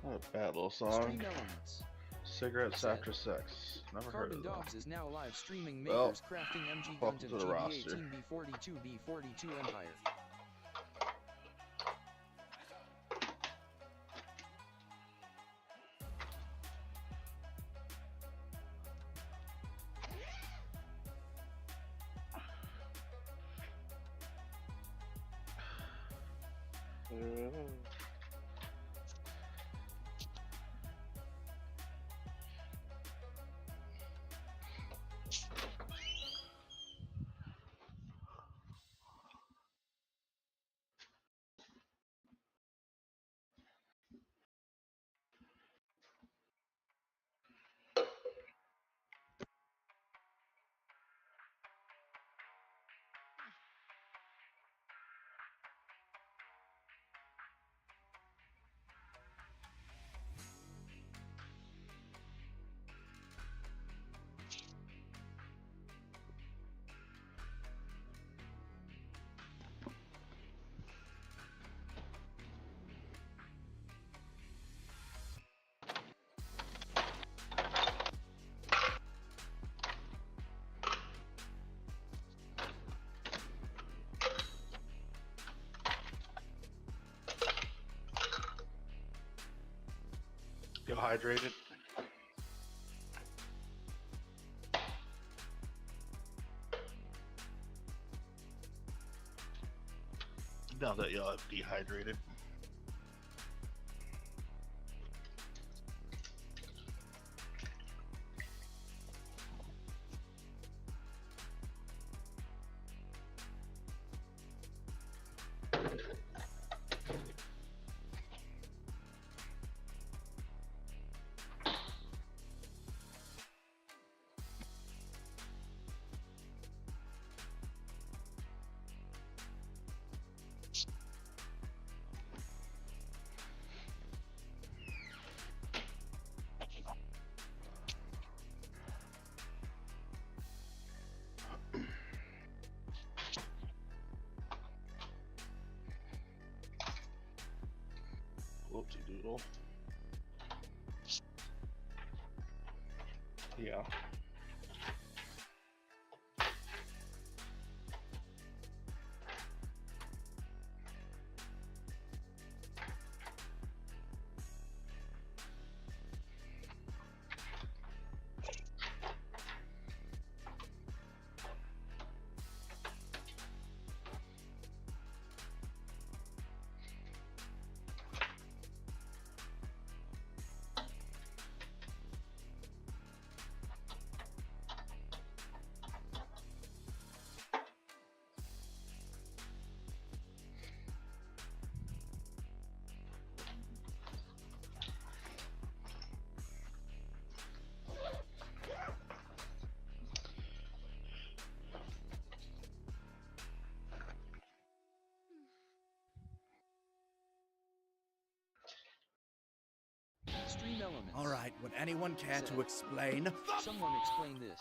What a bad little song. Stream elements. Cigarettes Set. after sex. Never heard Carbon of them. Dogs is now live streaming Well, Makers crafting MG welcome Guntank to the roster. GB18B42B42 Empire. Feel hydrated? Now that y'all have dehydrated. Whoopsie doodle. Yeah. Stream elements. All right, would anyone care to explain? Someone explain this.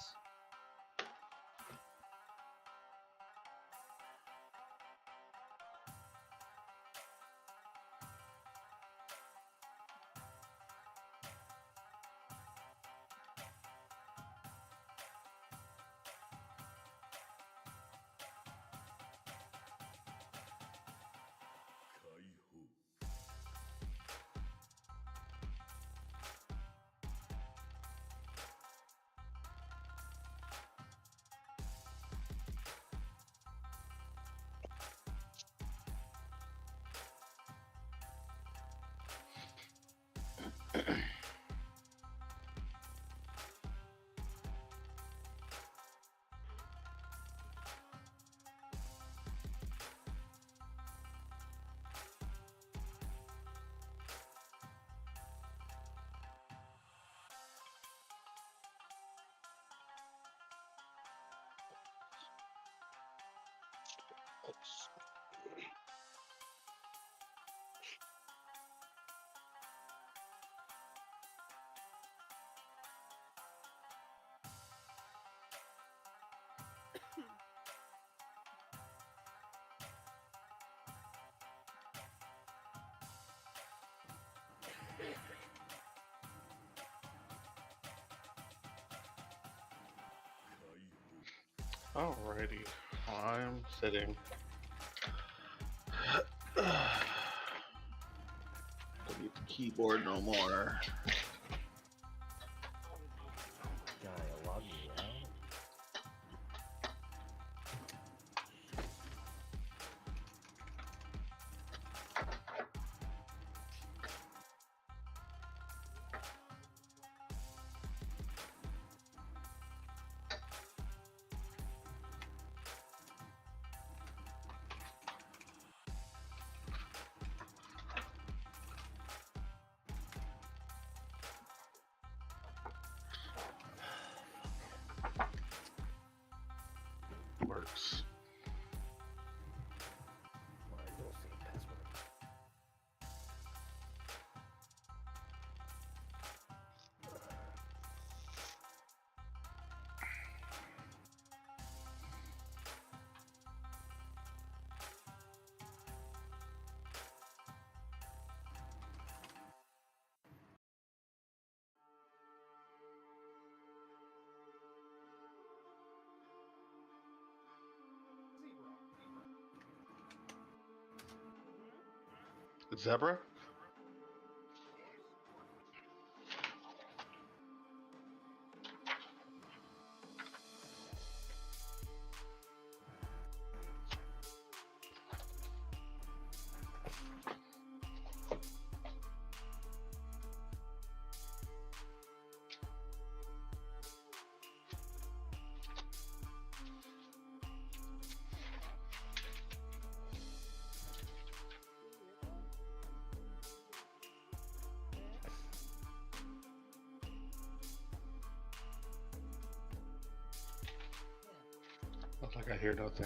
Alrighty, I'm sitting. Don't need the keyboard no more. Guy, log me out. Works. My little save password. Zebra? Looks like I hear nothing.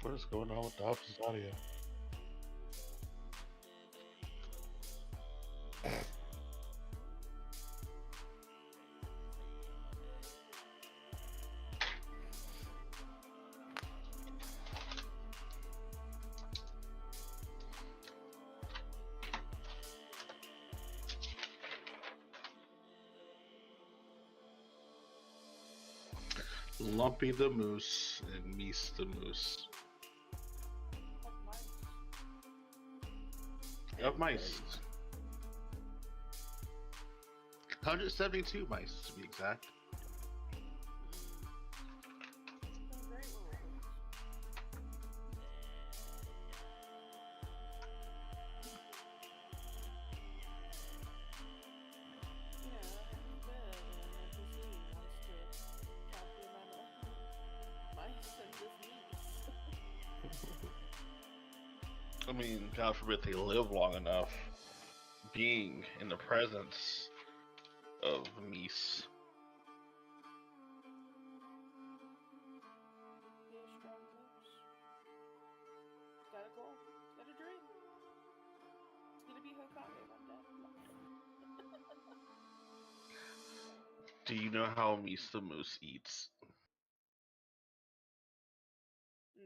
What is going on with the office audio? Lumpy the Moose and Meese the Moose. Of mice. 172 mice to be exact. I mean, God forbid they live long enough being in the presence of Meese. Got a goal. Got a dream. It's gonna be Hokage one day. Do you know how Meese the Moose eats?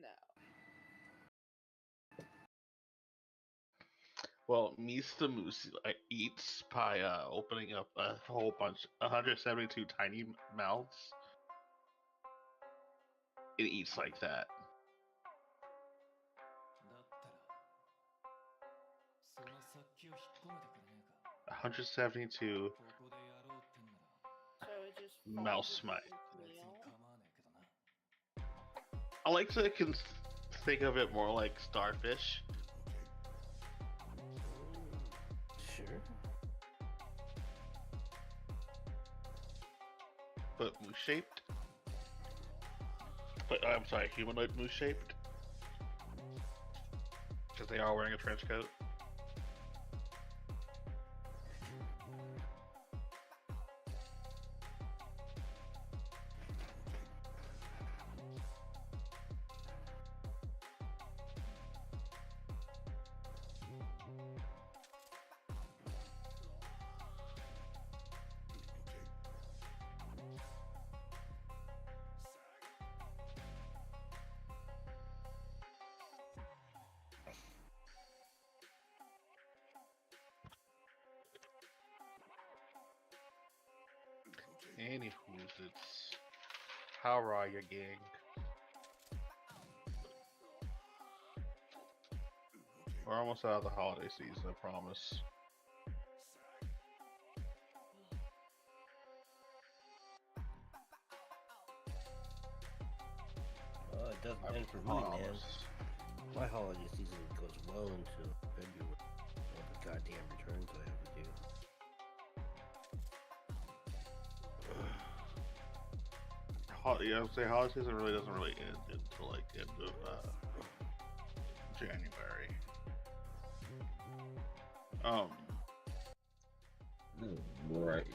No. Well, Meese the Moose eats by opening up a whole bunch, 172 tiny mouths. It eats like that. 172 So it just mouse falls mice. into its meal? I like to think of it more like starfish. Sure. But moose shaped. But I'm sorry, humanoid moose shaped. Because they are wearing a trench coat. Anywho's, it's how are you, gang? We're almost out of the holiday season, I promise. It doesn't I end for me, man. promise. My holiday season goes well into February. All the goddamn returns I have to do. Yeah, I would say holiday season really doesn't really end until like end of January. Alright,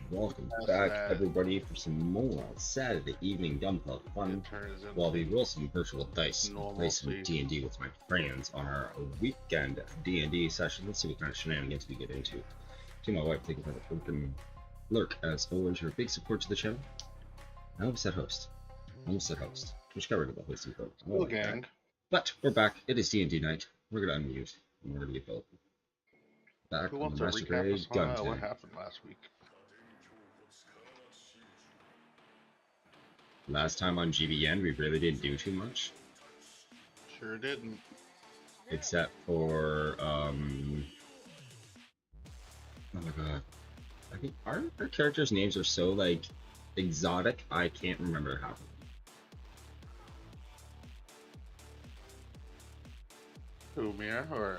welcome That's back that. everybody for some more Saturday evening Gunpla fun It turns into while we roll some virtual dice and play some normalcy. D&D with my friends on our weekend D&D session. Let's see what kind of shenanigans we get into. To my wife, thank you for the freaking lurk. As always, you're a big support to the channel. I almost said host. Which got rid of the hosting code. Cool, gang. But we're back. It is D&D night. We're gonna unmute and we're gonna get built. Back Who on wants the to Master recap Grade us on what Guntank. happened last week? Last time on GBN, we really didn't do too much. Sure didn't. Except for, oh my god. I think our characters' names are so, like, exotic, I can't remember how. Who, Mia or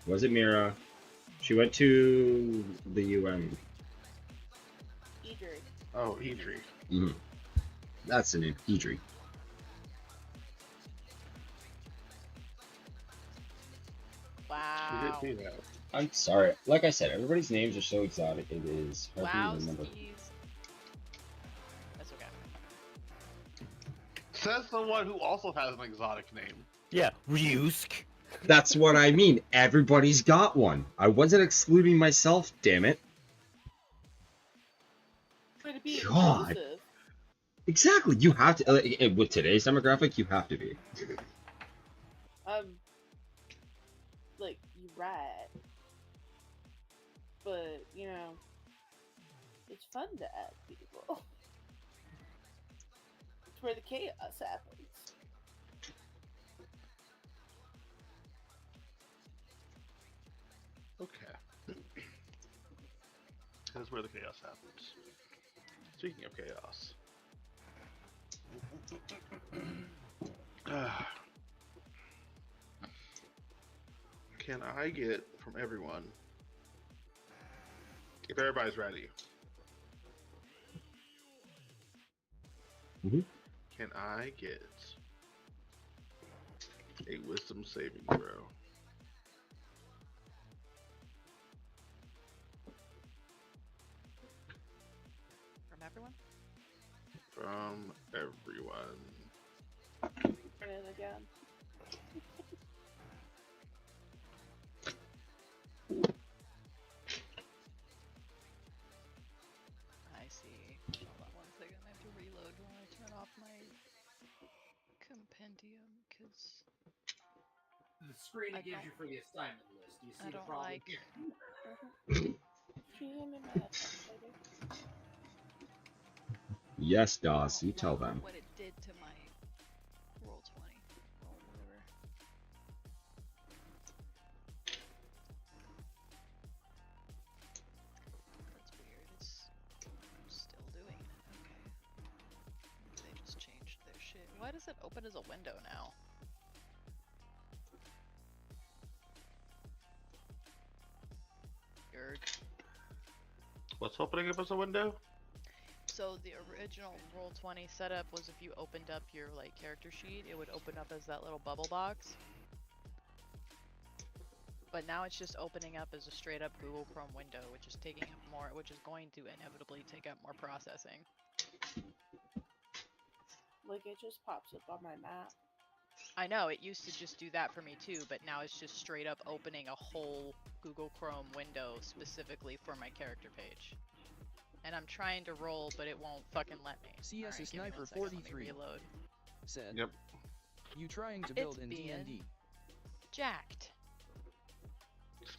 Was it Mira? She went to the UM. Idri. oh, Idri. Mm-hmm. That's the name, Idri. Wow. She did do that. I'm sorry. Like I said, everybody's names are so exotic, it is hard Wow, to remember. Steve. That's okay. Says the one who also has an exotic name. Yeah, Ryusk. That's what I mean. Everybody's got one. I wasn't excluding myself, damn it. Way to be God. inclusive. Exactly. You have to, with today's demographic, you have to be. Like, you right. But, you know, it's fun to add people. It's where the chaos happens. Okay. That's where the chaos happens. Speaking of chaos. Can I get from everyone, if everybody's ready, Mhm. can I get a wisdom saving throw? From everyone? From everyone. And then again. I see. Hold on one second. I have to reload while I turn off my compendium because The screen I it gives don't- you for the assignment list. Do you see I the don't problem? like. She in my headphones, baby. Yes, I Dawes, don't you tell like them. what it did to my roll 20 or whatever. That's weird. It's still doing it. Okay. They just changed their shit. Why does it open as a window now? Weird. What's opening up as a window? So the original Roll20 setup was if you opened up your like character sheet, it would open up as that little bubble box. But now it's just opening up as a straight up Google Chrome window, which is taking up more, which is going to inevitably take up more processing. Like, it just pops up on my map. I know, it used to just do that for me too, but now it's just straight up opening a whole Google Chrome window specifically for my character page. And I'm trying to roll, but it won't fucking let me. CS Alright, give me Sniper 1 second, let me 43 reload. said, Yep. "You trying to It's build in being D&D? jacked.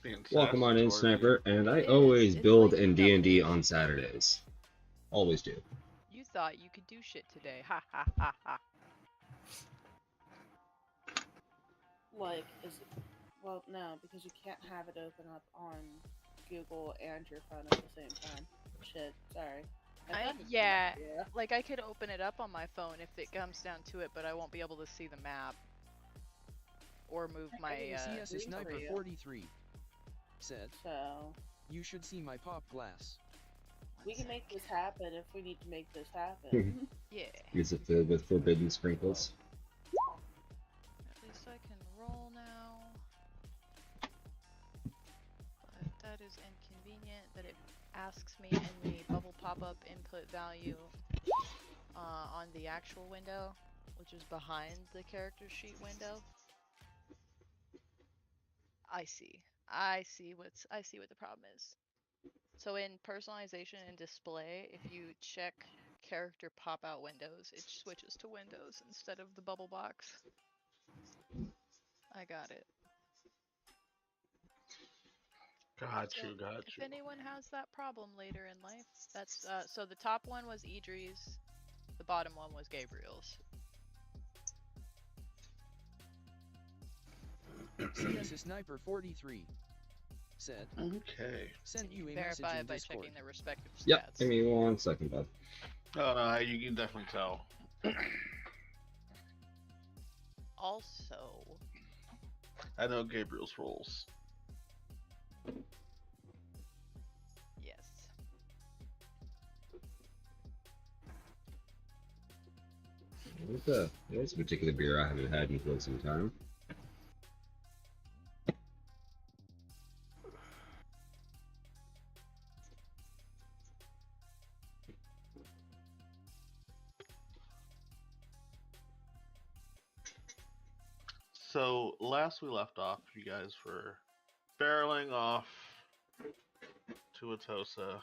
being Welcome on sassy in, towards Sniper. And I It always is. It's build like in you got D&D this. on Saturdays. Always do. You thought you could do shit today. Ha ha ha ha. Like, is it? Well, no, because you can't have it open up on Google and your phone at the same time. Shit, sorry. Yeah, like I could open it up on my phone if it comes down to it, but I won't be able to see the map or move my. CS green Sniper for you. 43 said, So, "You should see my pop glass." we can make this happen if we need to make this happen. Yeah. Is it filled with forbidden sprinkles? At least I can roll now. But that is inconvenient that it asks me in the bubble pop-up input value on the actual window, which is behind the character sheet window. I see what the problem is. So in personalization and display, if you check character pop-out windows, it switches to windows instead of the bubble box. I got it. Got So you. if anyone has that problem later in life, that's so the top one was Idri's, the bottom one was Gabriel's. CS Sniper 43 said, Okay. "Sent you a message Verify in by Discord." checking their respective stats. Yep, give me 1 second, bud. Oh no, you can definitely tell. Also, I know Gabriel's rules. yes. There's a particular beer I haven't had in quite some time. So last we left off, you guys were barreling off to Atosa,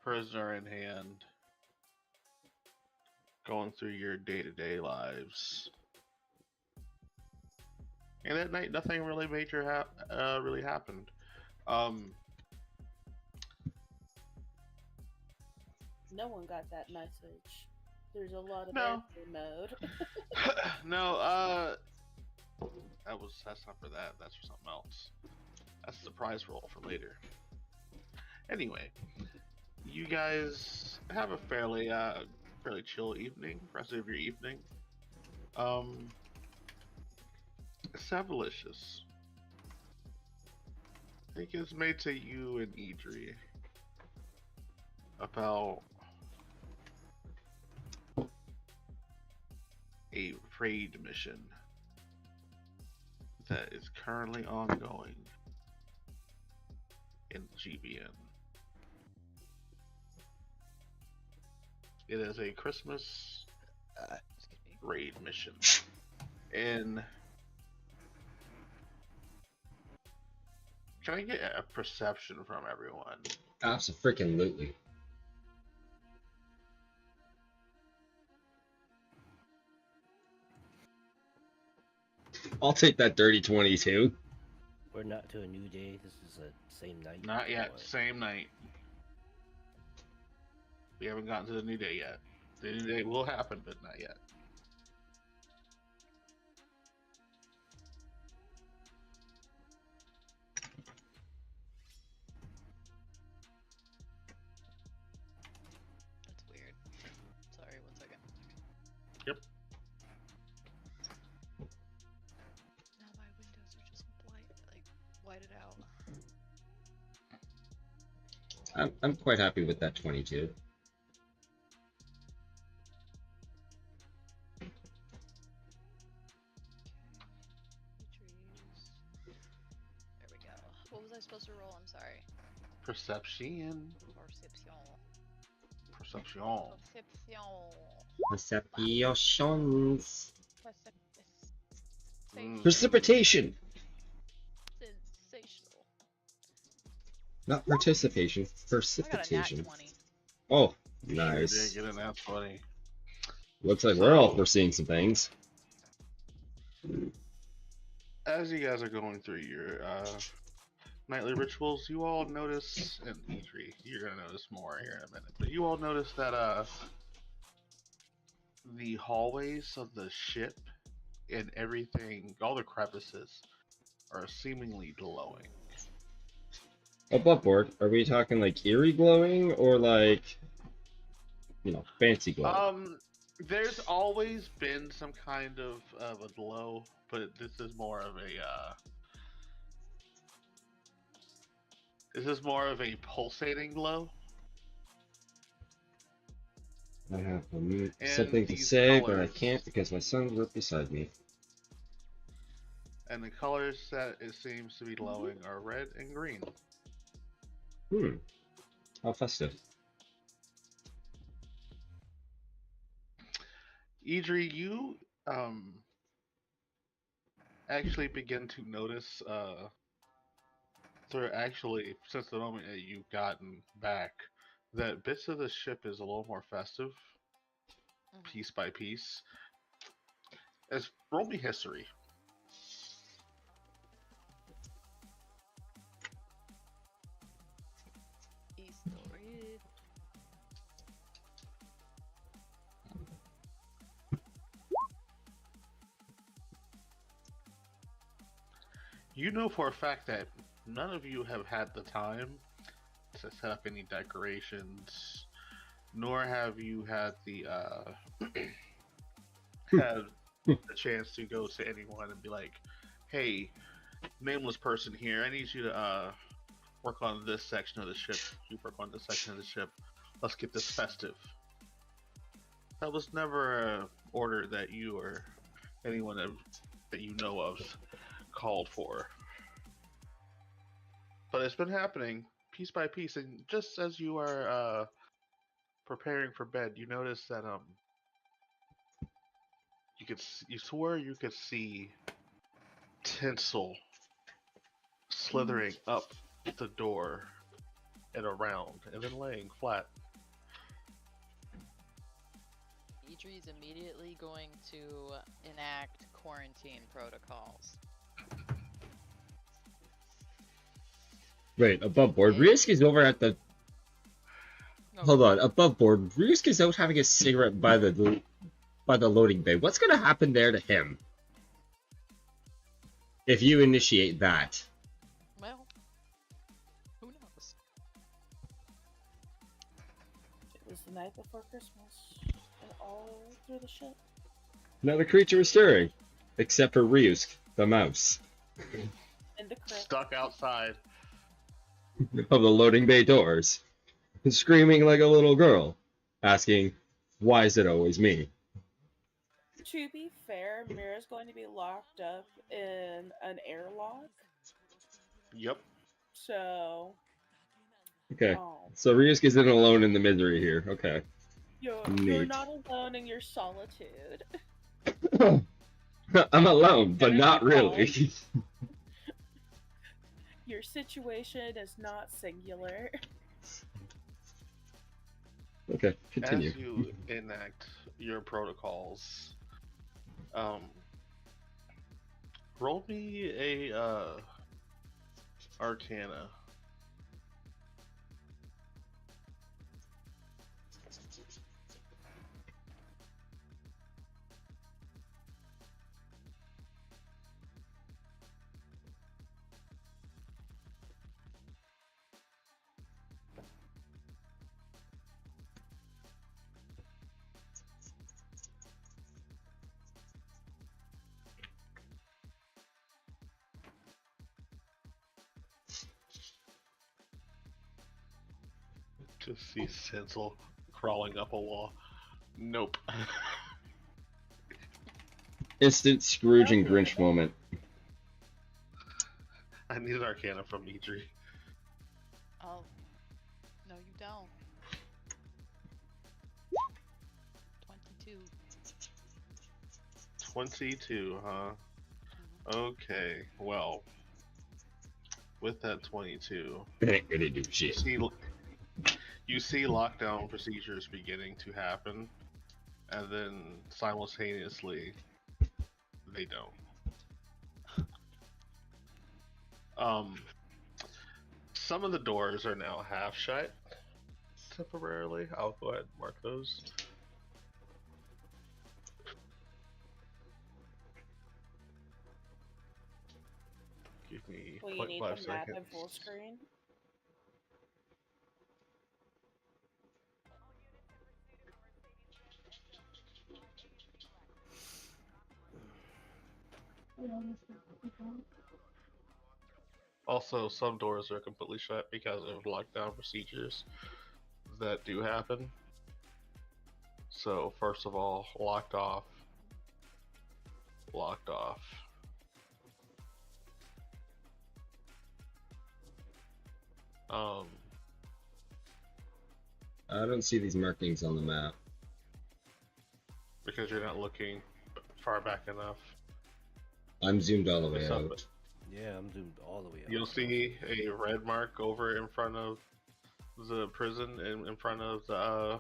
prisoner in hand, going through your day-to-day lives. And that night, nothing really major really happened. No one got that message. There's a lot of No. answer mode. No, that's not for that. That's for something else. That's a surprise roll for later. Anyway, you guys have a fairly chill evening, rest of your evening. Savalicious, I think it's made to you and Idri about a raid mission that is currently ongoing in GBN. It is a Christmas raid mission, and can I get a perception from everyone? Abso-freaking-lutely. I'll take that dirty 22. We're not to a new day. This is the same night. Not yet. Or- Same night. We haven't gotten to the new day yet. The new day will happen, but not yet. That's weird. Sorry, 1 second. Yep. Now my windows are just whited out. I'm quite happy with that 22. There we go. What was I supposed to roll? I'm sorry. Perception. Perception. Perceptions. Mm. Precipitation. Sensational. Not participation. I got a nat Precipitation. 20. Oh, You nice. did get an nat 20. Looks like we're all foreseeing some things. As you guys are going through your nightly rituals, you all notice, and Idri, you're gonna notice more here in a minute, but you all notice that the hallways of the ship and everything, all the crevices, are seemingly glowing. Above board, are we talking like eerie glowing or like, fancy glowing? There's always been some kind of a glow, but this is more of a pulsating glow. I have And something to these say, but I colors, can't because my son's right beside me. and the colors that it seems to be glowing are red and green. How festive. Idri, you actually begin to notice since the moment that you've gotten back, that bits of the ship is a little more festive, piece by piece. As roll me history. History. You know for a fact that none of you have had the time to set up any decorations, nor have you had the had the chance to go to anyone and be like, "Hey, nameless person here, I need you to work on this section of the ship. You work on this section of the ship. Let's get this festive." That was never a order that you or anyone that you know of called for. But it's been happening piece by piece, and just as you are preparing for bed, you notice that you swore you could see tinsel slithering up the door and around, and then laying flat. Idri's immediately going to enact quarantine protocols. Wait, above board. Ryusuke's over at the. Hold on, above board. Ryusuke's out having a cigarette by the loading bay. What's gonna happen there to him? If you initiate that. Well, who knows? It was the night before Christmas, and all through the ship. Not a creature is stirring, except for Ryusuke, the mouse, In the crypt. Stuck outside. of the loading bay doors, screaming like a little girl, asking, "Why is it always me?" To be fair, Mira's going to be locked up in an airlock. Yep. So. Okay, so Ryusuke isn't alone in the misery here. Okay. You're Neat. not alone in your solitude. I'm alone, but Better not be really. Your situation is not singular. Okay, continue. As you enact your protocols, roll me a Arcana. Just see Sizzle crawling up a wall. Nope. Instant Scrooge and Grinch moment. I need an Arcana from Idri. Oh. No, you don't. 22. 22, huh? Okay, well, with that 22, Ain't gonna do shit. you see lockdown procedures beginning to happen, and then simultaneously, they don't. some of the doors are now half shut temporarily. I'll go ahead and mark those. Give me Will you need 0.5 the map in seconds. full screen? Also, some doors are completely shut because of lockdown procedures that do happen. So, first of all, locked off. Locked off. I don't see these markings on the map. Because you're not looking far back enough. I'm zoomed all the way It's up- out. Yeah, I'm zoomed all the way out. You'll see a red mark over in front of the prison, in front of the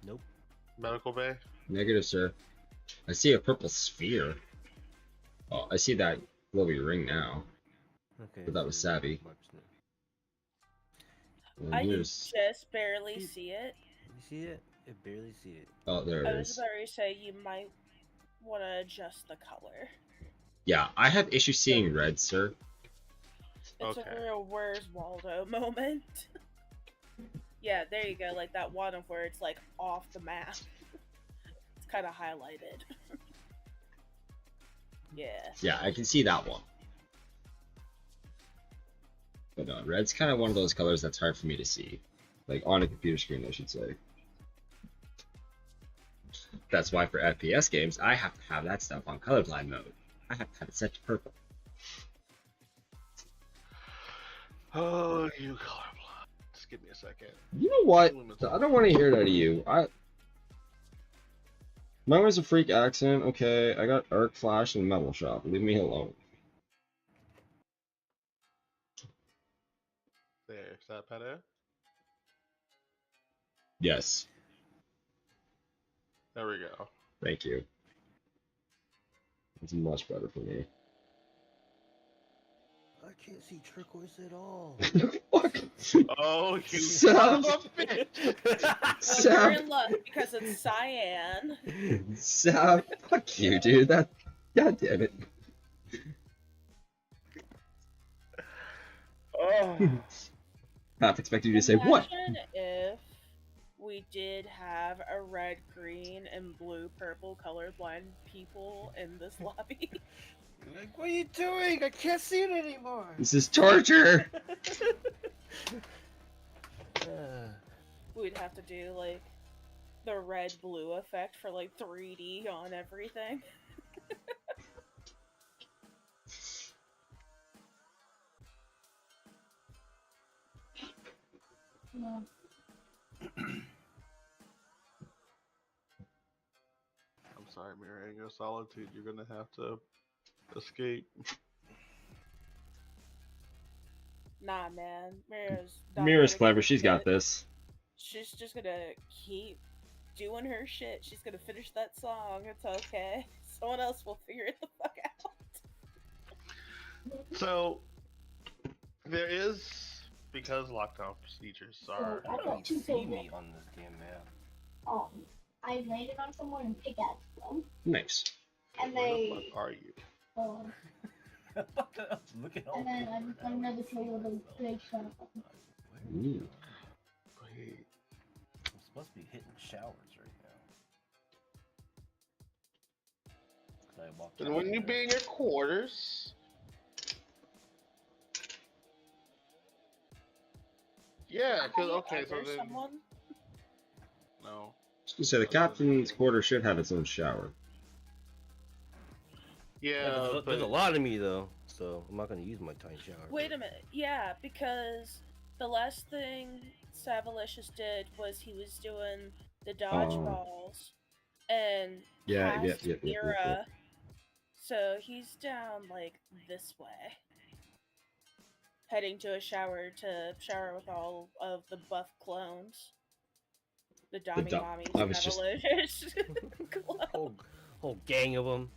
Nope. medical bay. Negative, sir. I see a purple sphere. Oh, I see that glowy ring now. Okay. But that was so savvy. marks now. And I can here's... just barely see it. You see it? I barely see it. Oh, there I it was is. about to say you might want to adjust the color. Yeah, I have issues seeing red, sir. It's Okay. a real Where's Waldo moment. Yeah, there you go. Like that one of where it's like off the map. It's kind of highlighted. Yeah. Yeah, I can see that one. But no, red's kind of one of those colors that's hard for me to see. Like, on a computer screen, I should say. That's why for FPS games, I have to have that stuff on colorblind mode. I have to have it set to purple. Oh, you colorblind. Just give me a second. You know what? I don't want to hear it out of you. Mine was a freak accident. Okay, I got arc flash and metal shop. Leave me alone. There, is that better? Yes, There we go. thank you. It's much better for me. I can't see turquoise at all. Fuck. Oh, you Son son of a bitch! Well, you're in luck because it's cyan. Sam, fuck you, dude. God damn it. Oh. Half expected you to say what? Imagine if we did have a red, green, and blue, purple colorblind people in this lobby. Like, what are you doing? I can't see it anymore. This is torture. We'd have to do like the red-blue effect for like 3D on everything. I'm sorry, Mirror Solitude. You're gonna have to escape. Nah, man. Mira's gonna clever. keep She's got it. this. She's just gonna keep doing her shit. She's gonna finish that song. It's okay. Someone else will figure it the fuck out. So, there is, because lockdown procedures are. How do you see me on this damn map? I landed on someone and pickaxed them, Nice. and Where the they, fuck are you? Look at all. and then I just got another kill with a big shot. Ooh. Wait. I'm supposed to be hitting showers right now. 'Cause I walked And out when you there. be in your quarters. Yeah, cause okay, so There's then someone. no. So the captain's quarter should have its own shower. Yeah, There's a but lot of me though, so I'm not gonna use my tiny shower. Wait a minute. Yeah, because the last thing Savalicious did was he was doing the dodgeballs and Yeah, past yeah. Mira. So he's down like this way. Heading to a shower to shower with all of the buff clones. The Dommy Mommies. I was just- Whole gang of them.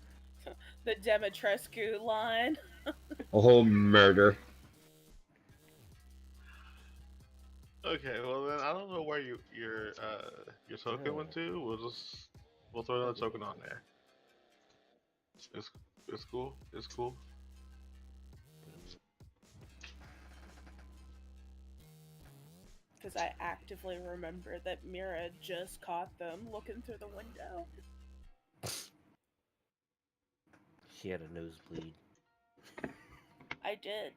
The Demetrescu line. A whole murder. Okay, well then I don't know where your token went to. We'll throw another token on there. It's cool. It's cool. Because I actively remember that Mira just caught them looking through the window. She had a nosebleed. I did.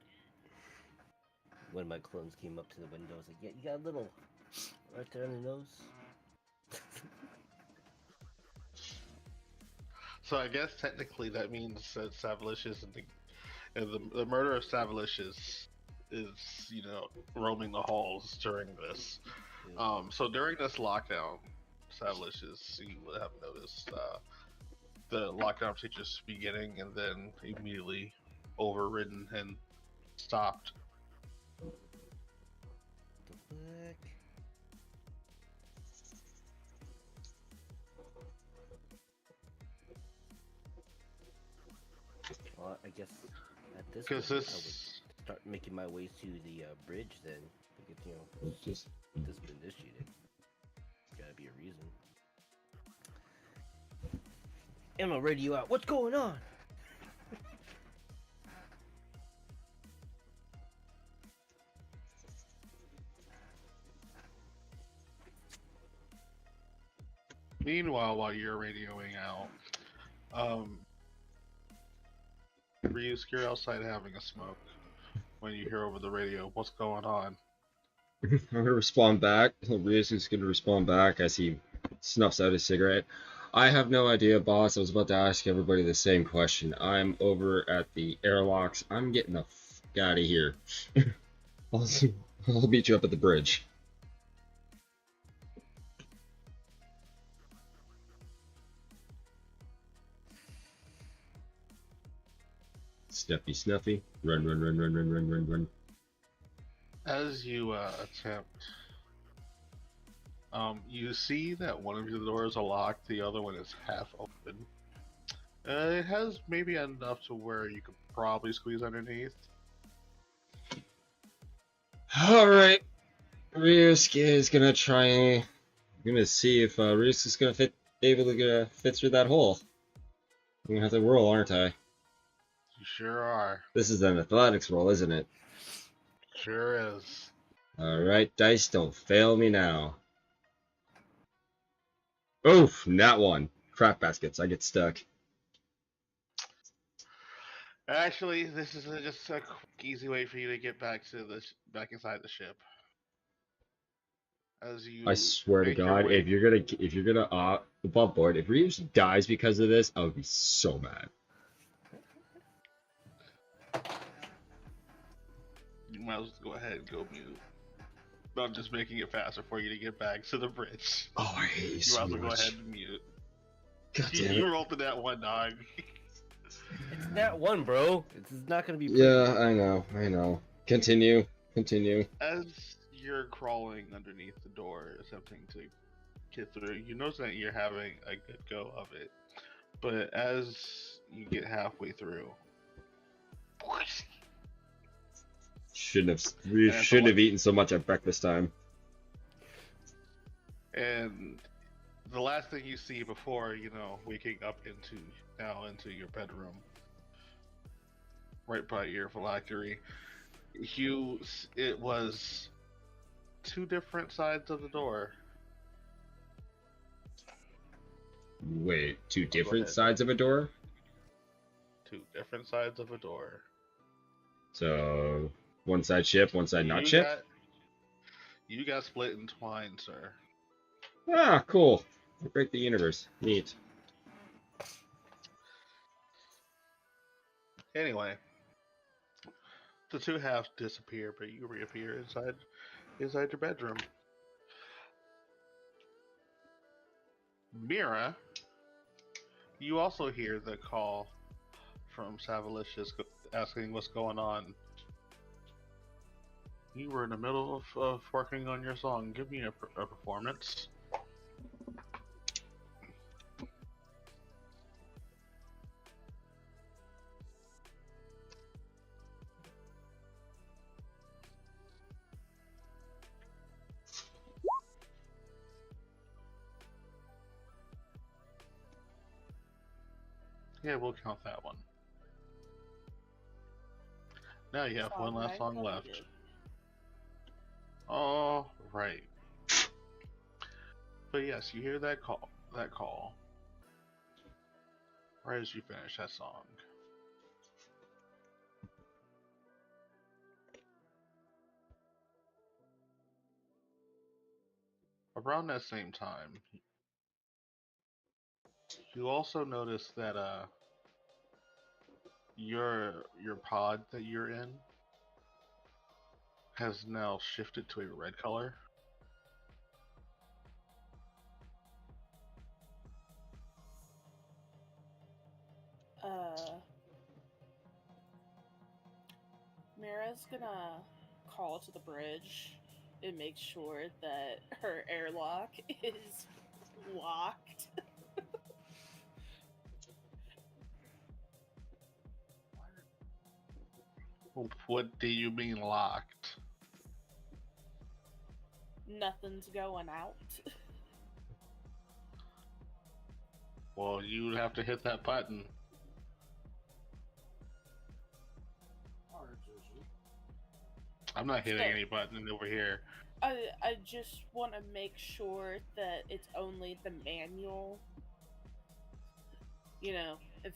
When my clones came up to the window, I was like, yeah, you got a little right there on the nose. So I guess technically that means that Savalicious and the murder of Savalicious is roaming the halls during this. So during this lockdown, Savalicious, you would have noticed the lockdown procedures beginning and then immediately overridden and stopped. The fuck? Well, I guess at this point, I would start making my way to the bridge then. Because, Just this been initiated. Gotta be a reason. Emma, radio out. What's going on? Meanwhile, while you're radioing out, Ryusuke, you're outside having a smoke. When you hear over the radio, what's going on? I'm gonna respond back. Ryusuke's gonna respond back as he snuffs out his cigarette. I have no idea, boss. I was about to ask everybody the same question. I'm over at the airlocks. I'm getting the fuck out of here. I'll meet you up at the bridge. Snuffy, snuffy. Run, run, run, run, run, run, run, run. As you attempt, you see that one of your doors are locked, the other one is half open. It has maybe enough to where you could probably squeeze underneath. Alright. Ryusuke is gonna try. I'm gonna see if Ryusuke's gonna able to fit through that hole. I'm gonna have to roll, aren't I? You sure are. This is an athletics roll, isn't it? Sure is. Alright, dice, don't fail me now. Oof, not one. Crap baskets, I get stuck. Actually, this is just a quick, easy way for you to get back to back inside the ship. As you I swear to make your God, way- if you're gonna above board, if Ryusuke dies because of this, I would be so mad. You might as well go ahead and go mute. I'm just making it faster for you to get back to the bridge. Oh, I hate you You so might as well go much. ahead and mute. God damn You it. rolled to that one, dog. It's that one, bro. It's not gonna be pretty. Yeah, I know. Continue. As you're crawling underneath the door, attempting to get through, you notice that you're having a good go of it. But as you get halfway through, Shouldn't that's have eaten so much at breakfast time. and the last thing you see before waking up into your bedroom, right by your phylactery, it was two different sides of the door. Wait, two go different ahead. sides of a door? Two different sides of a door. So, one side ship, one side not You ship? You got split in twine, sir. Ah, cool. Break the universe. Neat. Anyway, the two halves disappear, but you reappear inside your bedroom. Mira, you also hear the call from Savalicious asking what's going on. You were in the middle of working on your song. Give me a performance. Yeah, we'll count that one. Now you have one last song left. completed. All right. But yes, you hear that call. That call. Right as you finish that song. Around that same time, you also notice that your pod that you're in has now shifted to a red color. Mira's gonna call to the bridge and make sure that her airlock is locked. What do you mean locked? Nothing's going out. Well, you have to hit that button. I'm not hitting any button over here. I just want to make sure that it's only the manual. You know, if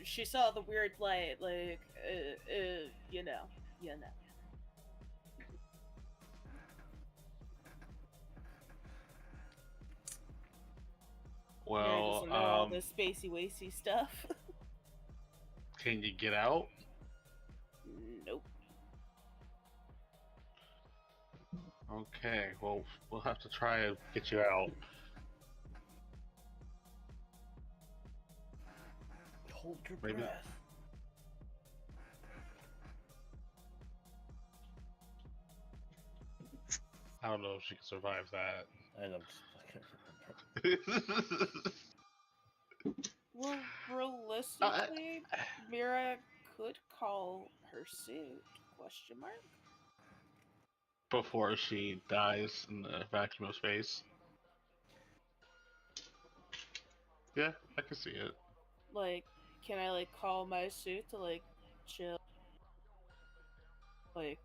she saw the weird light, like, you know. Mira Well, doesn't know all this spacey wacy stuff. can you get out? Nope. Okay, well, we'll have to try and get you out. Hold your Maybe. breath. I don't know if she can survive that. And I'm just Well, realistically, Mira could call her suit, question mark? Before she dies in the vacuum of space. Yeah, I can see it. Like, can I, like, call my suit to, like, chill? Like,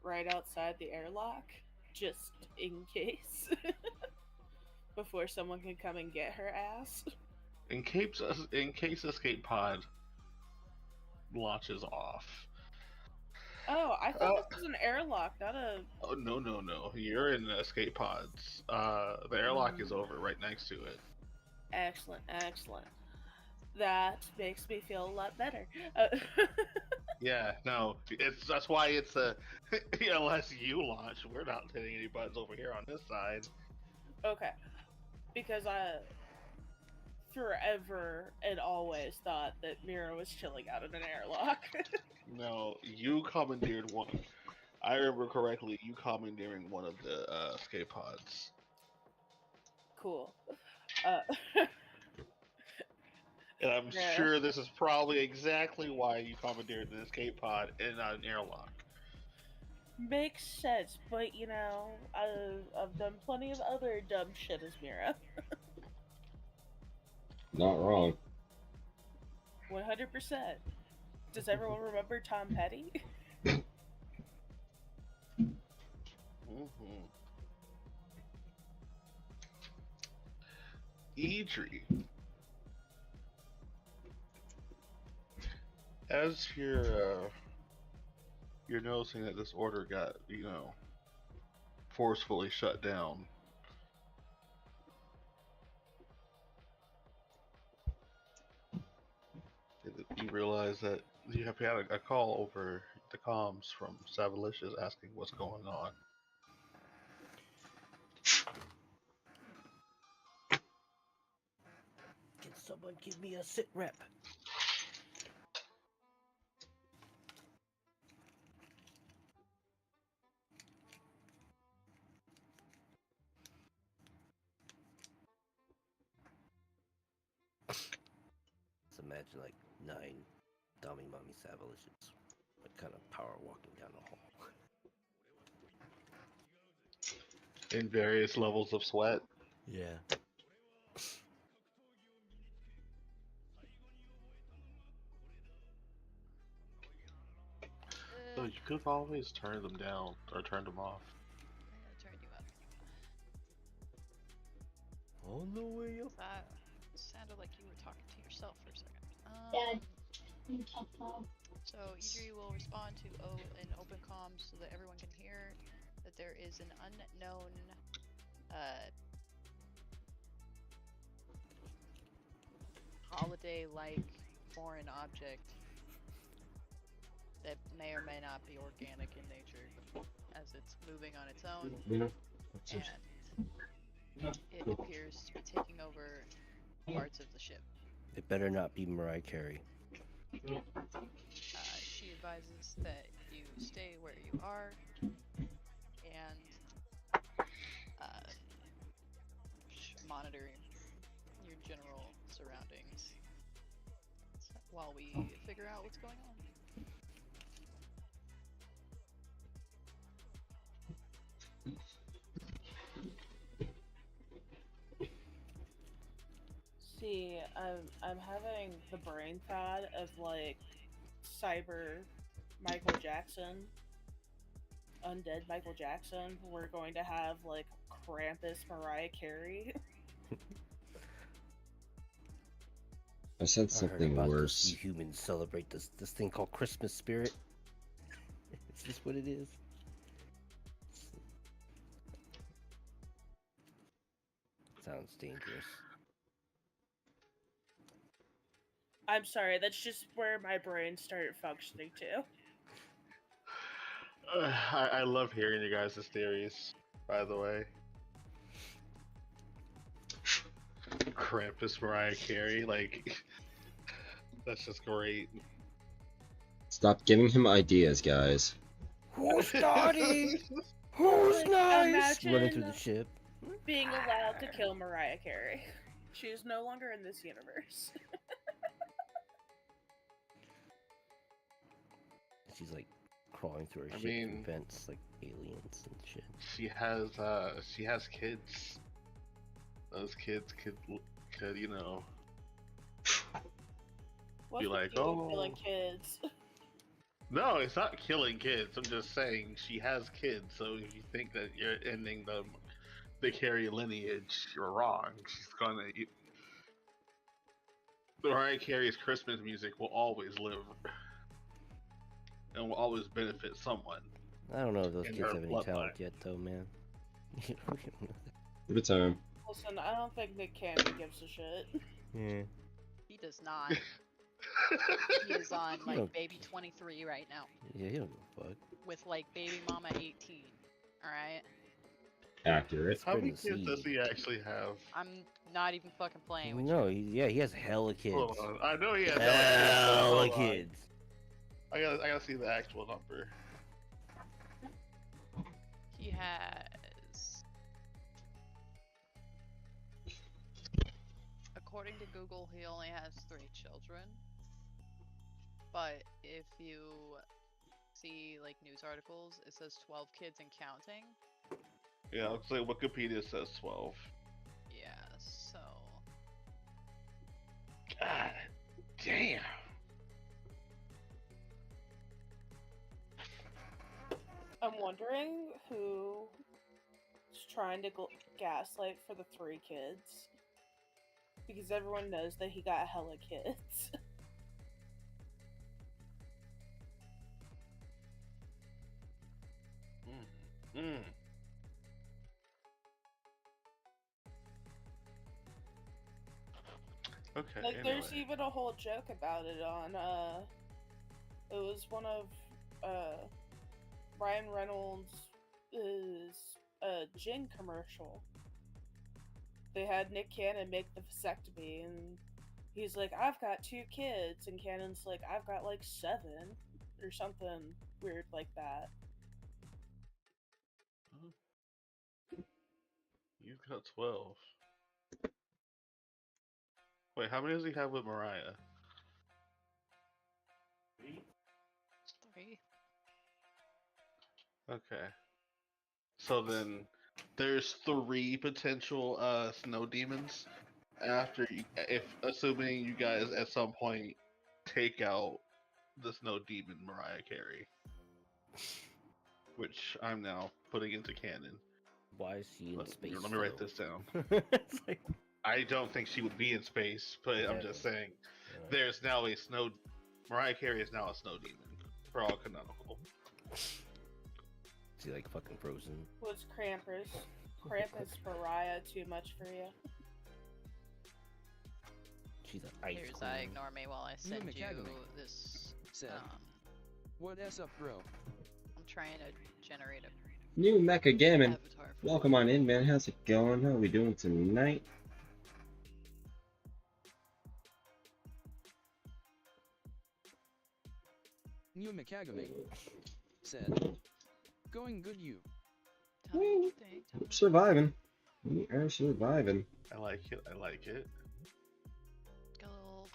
right outside the airlock? Just in case. Before someone can come and get her ass. In case escape pod launches off. Oh, I thought this was an airlock, not a... Oh, no. You're in the escape pods. The airlock is over right next to it. Excellent. That makes me feel a lot better. Yeah, no, that's why it's a unless you launch, we're not hitting any buttons over here on this side. Okay, because I forever and always thought that Mira was chilling out in an airlock. No, you commandeered one. I remember correctly, you commandeering one of the escape pods. Cool. And I'm Yeah. sure this is probably exactly why you commandeered the escape pod and not an airlock. Makes sense, but you know, I've done plenty of other dumb shit as Mira. Not wrong. 100%. Does everyone remember Tom Petty? Idri. As you're noticing that this order got, forcefully shut down. You realize that you have had a call over the comms from Savalicious asking what's going on. Can someone give me a sit rep? Let's imagine like 9 dummy mummy Savalicious, like kind of power walking down the hall. In various levels of sweat. Yeah. you could have always turned them down or turned them off. I gotta turn you up. On the way up. That sounded like you were talking to yourself for a second. Dad, you talk loud. So Idri will respond to an open comm so that everyone can hear that there is an unknown holiday-like foreign object that may or may not be organic in nature as it's moving on its own, and it appears to be taking over parts of the ship. It better not be Mariah Carey. She advises that you stay where you are and monitor your general surroundings while we figure out what's going on. See, I'm having the brain thought of like cyber Michael Jackson, undead Michael Jackson. We're going to have like Krampus Mariah Carey. I said I heard something about worse. this. You humans celebrate this thing called Christmas spirit. Is this what it is? Sounds dangerous. I'm sorry, that's just where my brain started functioning to. I love hearing you guys' theories, by the way. Krampus Mariah Carey, like, that's just great. Stop giving him ideas, guys. Who's naughty? Who's nice? Imagine Running through the ship. being allowed to kill Mariah Carey. She is no longer in this universe. She's like crawling through her I ship mean- through vents like aliens and shit. She has kids. Those kids could, you know, What's Be the like, deal with "Oh." killing kids? no, it's not killing kids. I'm just saying she has kids. So if you think that you're ending the Carey lineage, you're wrong. She's gonna. Mariah Carey's Christmas music will always live and will always benefit someone. I don't know if those In kids her have any bloodline. talent yet, though, man. Give it time. Listen, I don't think Nick Cannon gives a shit. Yeah. He does not. He is on like don't- baby 23 right now Yeah, he don't give a fuck. with like baby mama 18. All right, Accurate. How many Spreading kids does seed. he actually have? I'm not even fucking playing with No, he has hella kids. Hold on. I know he has Hella kids. Hold on. kids. I gotta see the actual number. you. He has, according to Google, he only has 3 children. But if you see like news articles, it says 12 kids and counting. Yeah, looks like Wikipedia says 12. Yeah, so God damn. I'm wondering who is trying to gaslight for the 3 kids. Because everyone knows that he got hella kids. Mm. Okay. Like, there's anyway. even a whole joke about it on, it was one of, Ryan Reynolds' gin commercial. They had Nick Cannon make the vasectomy, and he's like, I've got 2 kids, and Cannon's like, I've got like 7, or something weird like that. You've got 12. Wait, how many does he have with Mariah? 3. Okay. So then there's 3 potential snow demons after if assuming you guys at some point take out the snow demon Mariah Carey. which I'm now putting into canon. Why is she in space? Let me write though? this down. It's like, I don't think she would be in space, but I'm just saying, yeah. there's now a snow. Mariah Carey is now a snow demon for all canonical. She like fucking frozen. Was Krampus Mariah too much for you? She's an ice Here's queen. ignore me while I send you McAgamy this. said, "What s up, bro?" I'm trying to generate a New Mecha Gammon. avatar. For Welcome on in, man. How's it going? How are we doing tonight? New McAgamy said, "Going good, you." Tell me what you think. Tell me. Surviving. We are surviving. I like it. I like it. Got a little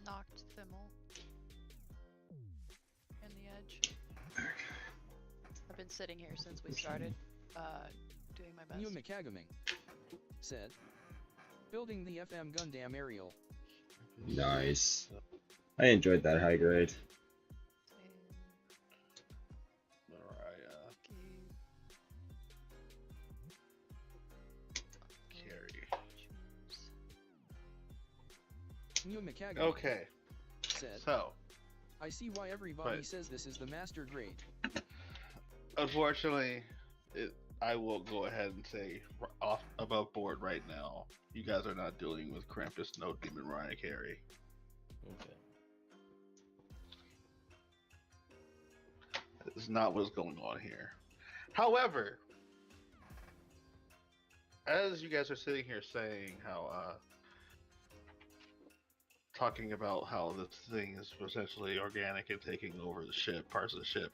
knocked Thimmel in the edge. I've been sitting here since we started, doing my best. New McAgamy said, "Building the FM Gundam aerial." Nice. I enjoyed that high grade. Mariah Carey. New McAgamy Okay, said, so "I see why everybody But- says this is the master grade." unfortunately, I will go ahead and say off above board right now. You guys are not dealing with Krampus, Snow Demon, Mariah Carey. Okay. That is not what's going on here. However, as you guys are sitting here saying how, talking about how this thing is essentially organic and taking over the ship, parts of the ship,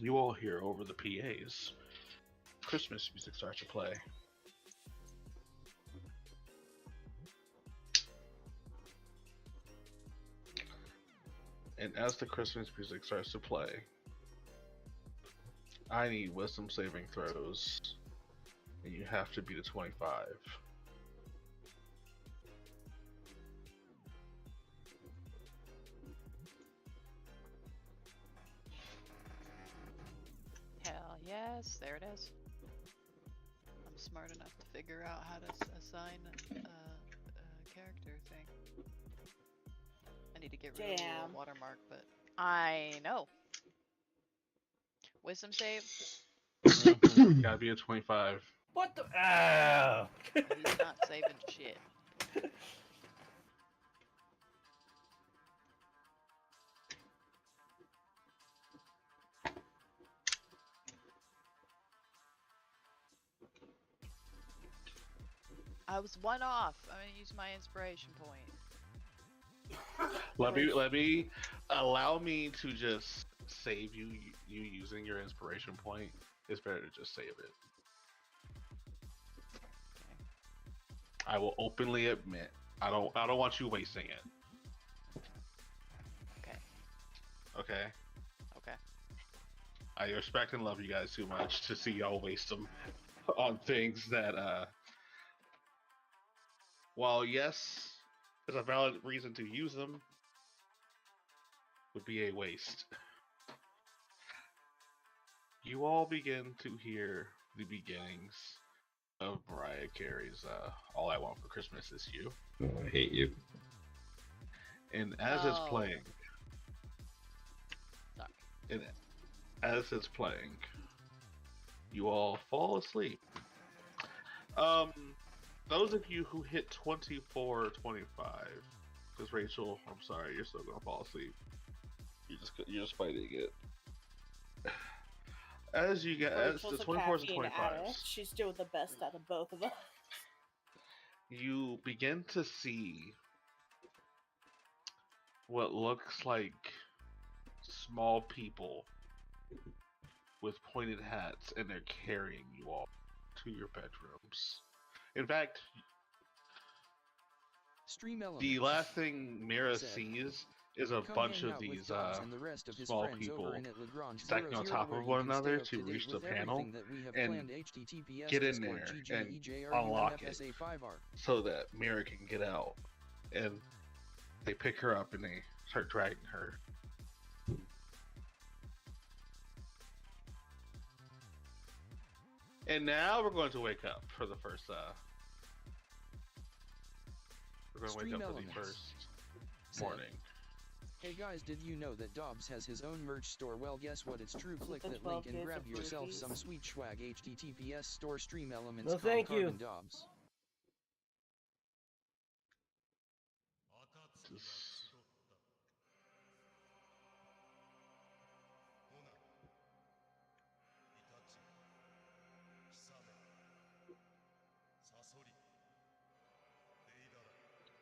you all hear over the PAs, Christmas music starts to play. And as the Christmas music starts to play, I need wisdom saving throws, and you have to beat a 25. Hell yes, there it is. I'm smart enough to figure out how to assign a character thing. I need to get rid of Damn. the watermark, but I know. Wisdom save? Gotta be a 25. What the? Ah! He's not saving shit. I was one off. I'm gonna use my inspiration point. Let me allow me to just save you using your inspiration point. It's better to just save it. I will openly admit I don't want you wasting it. Okay. Okay. Okay. I respect and love you guys too much to see y'all waste them on things that while yes, is a valid reason to use them, would be a waste. You all begin to hear the beginnings of Mariah Carey's All I Want for Christmas Is You. Oh, I hate you. And as it's Oh. playing, Sorry. and as it's playing, you all fall asleep. Those of you who hit 24 or 25, because Rachel, I'm sorry, you're still gonna fall asleep. You're just fighting it. As you get as the Rachel's a 24s and caffeine 25s, addict. She's doing the best out of both of us. you begin to see what looks like small people with pointed hats, and they're carrying you all to your bedrooms. In fact, Stream Elements the last thing Mira said, sees is a "Come bunch hang of out with these Dobbs and the rest of his small friends people over in Lagrange stacking on 00 top where of you one can another stay up to to date reach the with panel everything that we have and planned. HTTPS get in Discord there and GGEJRUMFSA unlock it 5R. so that Mira can get out. And they pick her up and they start dragging her And now we're going to wake up for the first. We're going to wake Stream up for the elements. first Said, morning. Hey guys, did you know that Dobbs has his own merch store? Well, guess what? It's true. Click that link and grab yourself some sweet swag. HTTPS store stream elements. No, thank you. Dobbs.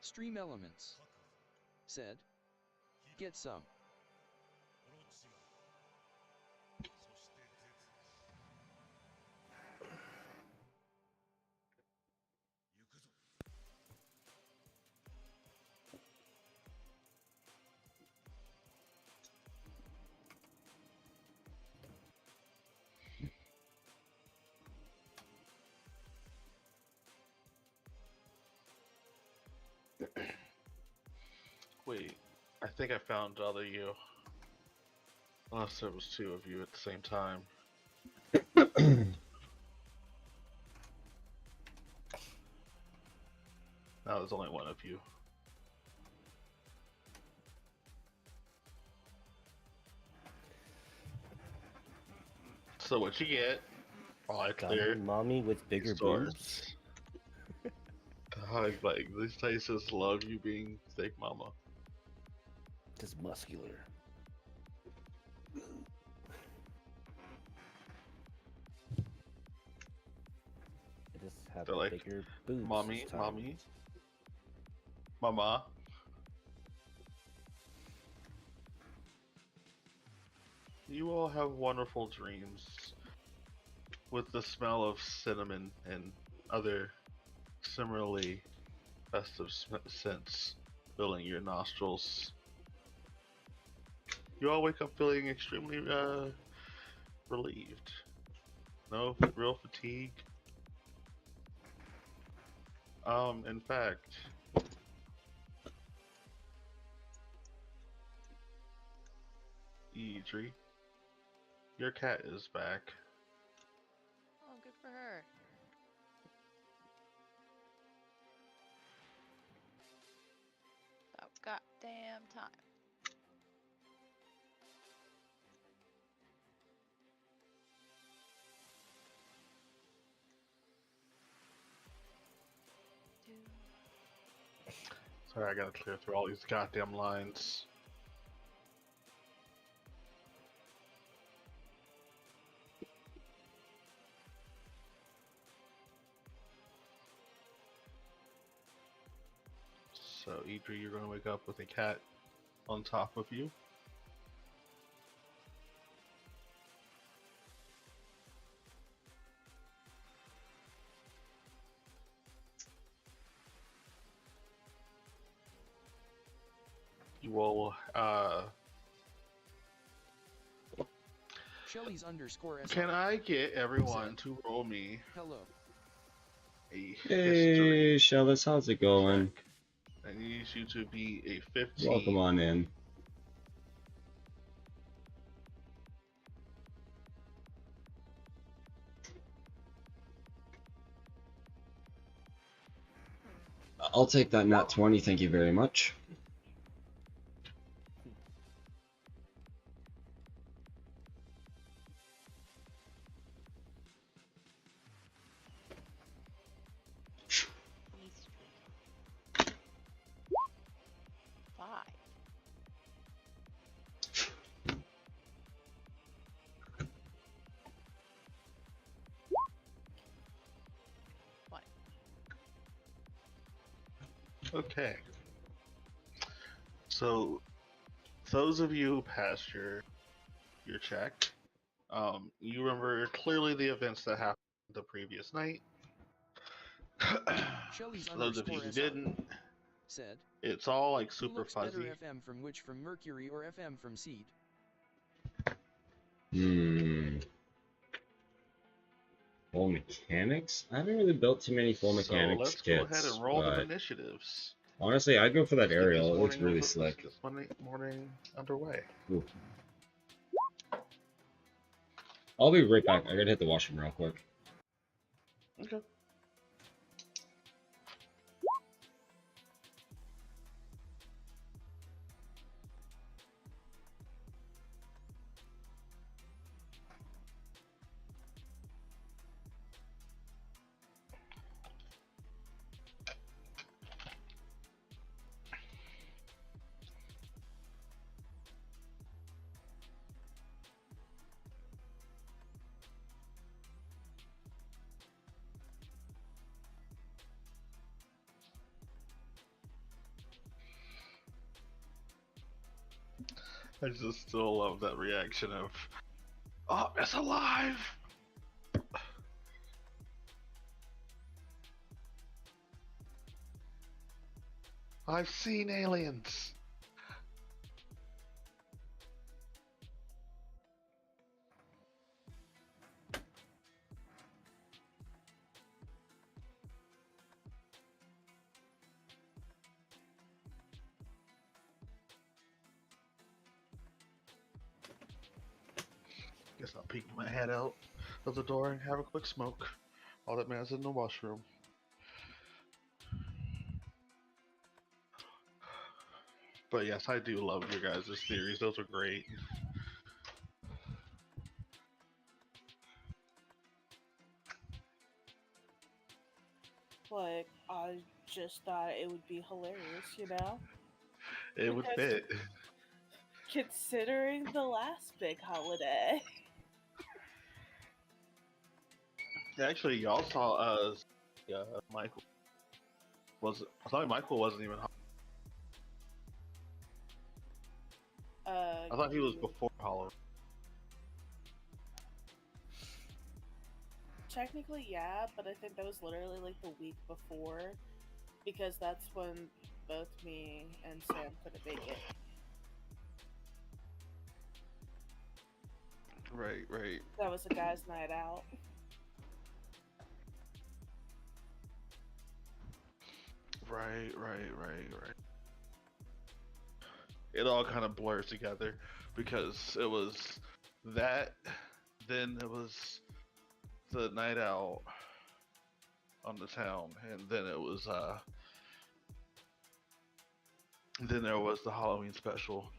Stream elements. Said, get some. Wait, I think I found all of you. Unless there was two of you at the same time. No, there's only one of you. So what you get? All I clear. Mommy with bigger boobs. God, like these places love you being fake mama. Just muscular. I just have They're like, bigger boobs. mommy, this time. mommy, mama. You all have wonderful dreams with the smell of cinnamon and other similarly festive scents filling your nostrils. You all wake up feeling extremely relieved. No real fatigue. In fact, Idri, your cat is back. Oh, good for her. About goddamn time. Sorry, I gotta clear through all these goddamn lines. So, Idri, you're gonna wake up with a cat on top of you. You will, Shelly's underscore S. Can I get everyone to roll me Hello. a Hey, history Shellis, how's it going? check? I need you to be a 15. Welcome on in. I'll take that nat 20, thank you very much. Five. Okay. So, those of you who passed your check, you remember clearly the events that happened the previous night. Shelly's For those of you who underscore SR didn't, said, it's all like who super looks better, fuzzy. FM from which, from Mercury or FM from Seed? Full mechanics? I haven't really built too many full So mechanics let's kits, go ahead and roll them but initiatives. honestly, I'd go for that Let's get this aerial. It looks morning really over- slick. This morning underway. Ooh. I'll be right back. I gotta hit the washroom real quick. Okay. I just still love that reaction of, oh, it's alive! I've seen aliens! Guess I'll peek my head out of the door and have a quick smoke while that man's in the washroom. But yes, I do love your guys' theories. Those are great. Like, I just thought it would be hilarious, you know? It would fit. Considering the last big holiday. Actually, y'all saw Michael. I thought Michael wasn't even. I thought he was before Halloween. Technically, yeah, but I think that was literally like the week before, because that's when both me and Sam couldn't make it. Right. That was a guy's night out. Right. It all kind of blurs together because it was that, then it was the night out on the town, and then it was then there was the Halloween special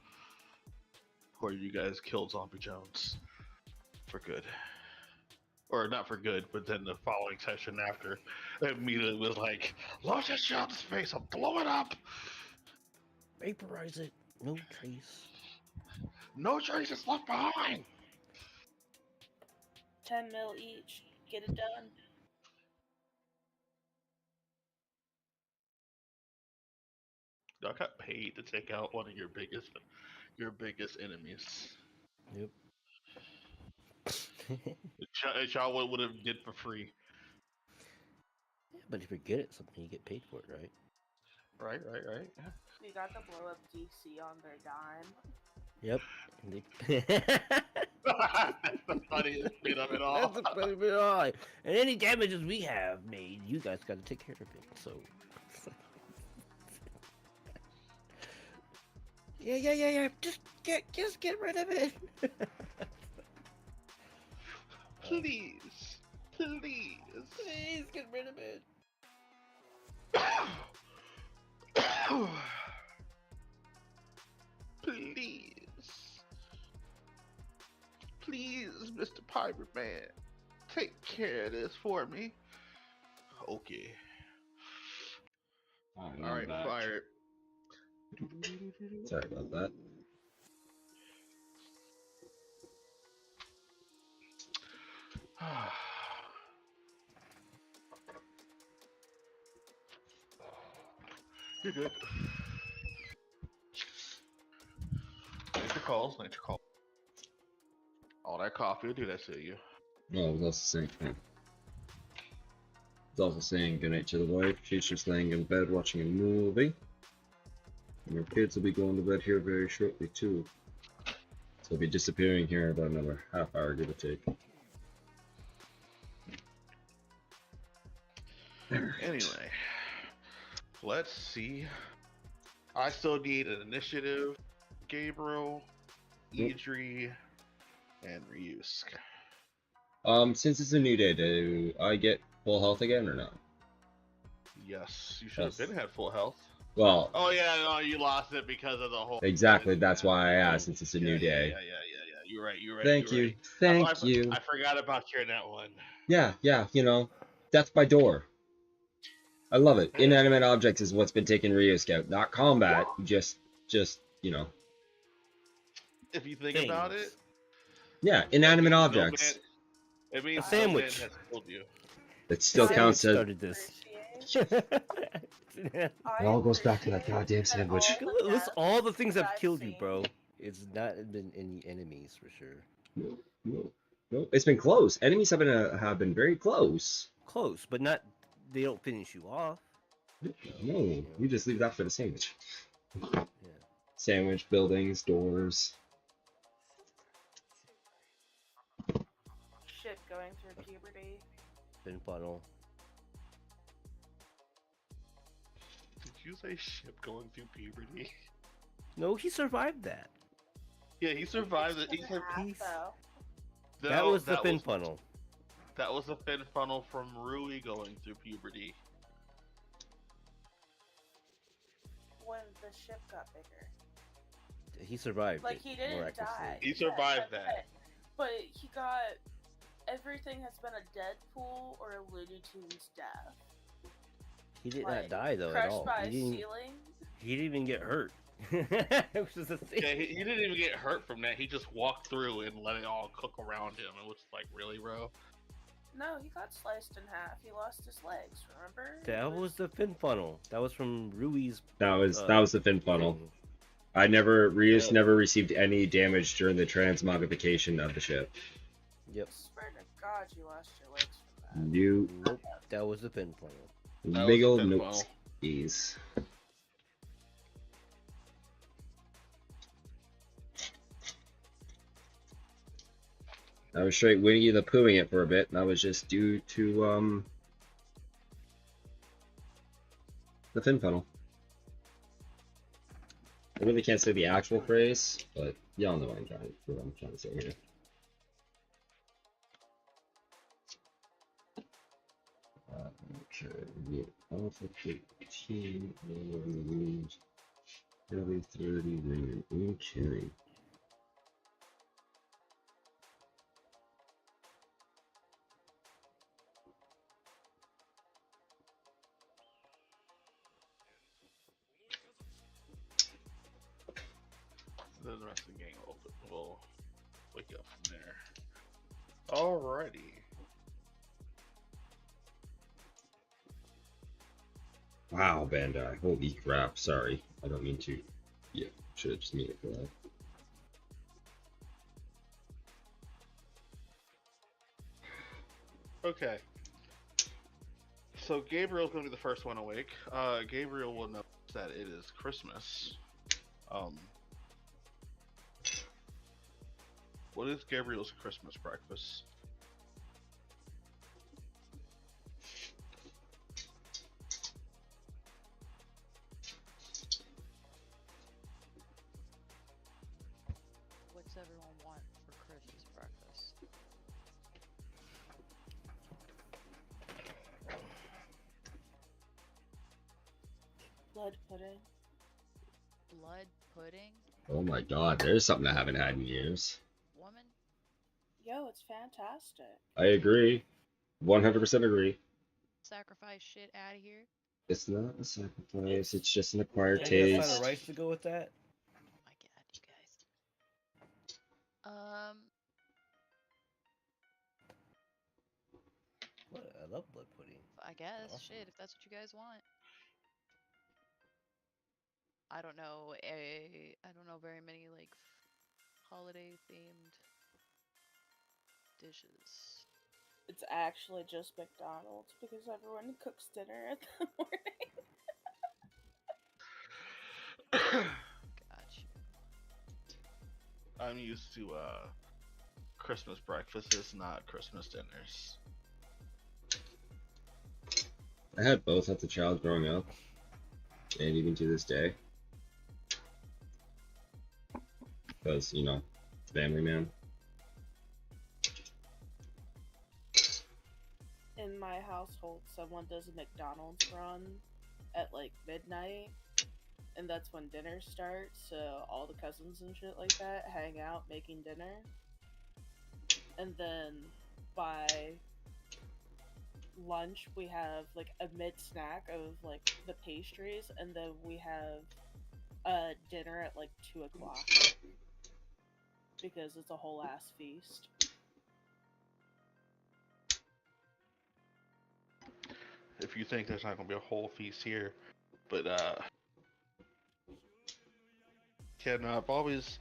where you guys killed Zombie Jones for good. Or not for good, but then the following session after, immediately was like, launch that shit out of space, I'll blow it up! Vaporize it. No trace. No traces left behind! 10 mil each. Get it done. Y'all got paid to take out one of your biggest enemies. Yep. Y'all would have did for free. Yeah, but if you're good at something, you get paid for it, right? Right. We got to blow up DC on their dime. Yep. That's the funniest bit of it all. That's the funny bit of all. And any damages we have made, you guys got to take care of it. So. Yeah. Just get rid of it. Please get rid of it. Please, Mr. Pirate Man, take care of this for me. Okay. Alright, fire it. Sorry about that. You're good. Nature calls. All that coffee will do that to you. No, I was also saying. It's also saying goodnight to the wife. She's just laying in bed watching a movie. And your kids will be going to bed here very shortly too. So they'll be disappearing here in about another half hour, give or take. Anyway, let's see. I still need an initiative. Gabriel, Idri, and Ryusk. Since it's a new day, do I get full health again or no? Yes, you should have been at full health. Well. Oh yeah, no, you lost it because of the whole. Exactly. That's why I asked, since it's a new day. Yeah. You're right. Thank you. Thank you. I forgot about hearing that one. Yeah. You know, death by door. I love it. Inanimate objects is what's been taking Rio Scout, not combat. Just you know. If you think about it. Yeah, inanimate objects. It means a sandwich has killed you. It still counts as. Started this. It all goes back to that goddamn sandwich. List all the things that have killed you, bro. It's not been any enemies for sure. No. It's been close. Enemies have been very close. Close, but not. They don't finish you off. No, you just leave that for the sandwich. Yeah. Sandwich, buildings, doors. Shit going through puberty. Fin funnel. Did you say ship going through puberty? No, he survived that. Yeah, he survived it. That was the fin funnel. That was the fin funnel from Rui going through puberty. When the ship got bigger. He survived. Like, he didn't die. He survived that. But he got. Everything has been a Deadpool or a Looney Tunes death. He did not die though crushed at all. By a ceiling. He didn't even get hurt. Which is the thing. Yeah, he didn't even get hurt from that. He just walked through and let it all cook around him. It was like, really, bro? No, he got sliced in half. He lost his legs. Remember? That was the fin funnel. That was from Rui's. That was the fin funnel. Rios never received any damage during the transmogrification of the ship. Yep. I swear to God, you lost your legs from that. Nope. That was the fin funnel. Big old notes. Ease. I was straight Winnie the Poohing it for a bit, and that was just due to the fin funnel. I really can't say the actual phrase, but y'all know what I'm trying to say here. Okay, the Alpha 15, early 30, then okay. Then the rest of the gang will wake up from there. Alrighty. Wow, Bandai. Holy crap. Sorry. I don't mean to. Yeah, should have just made it for that. Okay. So Gabriel's going to be the first one awake. Gabriel will notice that it is Christmas. What is Gabriel's Christmas breakfast? What's everyone want for Christmas breakfast? Blood pudding. Blood pudding? Oh my god, there's something I haven't had in years. Woman? Yo, it's fantastic. I agree. 100% agree. Sacrifice shit out of here. It's not a sacrifice, it's just an acquired That's taste. not a rice to go with that? Oh my god, you guys. What? I love blood pudding. I guess, Awesome. shit, if that's what you guys want. I don't know very many, like, holiday-themed dishes. It's actually just McDonald's because everyone cooks dinner at the morning. Gotcha. I'm used to Christmas breakfasts, not Christmas dinners. I had both as a child growing up, and even to this day. Because, you know, family man. In in my household, someone does a McDonald's run at like midnight, and that's when dinner starts. So all the cousins and shit like that hang out making dinner, and then by lunch we have like a mid snack of like the pastries, and then we have dinner at like 2 o'clock because it's a whole ass feast. If you think there's not gonna be a whole feast here, but Ken, I've always,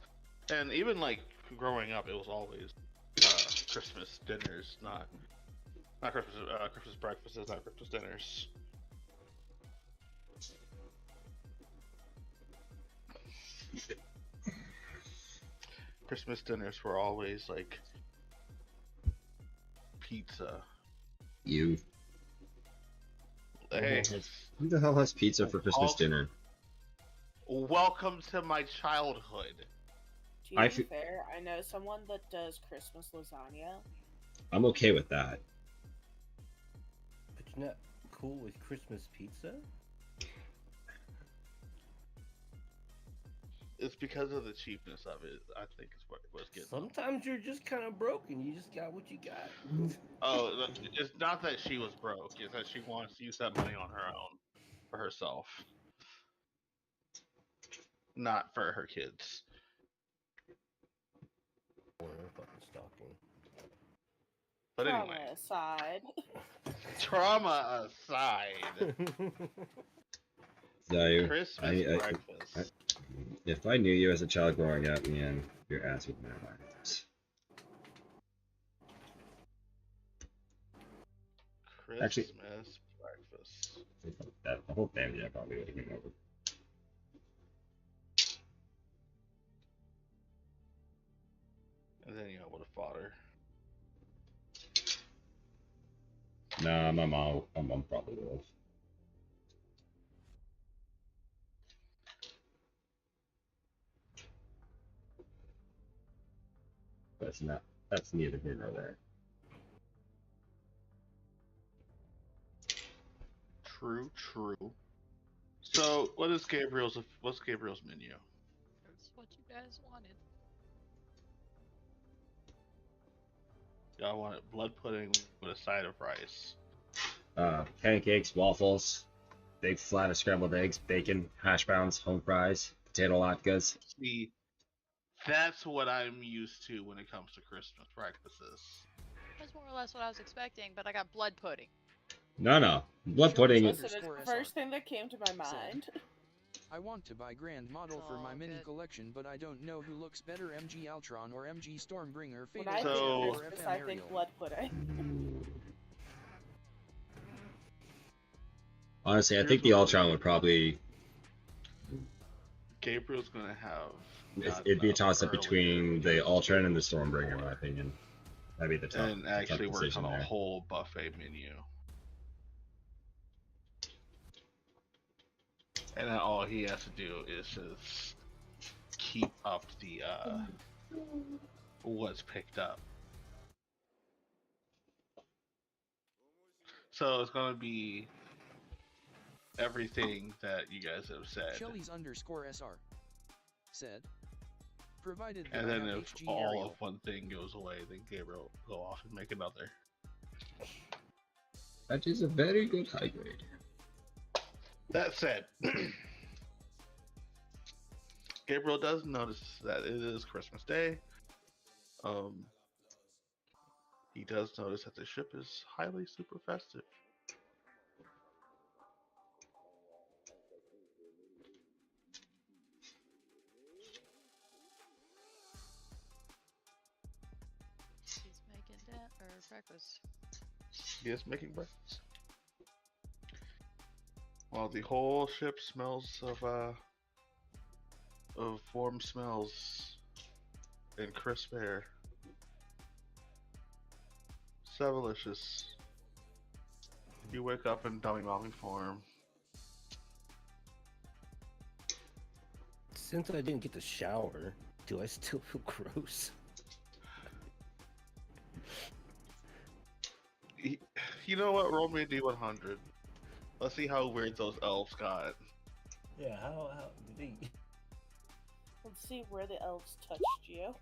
and even like growing up, it was always Christmas dinners, not Christmas breakfasts, not Christmas dinners. Christmas dinners were always like pizza. You. Hey, Who the hell has pizza for Christmas dinner? Welcome to my childhood. To be fair, I know someone that does Christmas lasagna. I'm okay with that. But you're not cool with Christmas pizza? It's because of the cheapness of it. I think is what was getting. Sometimes you're just kind of broken. You just got what you got. Oh, it's not that she was broke. It's that she wants to use that money on her own, for herself, not for her kids. But anyway, trauma aside. So, Christmas breakfast. If I knew you as a child growing up, man, your ass would never mind this. Christmas Actually, breakfast. That the whole family I probably would have came over. And then you know would have fought her. Nah, my mom probably would have. That's neither here nor there. True. So, what's Gabriel's menu? That's what you guys wanted. Y'all wanted blood pudding with a side of rice. Pancakes, waffles, big flat of scrambled eggs, bacon, hash browns, home fries, potato latkes. See, that's what I'm used to when it comes to Christmas breakfasts. That's more or less what I was expecting, but I got blood pudding. No. Blood pudding is... Listen, it's the first thing that came to my mind. I want to buy Grand Model for my mini collection, but I don't know who looks better, MG Altron or MG Stormbringer. When I think Christmas, I think blood pudding. Honestly, I think the Ultron would probably... Gabriel's gonna have... It'd be a toss-up between the Ultron and the Stormbringer, in my opinion. That'd be the tough And actually tough works decision on a there. whole buffet menu. And then all he has to do is just keep up the what's picked up. So it's gonna be everything that you guys have said. Shelly's _SR said, provided that And then I have if HG all Ariel. of one thing goes away, then Gabriel will go off and make another. That is a very good high grade. That said, Gabriel does notice that it is Christmas Day. He does notice that the ship is highly super festive. He's making breakfast. He is making breakfast. While the whole ship smells of warm smells and crisp air. So delicious. You wake up in dummy mommy form. Since I didn't get to shower, do I still feel gross? You know what? Roll me a D100. Let's see how weird those elves got. Yeah, how did they... Let's see where the elves touched you.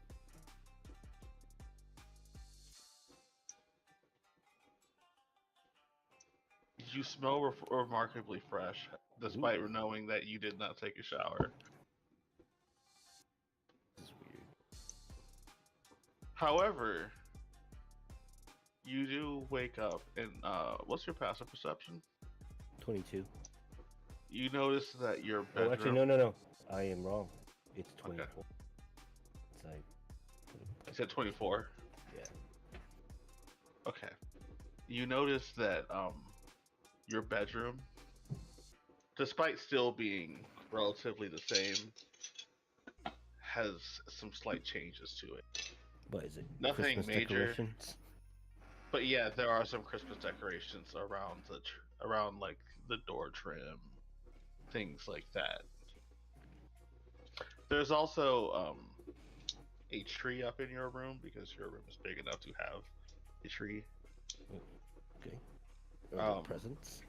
You smell remarkably fresh, despite knowing that you did not take a shower. This is weird. However, you do wake up, and what's your passive perception? 22. You notice that your bedroom... Oh, actually, no. I am wrong. It's 24. Okay. It's like... I said 24? Yeah. Okay. You notice that your bedroom, despite still being relatively the same, has some slight changes to it. What is it? Nothing Christmas major. Decorations? But yeah, there are some Christmas decorations around around like the door trim, things like that. There's also a tree up in your room because your room is big enough to have a tree. Okay. Are there presents?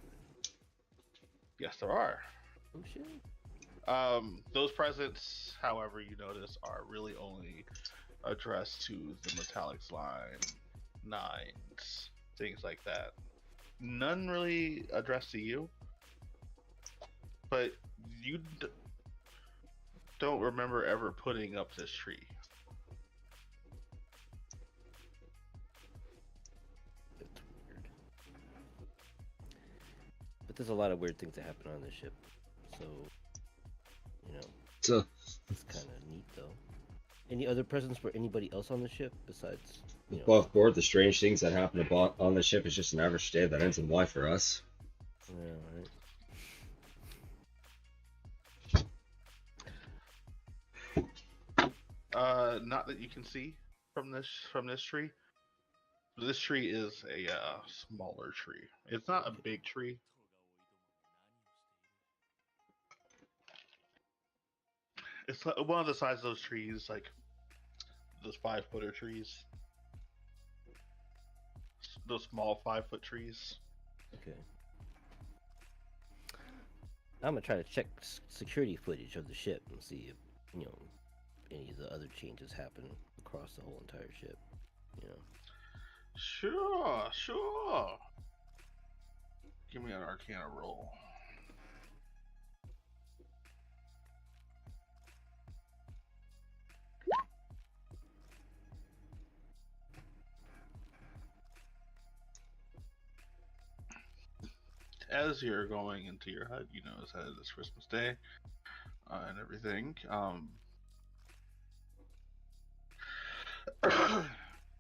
Yes, there are. Oh shit. Those presents, however, you notice are really only addressed to the Metallics line, nines, things like that. None really addressed to you, but you don't remember ever putting up this tree. That's weird. But there's a lot of weird things that happen on this ship, so So, it's kind of neat though. Any other presents for anybody else on the ship besides? above board, the strange things that happen on the ship is just an average day that ends in Y for us. Yeah, right. Not that you can see from this tree. This tree is a smaller tree. It's not a big tree. It's like one of the size of those trees, like those 5-footer trees. Those small 5-foot trees. Okay. I'm gonna try to check security footage of the ship and see if any of the other changes happen across the whole entire ship. Sure. Give me an Arcana roll. As you're going into your hut, you notice that it's Christmas Day and everything.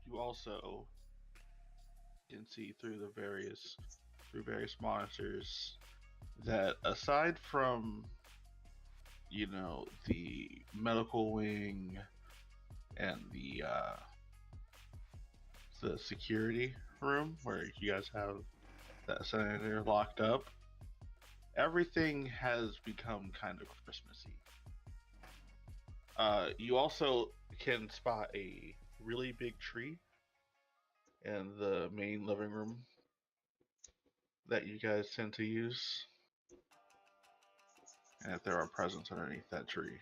You also can see through various monitors that aside from the medical wing and the security room where you guys have that senator locked up, everything has become kind of Christmassy. You also can spot a really big tree in the main living room that you guys tend to use, and if there are presents underneath that tree.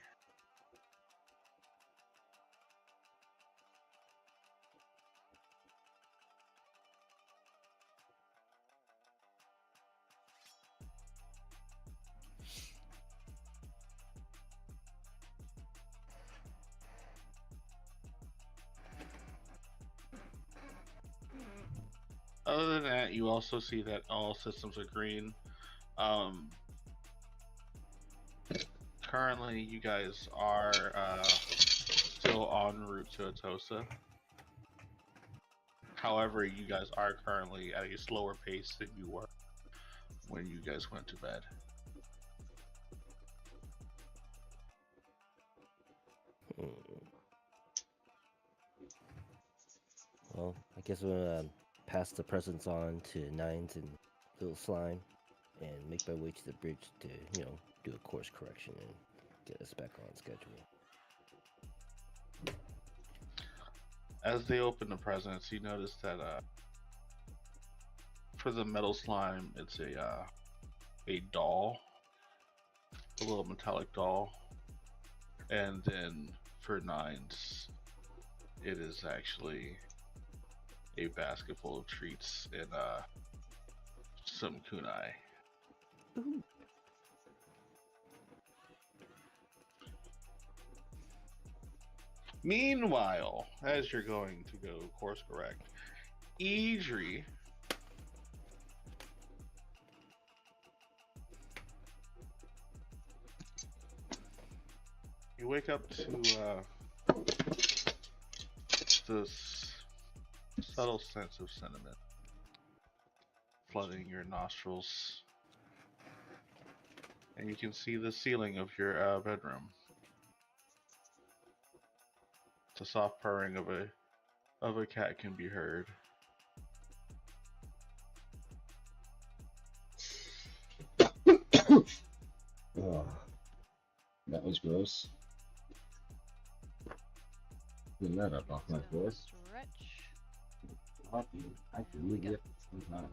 Other than that, you also see that all systems are green. Currently, you guys are still en route to Atosa. However, you guys are currently at a slower pace than you were when you guys went to bed. Well, I guess we're gonna pass the presents on to Nines and Little Slime and make my way to the bridge to, do a course correction and get us back on schedule. As they open the presents, you notice that for the metal slime, it's a doll, a little metallic doll, and then for nines, it is actually a basket full of treats and some kunai. Meanwhile, as you're going to go course correct, Idri, you wake up to this subtle sense of sentiment flooding your nostrils, and you can see the ceiling of your bedroom. The soft purring of a cat can be heard. Oh, that was gross. Clean that up off my floor. Stretch. I can move it sometime.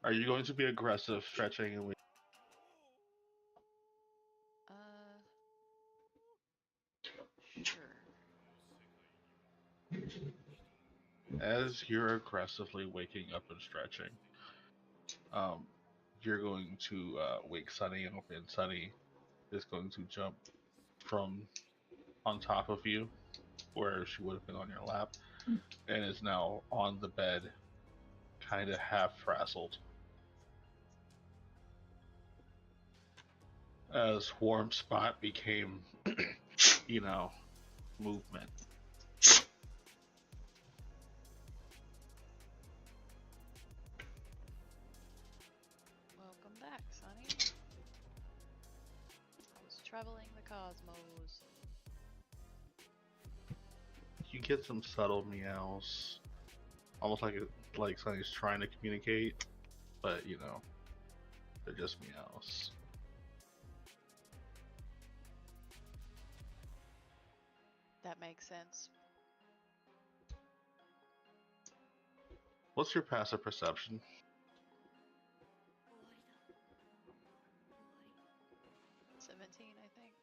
Are you going to be aggressive stretching and Sure. as you're aggressively waking up and stretching, you're going to wake Sunny up, and Sunny is going to jump from on top of you, where she would have been on your lap, and is now on the bed, kind of half frazzled. As warm spot became, movement. Welcome back, Sonny. I was traveling the cosmos. You get some subtle meows, almost like Sunny's trying to communicate, but they're just meows. That makes sense. What's your passive perception? 17, I think.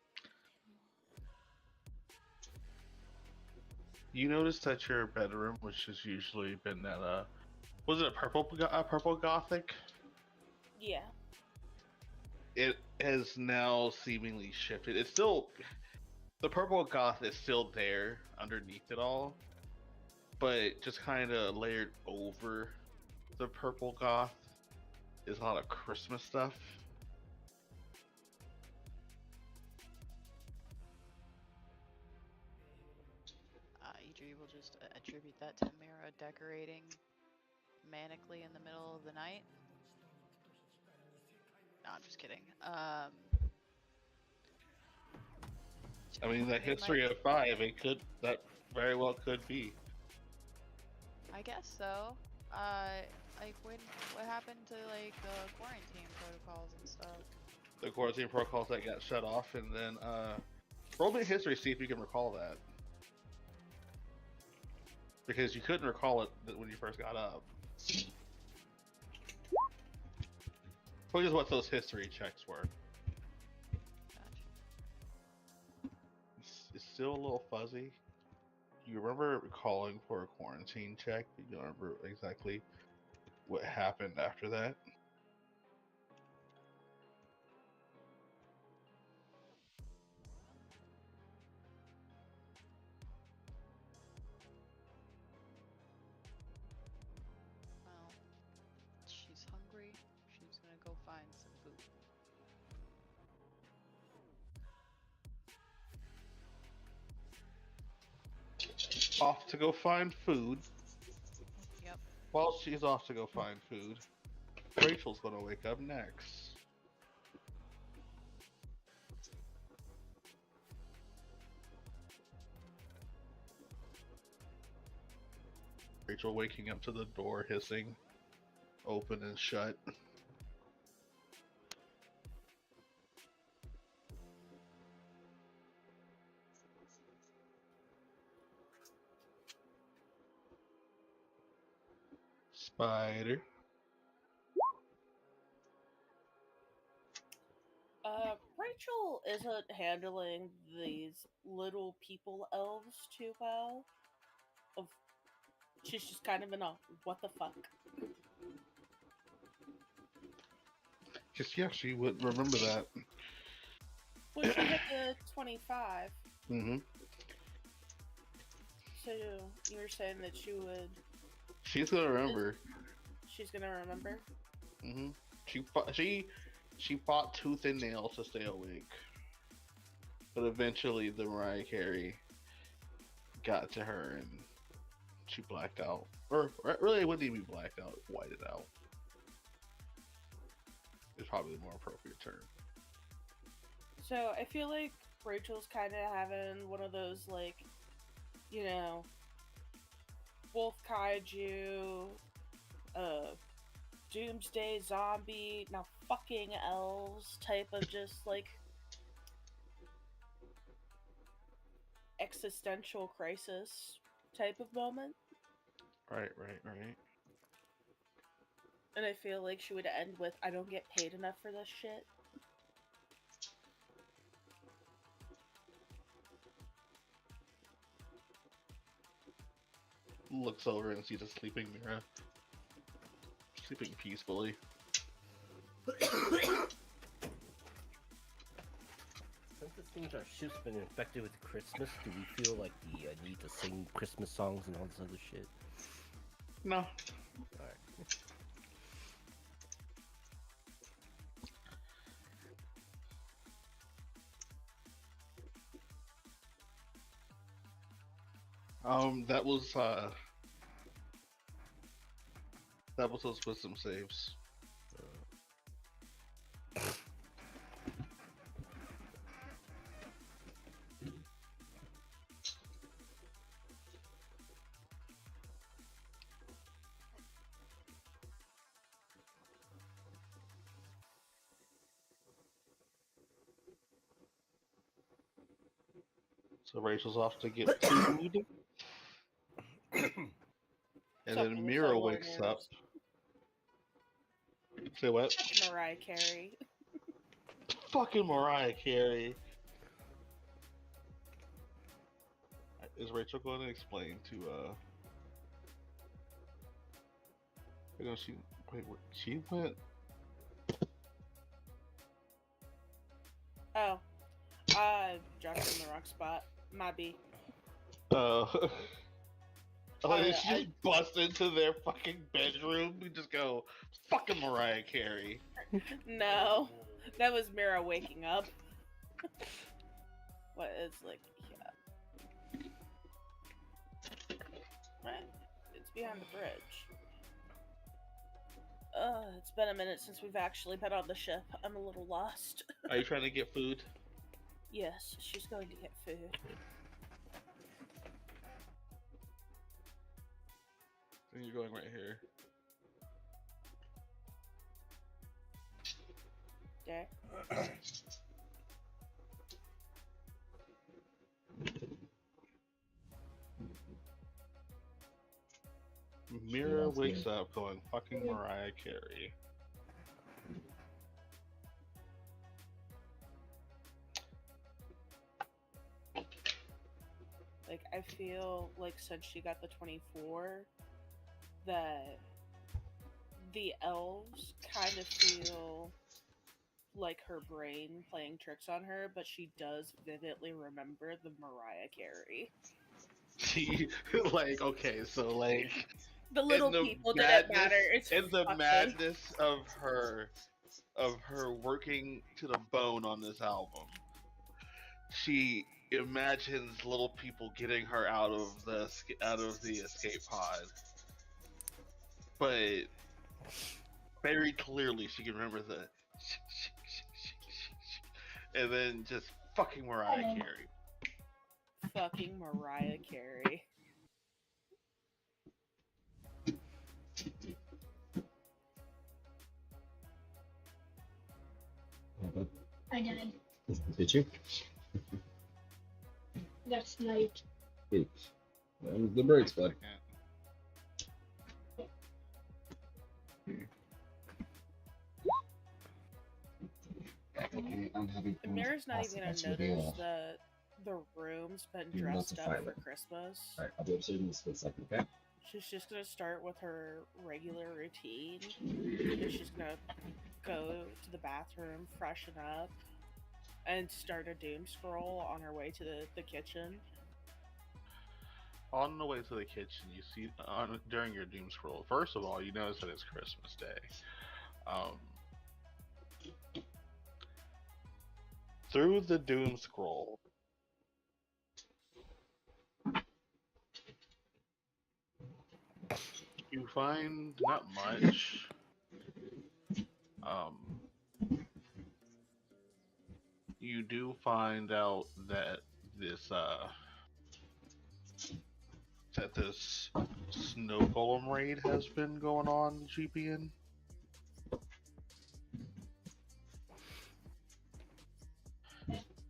You notice that your bedroom, which has usually been that was it a purple gothic? Yeah. It has now seemingly shifted. It's still the purple goth is still there underneath it all, but just kind of layered over the purple goth is a lot of Christmas stuff. Idri will just attribute that to Mira decorating manically in the middle of the night. No, I'm just kidding. I mean, the history of 5, that very well could be. I guess so. Like what happened to like the quarantine protocols and stuff? The quarantine protocols that got shut off, and then roll me history, see if you can recall that. Because you couldn't recall it when you first got up. Which is what those history checks were. Gotcha. It's still a little fuzzy. You remember calling for a quarantine check, but you don't remember exactly what happened after that. Well, she's hungry. She's gonna go find some food. Off to go find food. Yep. While she's off to go find food, Rachel's gonna wake up next. Rachel waking up to the door hissing, open and shut. Spider. Rachel isn't handling these little people elves too well. She's just kind of in a what the fuck. Just yeah, she would remember that. Well, she hit the 25. Mm-hmm. So you were saying that she would. She's gonna remember. She's gonna remember. Mm-hmm. She fought tooth and nail to stay awake, but eventually the Mariah Carey got to her and she blacked out. Or really, it wouldn't even be blacked out. Whited out. Is probably the more appropriate term. So I feel like Rachel's kind of having one of those, like, you know, wolf kaiju, doomsday zombie, now fucking elves type of just like existential crisis type of moment. Right. And I feel like she would end with, I don't get paid enough for this shit. Looks over and sees a sleeping Mira. Sleeping peacefully. Since it seems our ship's been infected with Christmas, do we feel like the need to sing Christmas songs and all this other shit? No. Alright. That was those wisdom saves. So Rachel's off to get food. And Something then with Mira the wakes Warners. up. Say what? Mariah Carey. Fucking Mariah Carey. Is Rachel going to explain to you know, she went. Oh. Dropped in the wrong spot. My B. Like, she just bust into their fucking bedroom. We just go, fucking Mariah Carey. No. That was Mira waking up. What is like, yeah. Right. It's behind the bridge. It's been a minute since we've actually been on the ship. I'm a little lost. Are you trying to get food? Yes, she's going to get food. And you're going right here. There. Mira wakes up going, fucking Mariah Carey. Like, I feel like since she got the 24, that the elves kind of feel like her brain playing tricks on her, but she does vividly remember the Mariah Carey. She, like, okay, so, like... The little people didn't matter. It's in the fucking... madness of her working to the bone on this album, she imagines little people getting her out of the escape pod, but very clearly she can remember the and then just fucking Mariah Carey. Fucking Mariah Carey. I died. Did you? Got sniped. That was the break spot. I'm having Mira's not even gonna notice that. that the room's been You're not to dressed up fight for it. Christmas. Alright, I'll be observing this for a second, okay? She's just gonna start with her regular routine. And she's gonna go to the bathroom, freshen up, and start a doom scroll on her way to the kitchen. On the way to the kitchen, you see during your doom scroll. First of all, you notice that it's Christmas Day. Through the doom scroll, you find not much. You do find out that this snow golem raid has been going on GPN.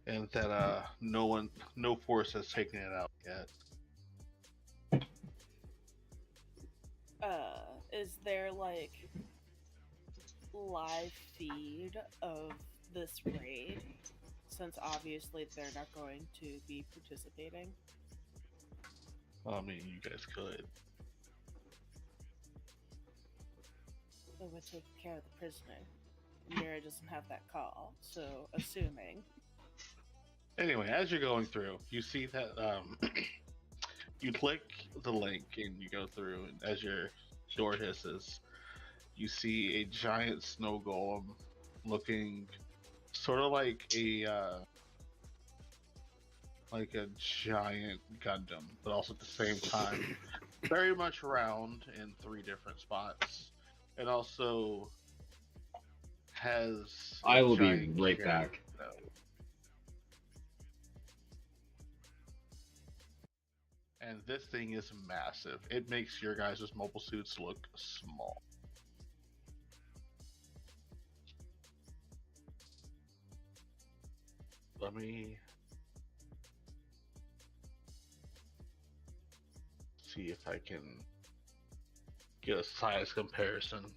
And that no force has taken it out yet. Is there like live feed of this raid? Since obviously they're not going to be participating. I mean, you guys could. They would take care of the prisoner. Mira doesn't have that call, so assuming. Anyway, as you're going through, you see that you click the link and you go through, and as your door hisses, you see a giant snow golem looking sort of like a giant Gundam, but also at the same time very much round in 3 different spots. It also has. I will be right back. And this thing is massive. It makes your guys' mobile suits look small. Let me see if I can get a size comparison.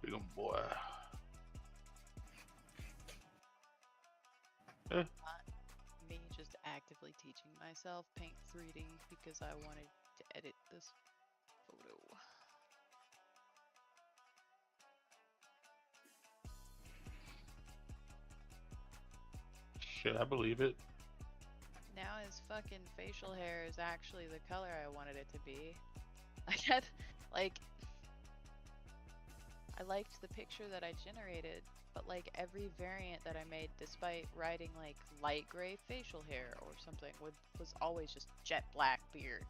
Big boy. Me just actively teaching myself Paint 3D because I wanted to edit this photo. Shit, I believe it. Now his fucking facial hair is actually the color I wanted it to be. I had, like, I liked the picture that I generated, but like every variant that I made, despite writing like light gray facial hair or something, was always just jet black beard.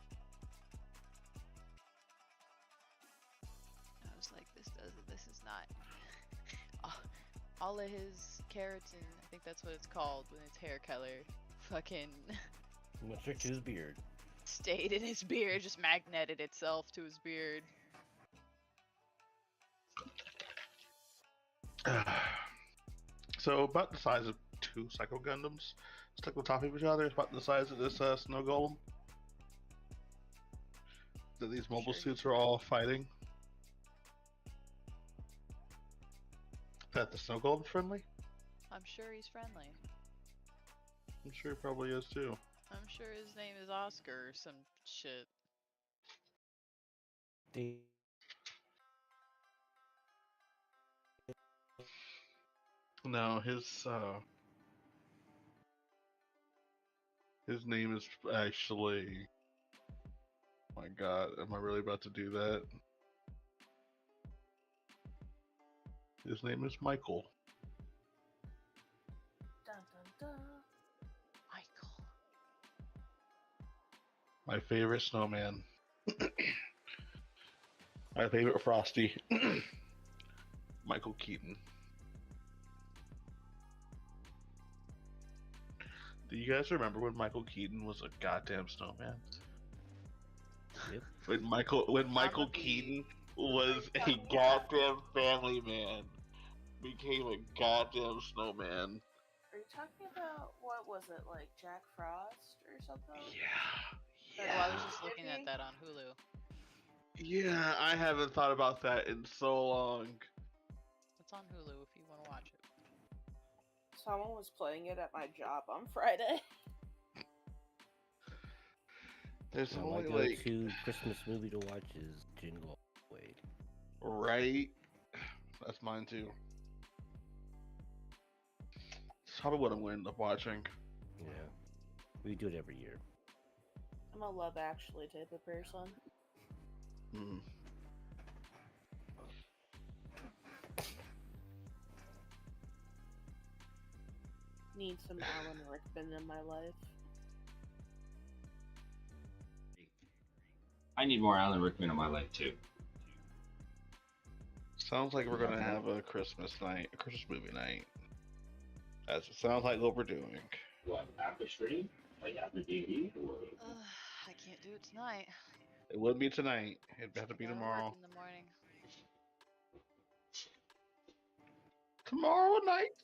I was like, this is not. All of his keratin, I think that's what it's called when it's hair color, fucking went straight to his beard. Stayed in his beard, just magneted itself to his beard. So about the size of 2 Psycho Gundams stuck on top of each other. It's about the size of this snow golem that these mobile suits are all fighting. That the snow golem's friendly? I'm sure he's friendly. I'm sure he probably is too. I'm sure his name is Oscar or some shit. No, his name is actually. My God, am I really about to do that? His name is Michael. Dun, dun, dun. Michael. My favorite snowman. My favorite Frosty. Michael Keaton. Do you guys remember when Michael Keaton was a goddamn snowman? Yep. When Michael be- Keaton was a goddamn family man, became a goddamn snowman. Are you talking about what was it like Jack Frost or something? Yeah. Oh, I was just looking at that on Hulu. Yeah, I haven't thought about that in so long. It's on Hulu if you want to watch it. Someone was playing it at my job on Friday. There's My only like go-to Christmas movie to watch is Jingle All the Way. right. That's mine too. It's probably what I'm going to end up watching. Yeah, we do it every year. I'm a Love Actually type of person. Mm. Need some Alan Rickman in my life. I need more Alan Rickman in my life too. Sounds like we're gonna have a Christmas night, a Christmas movie night. As it sounds like what we're doing. What, after stream? Like after D&D? Or... I can't do it tonight. It wouldn't be tonight. It'd have to be Gotta tomorrow. work in the morning. Tomorrow night.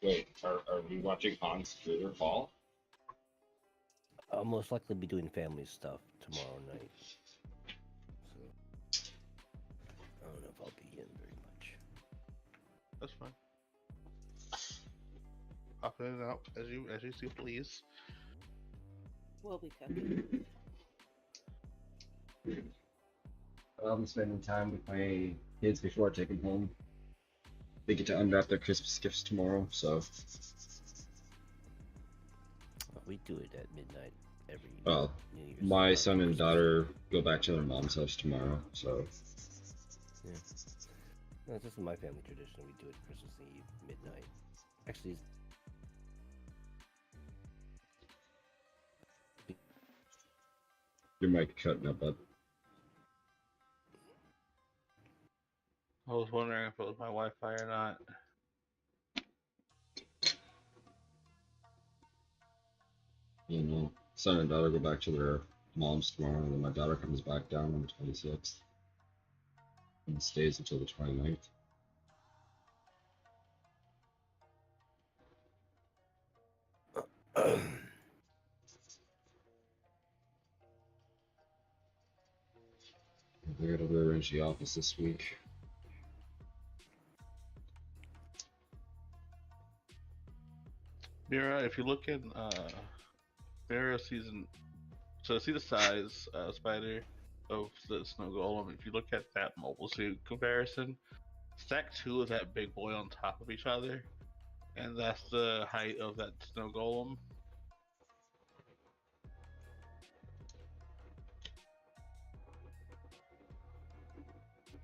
Wait, are we watching Hans Twitter fall? I'll most likely be doing family stuff tomorrow night. So I don't know if I'll be in very much. That's fine. Pop in and out as you see please. We'll be cooking. I'll be spending time with my kids before I take them home. They get to unwrap their Christmas gifts tomorrow, so. We do it at midnight every Well, New Year's my Eve, son and Christmas. daughter go back to their mom's house tomorrow, so. Yeah. No, it's just my family tradition. We do it Christmas Eve, midnight. Actually, Your mic cutting up, bud. I was wondering if it was my Wi-Fi or not. You know, son and daughter go back to their mom's tomorrow, and then my daughter comes back down on the 26th. And stays until the 29th. We're gonna rearrange the office this week. Mira, if you look in Mira season, so see the size spider of the snow golem. If you look at that mobile suit comparison, stack two of that big boy on top of each other, and that's the height of that snow golem.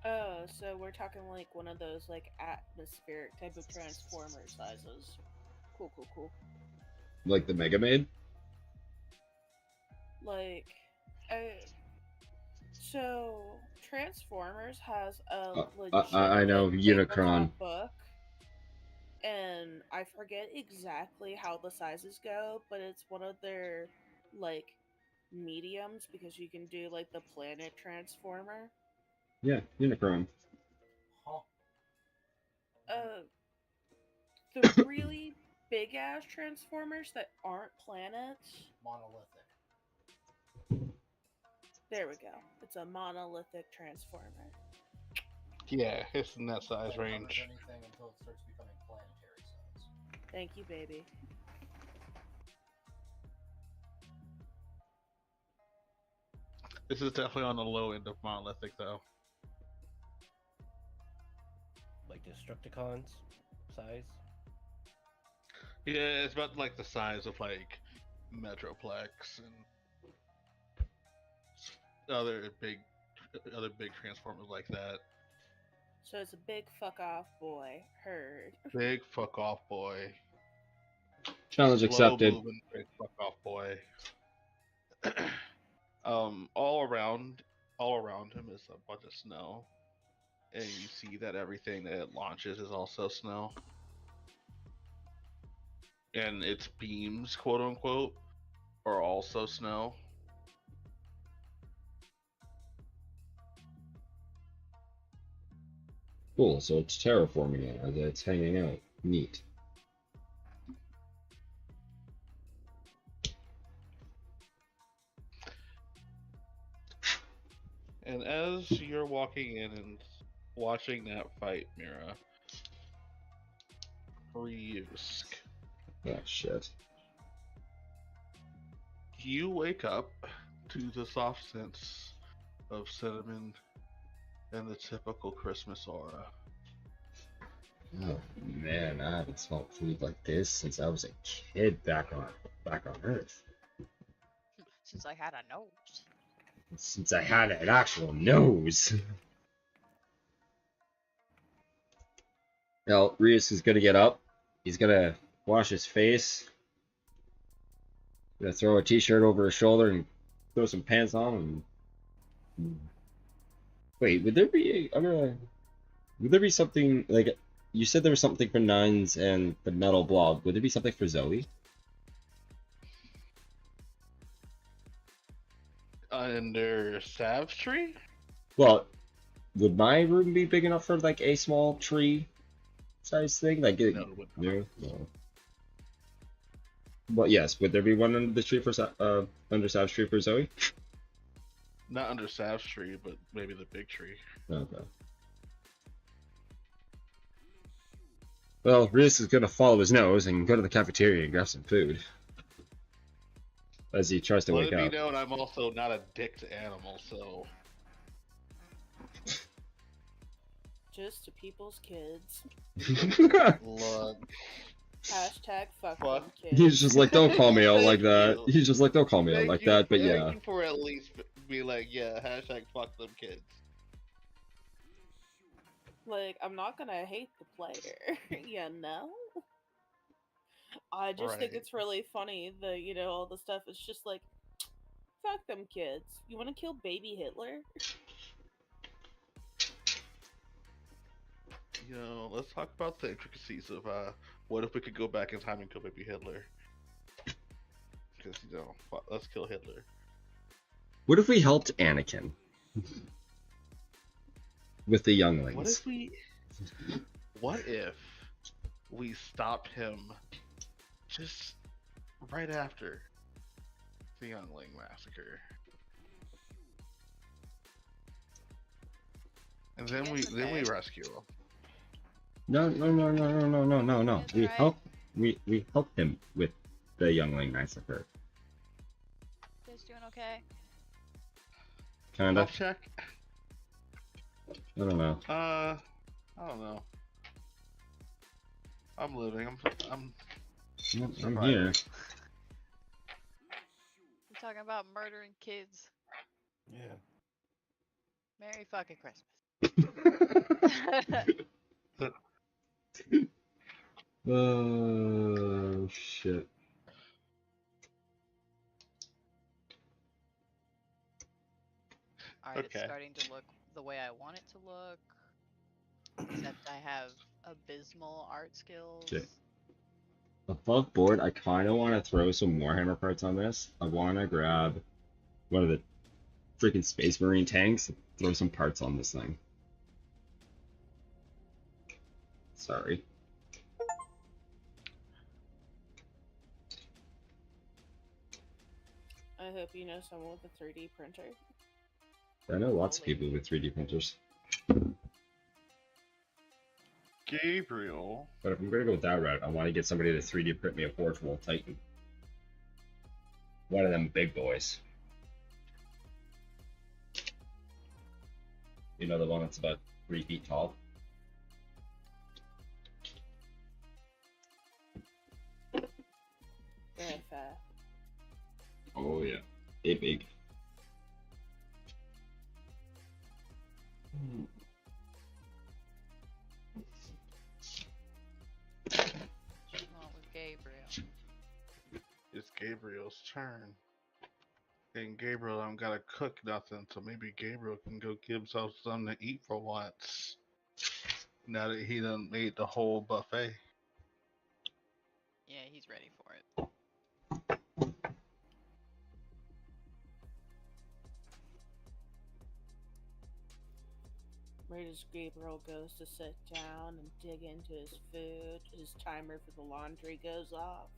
Oh, so we're talking like one of those like atmospheric type of transformer sizes. Cool, cool, cool. Like the Mega Maid? Like, so Transformers has a legit I know, Unicron. book, and I forget exactly how the sizes go, but it's one of their like mediums because you can do like the planet transformer. Yeah, Unicron. Huh. The really big ass transformers that aren't planets. Monolithic. There we go. It's a monolithic transformer. Yeah, it's in that size Doesn't cover range. anything until it starts becoming planetary size. Thank you, baby. This is definitely on the low end of monolithic, though. like Destructicons, size? Yeah, it's about like the size of like Metroplex and other big transformers like that. So it's a big fuck off boy. Heard. Big fuck off boy. Challenge Slow accepted. moving big fuck off boy. All around him is a bunch of snow, and you see that everything that it launches is also snow, and its beams, quote unquote, are also snow. Cool, so it's terraforming it as it's hanging out. Neat. And as you're walking in and watching that fight, Mira, Ryusk, Oh shit. you wake up to the soft scents of cinnamon and the typical Christmas aura. Oh man, I haven't smelled food like this since I was a kid back on Earth. Since I had a nose. Since I had an actual nose. Now, Rios is gonna get up. He's gonna wash his face. Gonna throw a t-shirt over his shoulder and throw some pants on. And wait, would there be? Would there be something like you said there was something for Nines and the Metal Blob? Would there be something for Zoe? Under Sav's tree? Well, would my room be big enough for like a small tree size thing? Like No, it would not. no. But yes, would there be one under the tree for under Sav's tree for Zoe? Not under Sav's tree, but maybe the big tree. Okay. Well, Rios is gonna follow his nose and go to the cafeteria and grab some food. As he tries to Let wake it up. be known I'm also not a dick to animals, so Just to people's kids. look. Hashtag fuck Fuck. them kids. He's just like, don't call me out like Thank that. you. He's just like, don't call me out Thank like you- that, but thank yeah. you for at least be like, yeah, hashtag fuck them kids. Like, I'm not gonna hate the player, you know? I just think Right. it's really funny all the stuff. It's just like, fuck them kids. You wanna kill baby Hitler? You know, let's talk about the intricacies of what if we could go back in time and kill baby Hitler? Because let's kill Hitler. What if we helped Anakin? With the younglings. What if we stopped him just right after the Youngling massacre? And then Yes, we okay. rescue him. No. That's We right. we helped him with the youngling massacre. You guys doing okay? Kinda. Health check? I don't know. I don't know. I'm living. I'm I'm surviving. here. We're talking about murdering kids. Yeah. Merry fucking Christmas. Oh shit. Alright, it's Okay. starting to look the way I want it to look. Except I have abysmal art skills. Okay. Above board, I kind of want to throw some Warhammer parts on this. I want to grab one of the freaking Space Marine tanks and throw some parts on this thing. Sorry. I hope you know someone with a 3D printer. I know lots of people with 3D printers. Gabriel. But if I'm going to go that route, I want to get somebody to 3D print me a Forge World Titan. One of them big boys. You know, the one that's about 3 feet tall? Very fair. Oh yeah, a big. What's wrong with Gabriel? It's Gabriel's turn. And Gabriel, I'm gotta cook nothing, so maybe Gabriel can go get himself something to eat for once. Now that he done made the whole buffet. Yeah, he's ready for it. Right as Gabriel goes to sit down and dig into his food, his timer for the laundry goes off.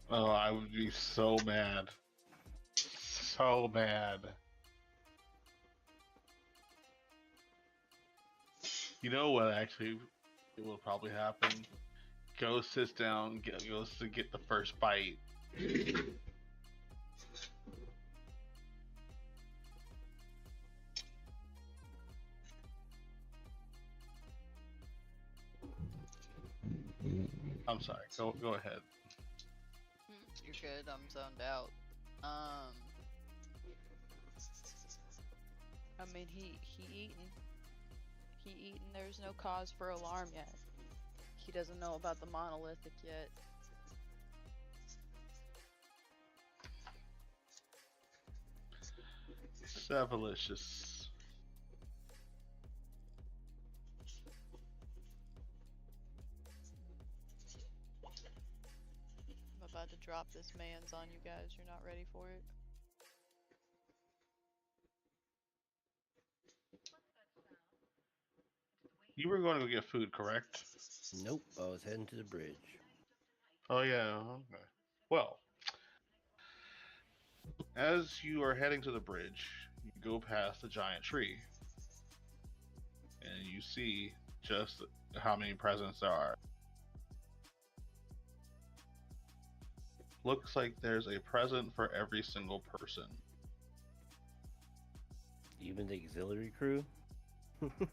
Oh, I would be so mad. So mad. You know what actually will probably happen? Go sits down, goes to get the first bite. I'm sorry. Go ahead. You're good. I'm zoned out. I mean, he eaten. He eaten. There's no cause for alarm yet. He doesn't know about the monolithic yet. Savalicious. I'm about to drop this man's on you guys. You're not ready for it. You were going to go get food, correct? Nope, I was heading to the bridge. Oh yeah. Okay. Well, as you are heading to the bridge, you go past the giant tree, and you see just how many presents there are. Looks like there's a present for every single person. Even the auxiliary crew?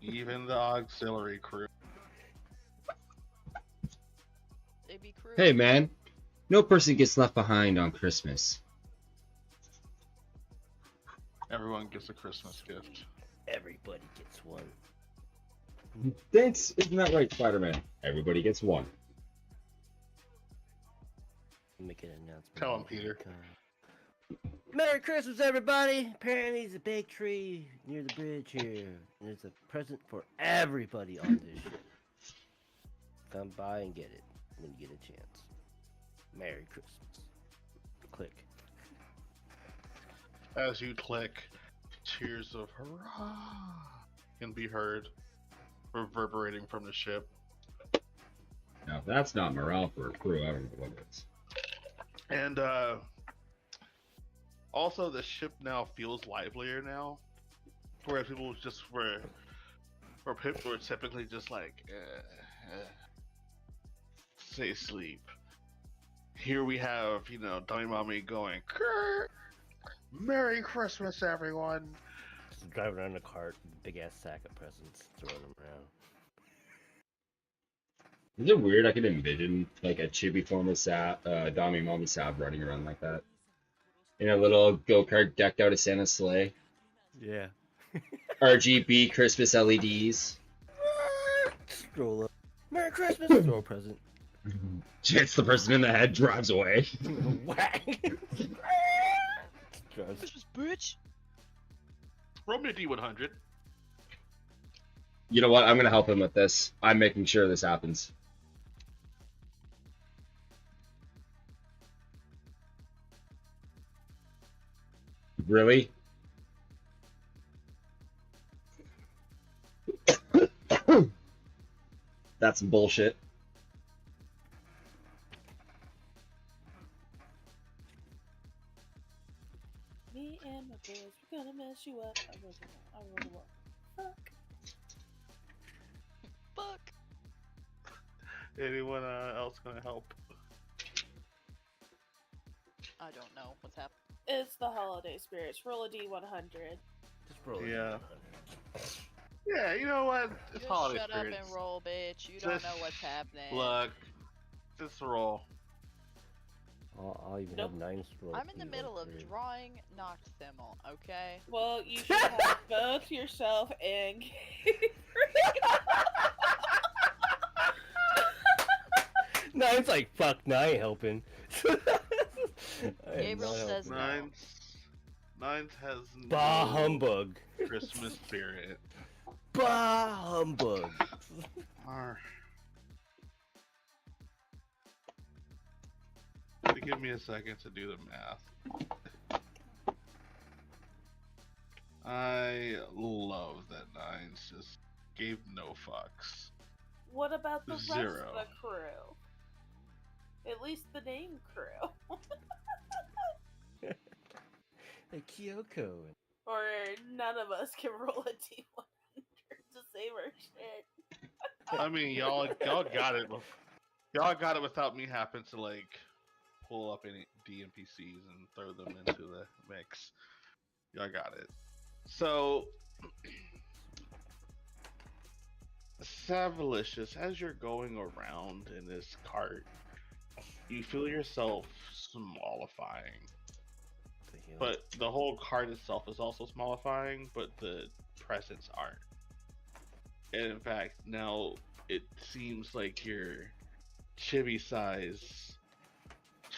Even the auxiliary crew. They be crew. Hey man, no person gets left behind on Christmas. Everyone gets a Christmas gift. Everybody gets one. Thanks, isn't that right, Spider-Man? Everybody gets one. Make an announcement. Tell him, Peter. Merry Christmas, everybody! Apparently, there's a big tree near the bridge here. And there's a present for everybody on this ship. Come by and get it when you get a chance. Merry Christmas. Click. As you click, cheers of hurrah can be heard reverberating from the ship. Now, if that's not morale for a crew, I don't know what it is. And also the ship now feels livelier now, whereas people just were people were typically just like stay asleep. Here we have, Dummy Mommy going, Merry Christmas, everyone. Just driving around in a cart, big ass sack of presents, throwing them around. Is it weird? I could envision like a chibi form of Dami Mommy Sab running around like that. In a little go-kart decked out of Santa's sleigh. Yeah. RGB Christmas LEDs. Stroll up. Merry Christmas! Throw a present. Hits the person in the head, drives away. Whack! Christmas, bitch! Roll me a D100. You know what? I'm gonna help him with this. I'm making sure this happens. Really? That's some bullshit. Me and my boys, we're gonna mess you up. I rolled a what? Fuck! Anyone else gonna help? I don't know what's happening. It's the holiday spirits. Roll a D100. Just roll it. Yeah. Yeah, you know what? It's Just holiday shut spirits. up and roll, bitch. You don't know what's happening. Look, This roll. I'll even Nope. have 9 roll. I'm in the middle of drawing Nocthimmel, okay? Well, you should have both yourself and No, it's like fuck. No, I ain't helping. I am Gabriel not says helping. no. Nines has Bah no humbug. Christmas spirit. Bah humbug. Arr. Give me a second to do the math. I love that Nines just gave no fucks. what about the rest of Zero. the crew? At least the name crew. The Kyoko. Or none of us can roll a D100 to save our shit. I mean, y'all got it. Y'all got it without me having to like pull up any DNPCs and throw them into the mix. Y'all got it. So, Savalicious, as you're going around in this cart, you feel yourself smallifying. But the whole cart itself is also smallifying, but the presents aren't. And in fact, now it seems like you're chibi size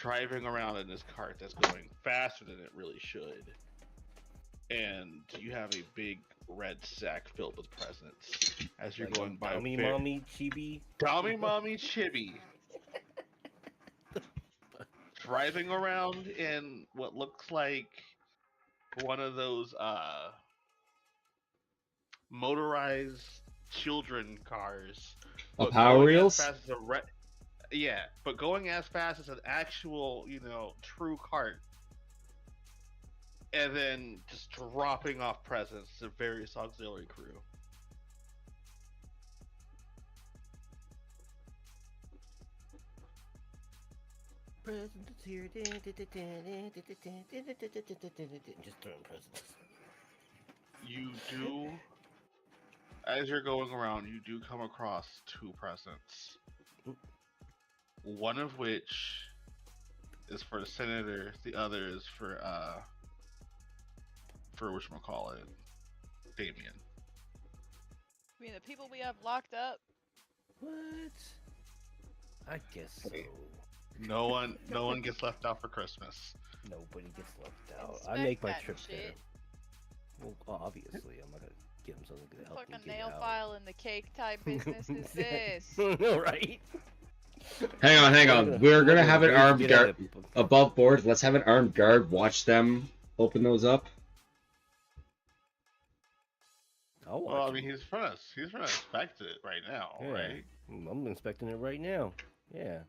driving around in this cart that's going faster than it really should. And you have a big red sack filled with presents as you're Like going by. Dummy mommy chibi. Dummy mommy chibi. Driving around in what looks like one of those motorized children cars. A but Power going Wheels? as fast as a yeah, but going as fast as an actual, true cart. And then just dropping off presents to various auxiliary crew. Presents here. Just throwing presents. You do, as you're going around, you do come across 2 presents. One of which is for the senator, the other is for whatchamacallit, Damien. I mean, the people we have locked up. What? I guess so. No one gets left out for Christmas. Nobody gets left out. Inspect I make my that trip shit. there. Well, obviously, I'm not gonna give them something to help me Fucking get nail out. file in the cake type business is this? No, right? Hang on. We're gonna have an armed Get out guard of it. above board. Let's have an armed guard watch them open those up. I'll watch Well, I it. mean, he's trying to inspect it right now, Yeah. right? I'm inspecting it right now. Yeah.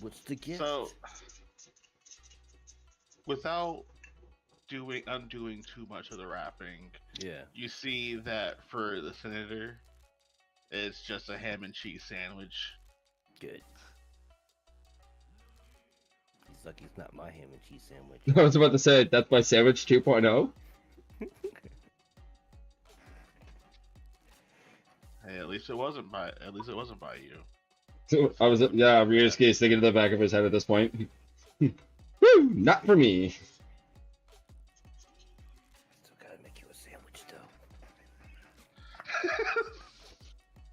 What's the gift? So, without undoing too much of the wrapping, yeah. you see that for the senator, it's just a ham and cheese sandwich. Good. He's lucky it's not my ham and cheese sandwich. I was about to say that's my sandwich 2.0. Hey, at least it wasn't by you. So I was Rita's case thinking in the back of his head at this point. Woo! Not for me. Still gotta make you a sandwich, though.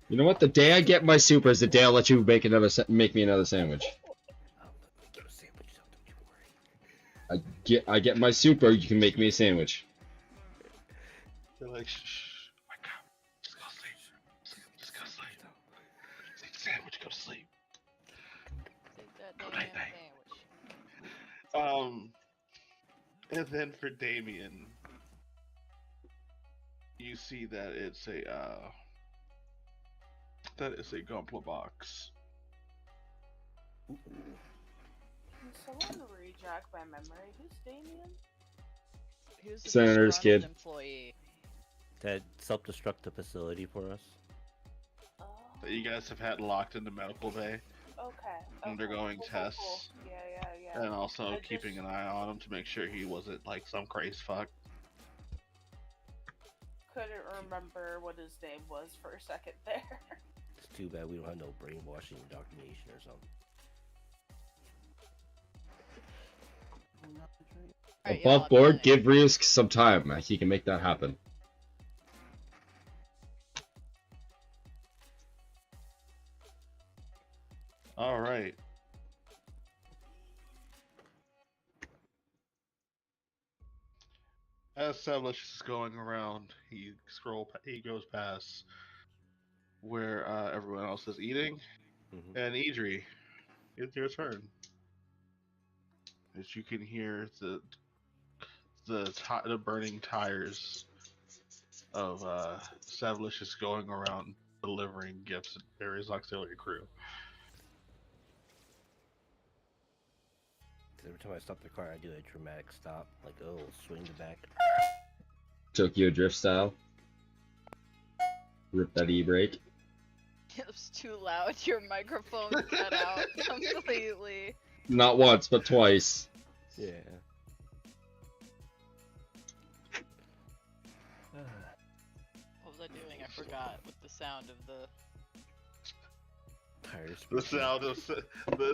You know what? The day I get my super is the day I'll let you make me another sandwich. I'll make you a sandwich, though. Don't you worry. I get my super, you can make me a sandwich. They're like, shh, wake up, just go sleep, just go sleep. Take the sandwich, go to sleep. Take that Good damn night, night. sandwich. And then for Damien, you see that it's a Gunpla box. Can someone rejog my memory? Who's Damien? He was a Senator's disgruntled kid. employee. That self-destruct the facility for us. Oh, That you guys have had locked in the medical bay, okay. undergoing Cool. tests, Yeah. and also I keeping just- an eye on him to make sure he wasn't like some crazy fuck. Couldn't remember what his name was for a second there. It's too bad we don't have no brainwashing indoctrination or something. Alright, y'all, Above I'm board, done. give Ryusk some time. He can make that happen. All right. As Savlish is going around, he goes past where everyone else is eating, and Idri, it's your turn. As you can hear the burning tires of Savlish is going around delivering gifts to various auxiliary crew. Every time I stop the car, I do a dramatic stop, like, oh, swing the back. Tokyo Drift style. Rip that e-brake. It was too loud. Your microphone cut out completely. Not once, but twice. Yeah. What was I doing? I forgot with the sound of the... Tires. The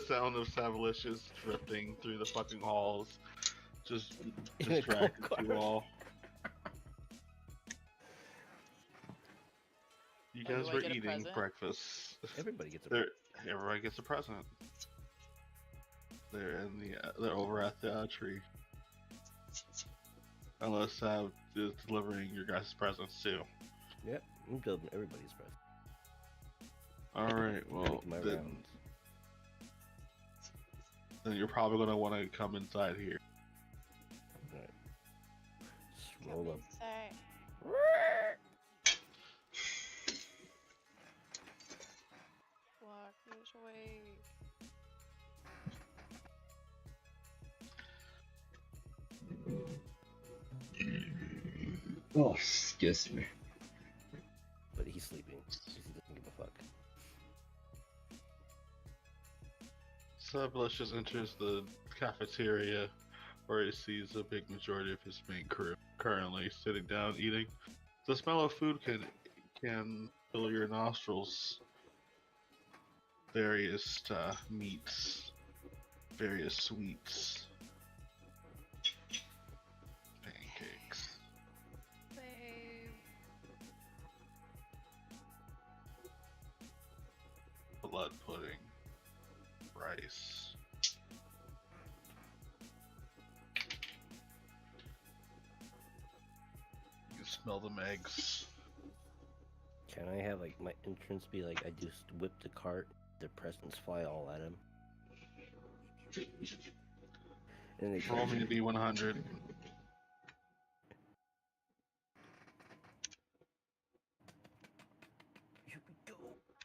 sound of Savlish is drifting through the fucking halls, just distracting you all. You Oh, guys do I were get a eating present? breakfast. Everybody gets a Everybody gets a present. They're over at the tree. Unless Sav is delivering your guys' presents too. Yep, I'm building everybody's present. Alright, well, My then rounds. you're probably going to want to come inside here. Alright. Just roll up. Walk this way. Oh, excuse me. But he's sleeping, because he doesn't give a fuck. Savlish just enters the cafeteria where he sees a big majority of his main crew currently sitting down eating. The smell of food can fill your nostrils. Various meats, various sweets, pancakes. Blood pudding, rice. You can smell them eggs. Can I have, like, my entrance be like, I just whip the cart, the presents fly all at him? And they Roll me a D100. Here we go.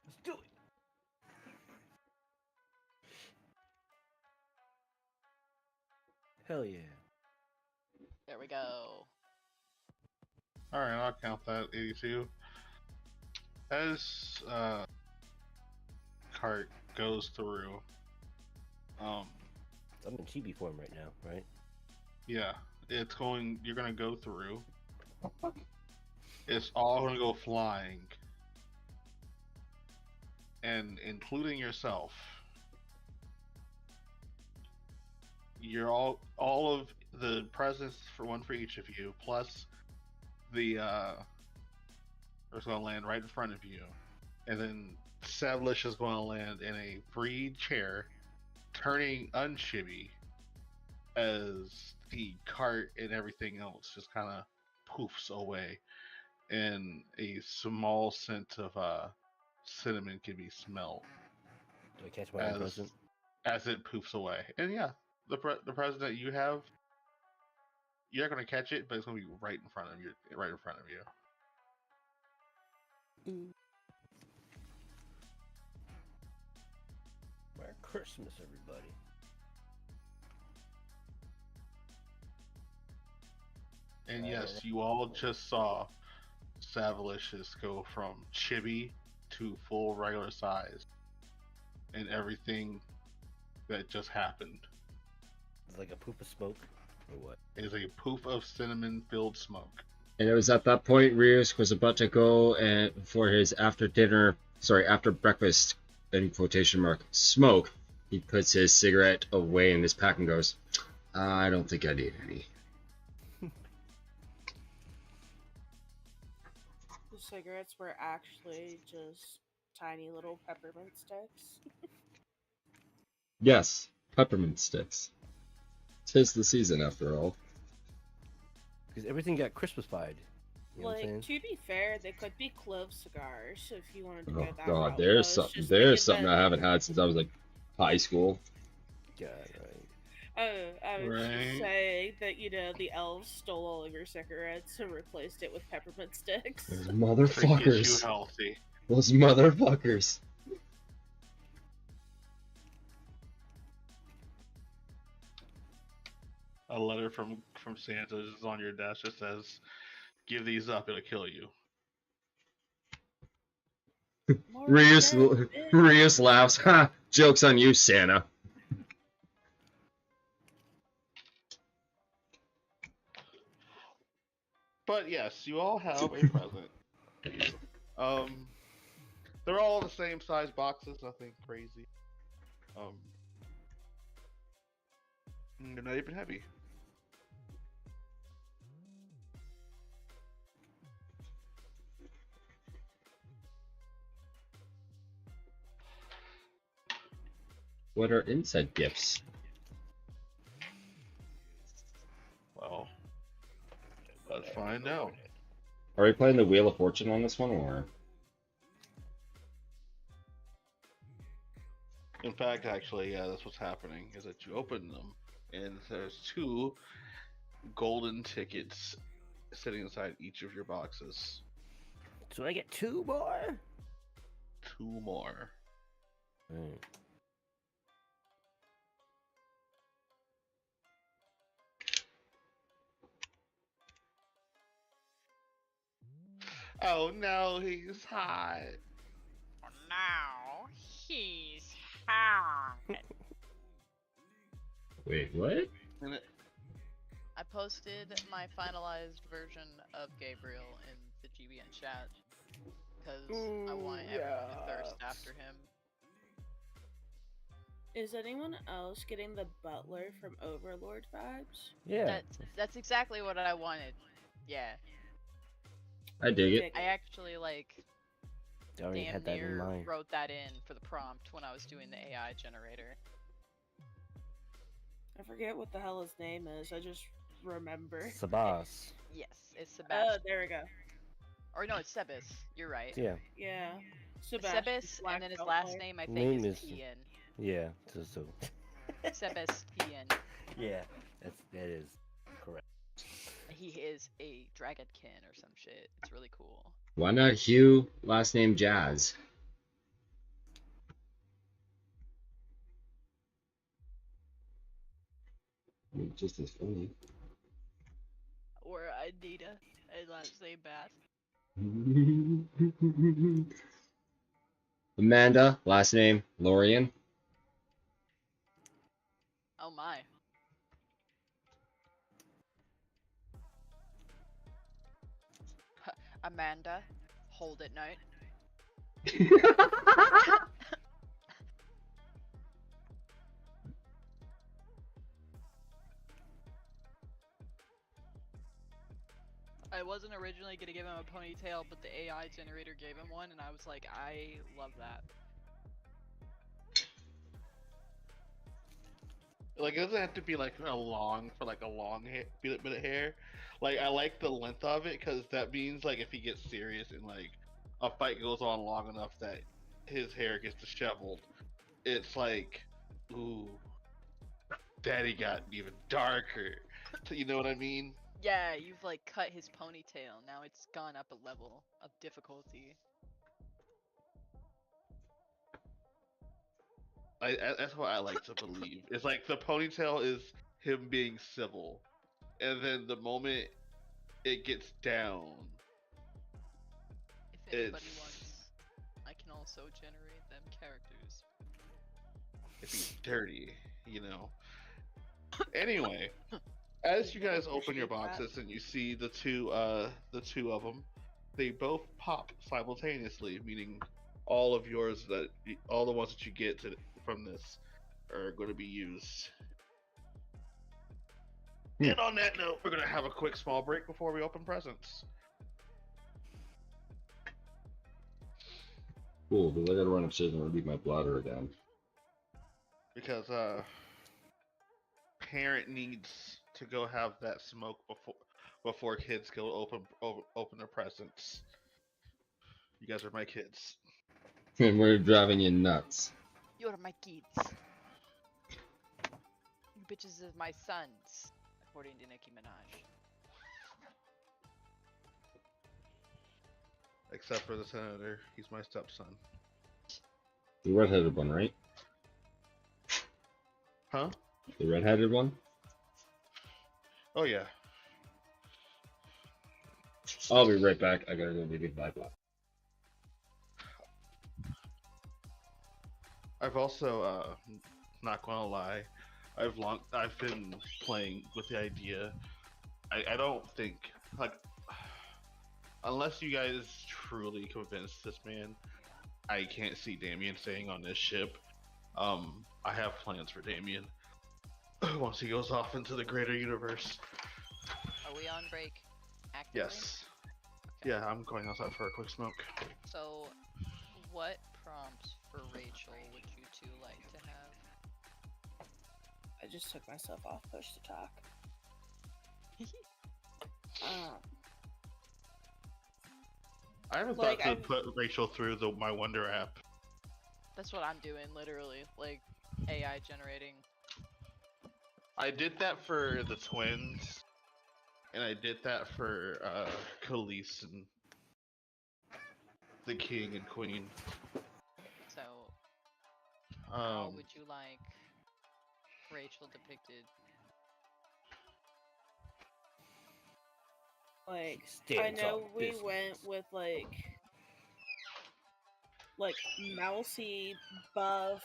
Let's do it. Hell yeah. There we go. Alright, I'll count that. 82. As cart goes through, I'm in chibi form right now, right? yeah, it's going. You're gonna go through. It's all gonna go flying, and including yourself. You're all of the presents for one for each of you, plus the is going to land right in front of you, and then Savlish is going to land in a free chair, turning unshibby as the cart and everything else just kind of poofs away, and a small scent of cinnamon can be smelled. Do I catch my own present? As it poofs away. And yeah, the present that you have, you're not going to catch it, but it's going to be right in front of you. Right in front of you. Merry Christmas, everybody. And yes, you all just saw Savalicious go from chibi to full regular size. And everything that just happened. It's like a poof of smoke, or what? Is a poof of cinnamon-filled smoke. And it was at that point Ryusk was about to go and for his after breakfast, in quotation mark, smoke. He puts his cigarette away in his pack and goes, I don't think I need any. The cigarettes were actually just tiny little peppermint sticks. Yes, peppermint sticks. 'Tis the season after all. Because everything got Christmasified. You know what I'm Like, saying? to be fair, they could be clove cigars if you wanted to go Oh that god, route. but I there's was something just there's thinking something I haven't had since I was like high school. God, right. I was just Right. saying that, the elves stole all of your cigarettes and replaced it with peppermint sticks. Those To get you motherfuckers. healthy. Those motherfuckers. A letter from Santa is on your desk that says, "Give these up, it'll kill you." More Rios, dead bitch. Rios laughs. Ha! Joke's on you, Santa. But yes, you all have a present. Um, they're all the same size boxes, nothing crazy. They're not even heavy. What are inside gifts? Well, let's find out. Are we playing the Wheel of Fortune on this one, or? In fact, actually, yeah, that's what's happening. Is that you open them, and there's 2 golden tickets sitting inside each of your boxes. So I get 2 more? 2 more. Mm. Oh no, he's hot. Now he's hot. Wait, what? And it, I posted my finalized version of Gabriel in the GBN chat because I want everyone to thirst after him. Is anyone else getting the butler from Overlord vibes? Yeah. That's exactly what I wanted. Yeah, I dig it. I actually I already damn had that in near mind. wrote that in for the prompt when I was doing the AI generator. I forget what the hell his name is. I just remember. Sabas. Yes, it's Oh, Sebastian. there we go. Or no, it's Sebas. You're right. Yeah. Yeah. Sebas, and then his last name I think Name is is- Tian. Yeah. So. Sebastian. Yeah. That is correct. He is a dragonkin or some shit. It's really cool. Why not Hugh, last name Jazz? I mean, just as funny. Or Anita, and last name Bath. Amanda, last name Lorian. Oh my. Amanda, hold it note. I wasn't originally gonna give him a ponytail, but the AI generator gave him one, and I was like, I love that. like, it doesn't have to be like a long bit of hair. Like, I like the length of it because that means like if he gets serious and like a fight goes on long enough that his hair gets disheveled, it's like, ooh, daddy got even darker. So, you know what I mean? Yeah, you've like cut his ponytail. Now it's gone up a level of difficulty. That's what I like to believe. It's like the ponytail is him being civil, and then the moment it gets down, If anybody It's- wants, I can also generate them characters. if he's dirty, you know. Anyway, as you guys open your boxes and you see the two of them, they both pop simultaneously, meaning all of yours all the ones that you get from this are going to be used. And on that note, we're gonna have a quick small break before we open presents. Cool, because I gotta run upstairs and relieve my bladder again. Because parent needs to go have that smoke before kids go open their presents. You guys are my kids. And we're driving you nuts. You're my kids. You bitches are my sons, according to Nicki Minaj. Except for the senator, he's my stepson. The redheaded one, right? Huh? The redheaded one? Oh yeah. I'll be right back. I gotta go maybe my block. I've also, not gonna lie, I've been playing with the idea. I don't think, like, unless you guys truly convince this man, I can't see Damien staying on this ship. I have plans for Damien once he goes off into the greater universe. Are we on break? Actively? Yes. Yeah, I'm going outside for a quick smoke. So, what prompts for Rachel would you two like to have? I just took myself off push to talk. I'm about Like, to put Rachel through my Wonder app. That's what I'm doing, literally. Like, AI generating. I did that for the twins, and I did that for Khalees and the king and queen. So, how Um, would you like Rachel depicted? Like, Stands I know on we business. went with like mousy, buff,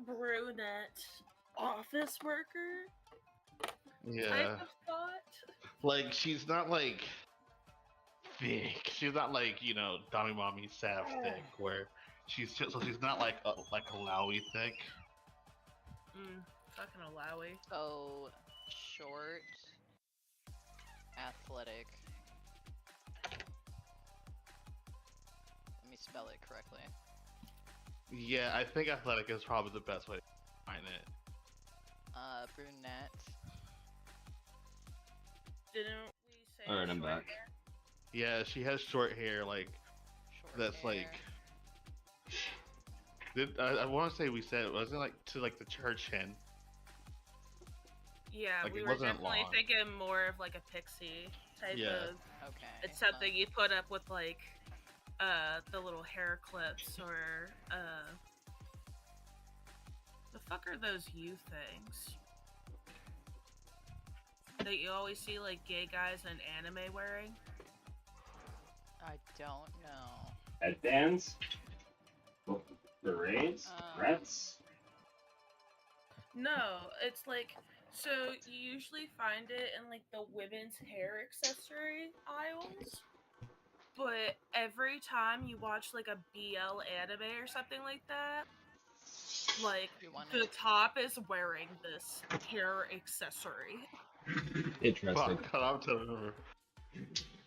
brunette, office worker yeah, type of thought. like she's not like thick. She's not like Tommy Mommy Sav thick, where she's not like a Lowy thick. Fucking Alawi. So, short, athletic. Let me spell it correctly. Yeah, I think athletic is probably the best way to find it. Brunette. Didn't we say Alright, I'm short back. hair? Yeah, she has short hair, like Short that's hair. like. I want to say we said it wasn't like to like the church hen. Yeah, Like, we it were wasn't definitely long. thinking more of like a pixie type Yeah. of. Okay. It's something you put up with like the little hair clips or the fuck are those U things that you always see like gay guys in anime wearing? I don't know. Headbands? Berets? Um, Rats? No, it's like so you usually find it in like the women's hair accessory aisles. But every time you watch like a BL anime or something like that, like You want the it? top is wearing this hair accessory. Interesting. Fuck, I'm telling her.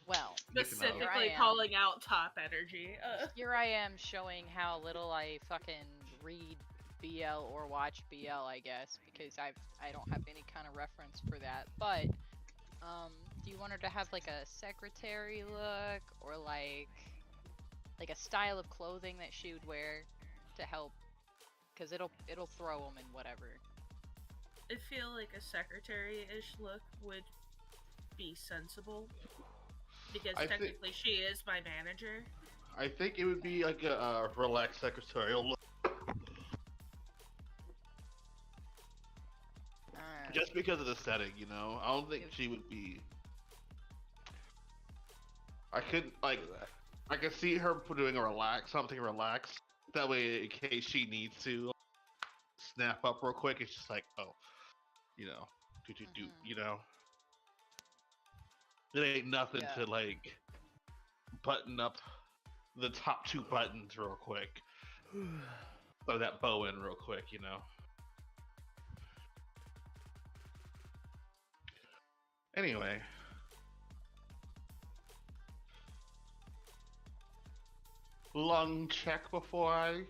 Well, Specifically am. calling out top energy. here I am showing how little I fucking read BL or watch BL, I guess, because I don't have any kind of reference for that. But do you want her to have like a secretary look or like a style of clothing that she would wear to help? Because it'll throw them in whatever. I feel like a secretary-ish look would be sensible. Because I think- technically she is my manager. I think it would be like a relaxed secretarial look. Just because of the setting, I don't think she would be. I could see her doing something relaxed. That way, in case she needs to snap up real quick, it's just like, oh, It ain't nothing Yeah. to like button up the top two buttons real quick. Throw that bow in real quick, Anyway, lung check before I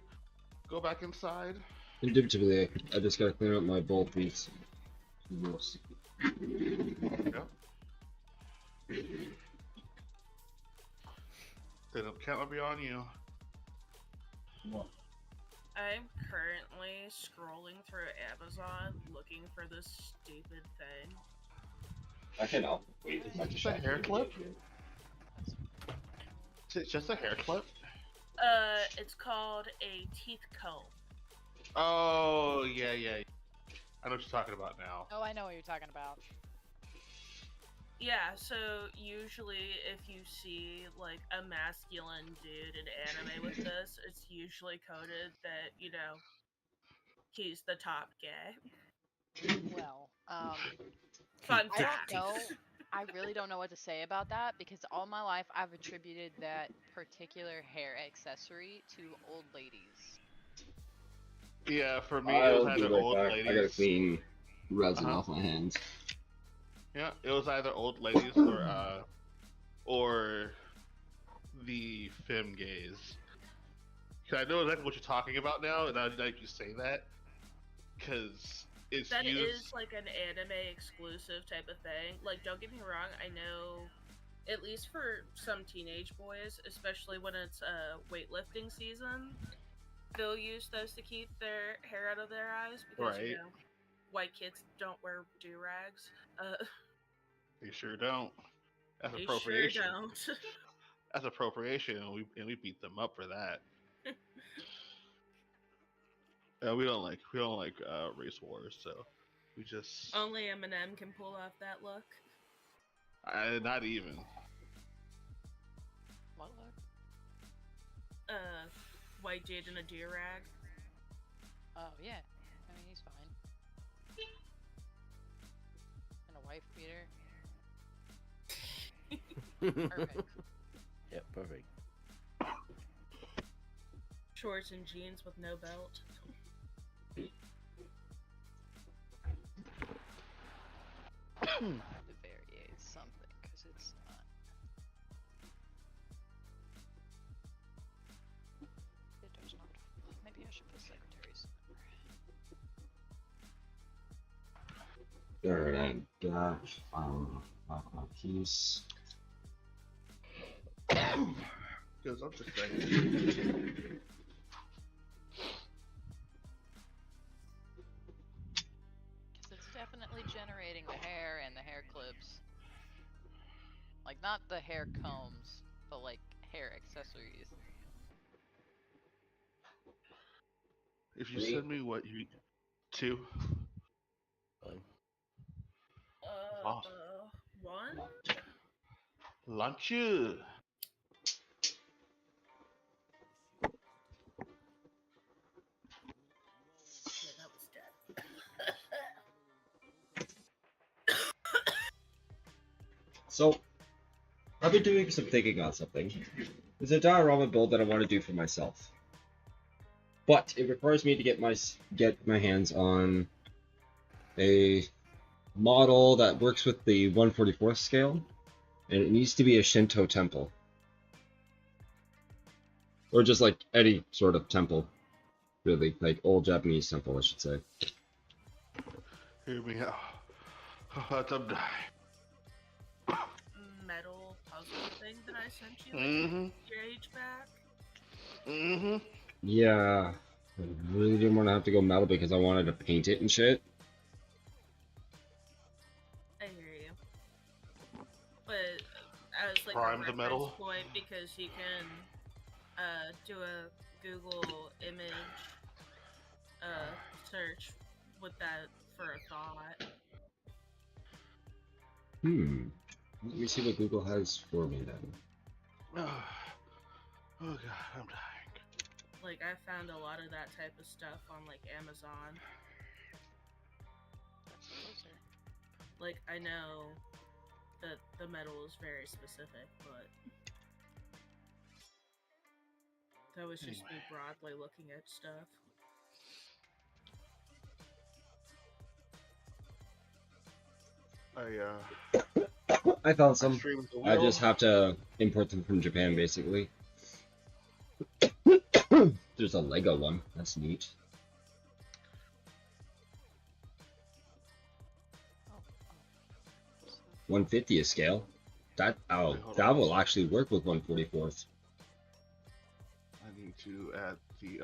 go back inside. Indubitably, I just gotta clean up my bowl piece. Yep. Then it can't be on you. I'm currently scrolling through Amazon looking for this stupid thing. I cannot wait as much Just a hair clip? It's just a hair clip? It's called a teeth comb. Oh, yeah. I know what you're talking about now. Oh, I know what you're talking about. Yeah, so usually if you see like a masculine dude in anime with this, it's usually coded that, you know, he's the top gay. Well, Fun I don't fact. know. I really don't know what to say about that because all my life I've attributed that particular hair accessory to old ladies. Yeah, for me, it was I'll be either right old back. ladies. I gotta clean resin Uh-huh. off my hands. Yeah, it was either old ladies or the femme gays. 'Cause I know exactly what you're talking about now, and I like you say that because it's That used. is like an anime exclusive type of thing. Like, don't get me wrong, I know, at least for some teenage boys, especially when it's weightlifting season, they'll use those to keep their hair out of their eyes because, you Right. know, white kids don't wear do-rags. They sure don't. That's They appropriation. sure don't. That's appropriation, and we beat them up for that. We don't like race wars, so we just Only Eminem can pull off that look. not even. What look? White dude in a do-rag. Oh yeah, I mean he's fine. And a wife beater. Perfect. Yep, perfect. Shorts and jeans with no belt. I have to variate something because it's not. It does not. Maybe I should put secretaries. Alright, I got my piece. Because I'm just saying. Because it's definitely generating the hair and the hair clips. Like, not the hair combs, but like hair accessories. If you send me what you two. Fine. One? Lunch. Yeah, that was dead. So, I've been doing some thinking on something. There's a diorama build that I want to do for myself, but it requires me to get my hands on a model that works with the 1/44th scale, and it needs to be a Shinto temple, or just like any sort of temple, really, like old Japanese temple, I should say. Hear me out. Let them die. Metal puzzle thing that I sent you Mm-hmm. your age back. Mm-hmm. Yeah, I really didn't want to have to go metal because I wanted to paint it and shit. I hear you. But as like Prime a the reference metal. point, because you can do a Google image search with that for a thought. Let me see what Google has for me then. Oh god, I'm dying. Like, I found a lot of that type of stuff on like Amazon. That's closer. Like, I know that the metal is very specific, but that was just me broadly looking at stuff. I found I some. streamed the I wheel. just have to import them from Japan, basically. There's a Lego one. That's neat. Oh, 150th scale. That Wait, hold that on. will actually work with 144th. I need to add the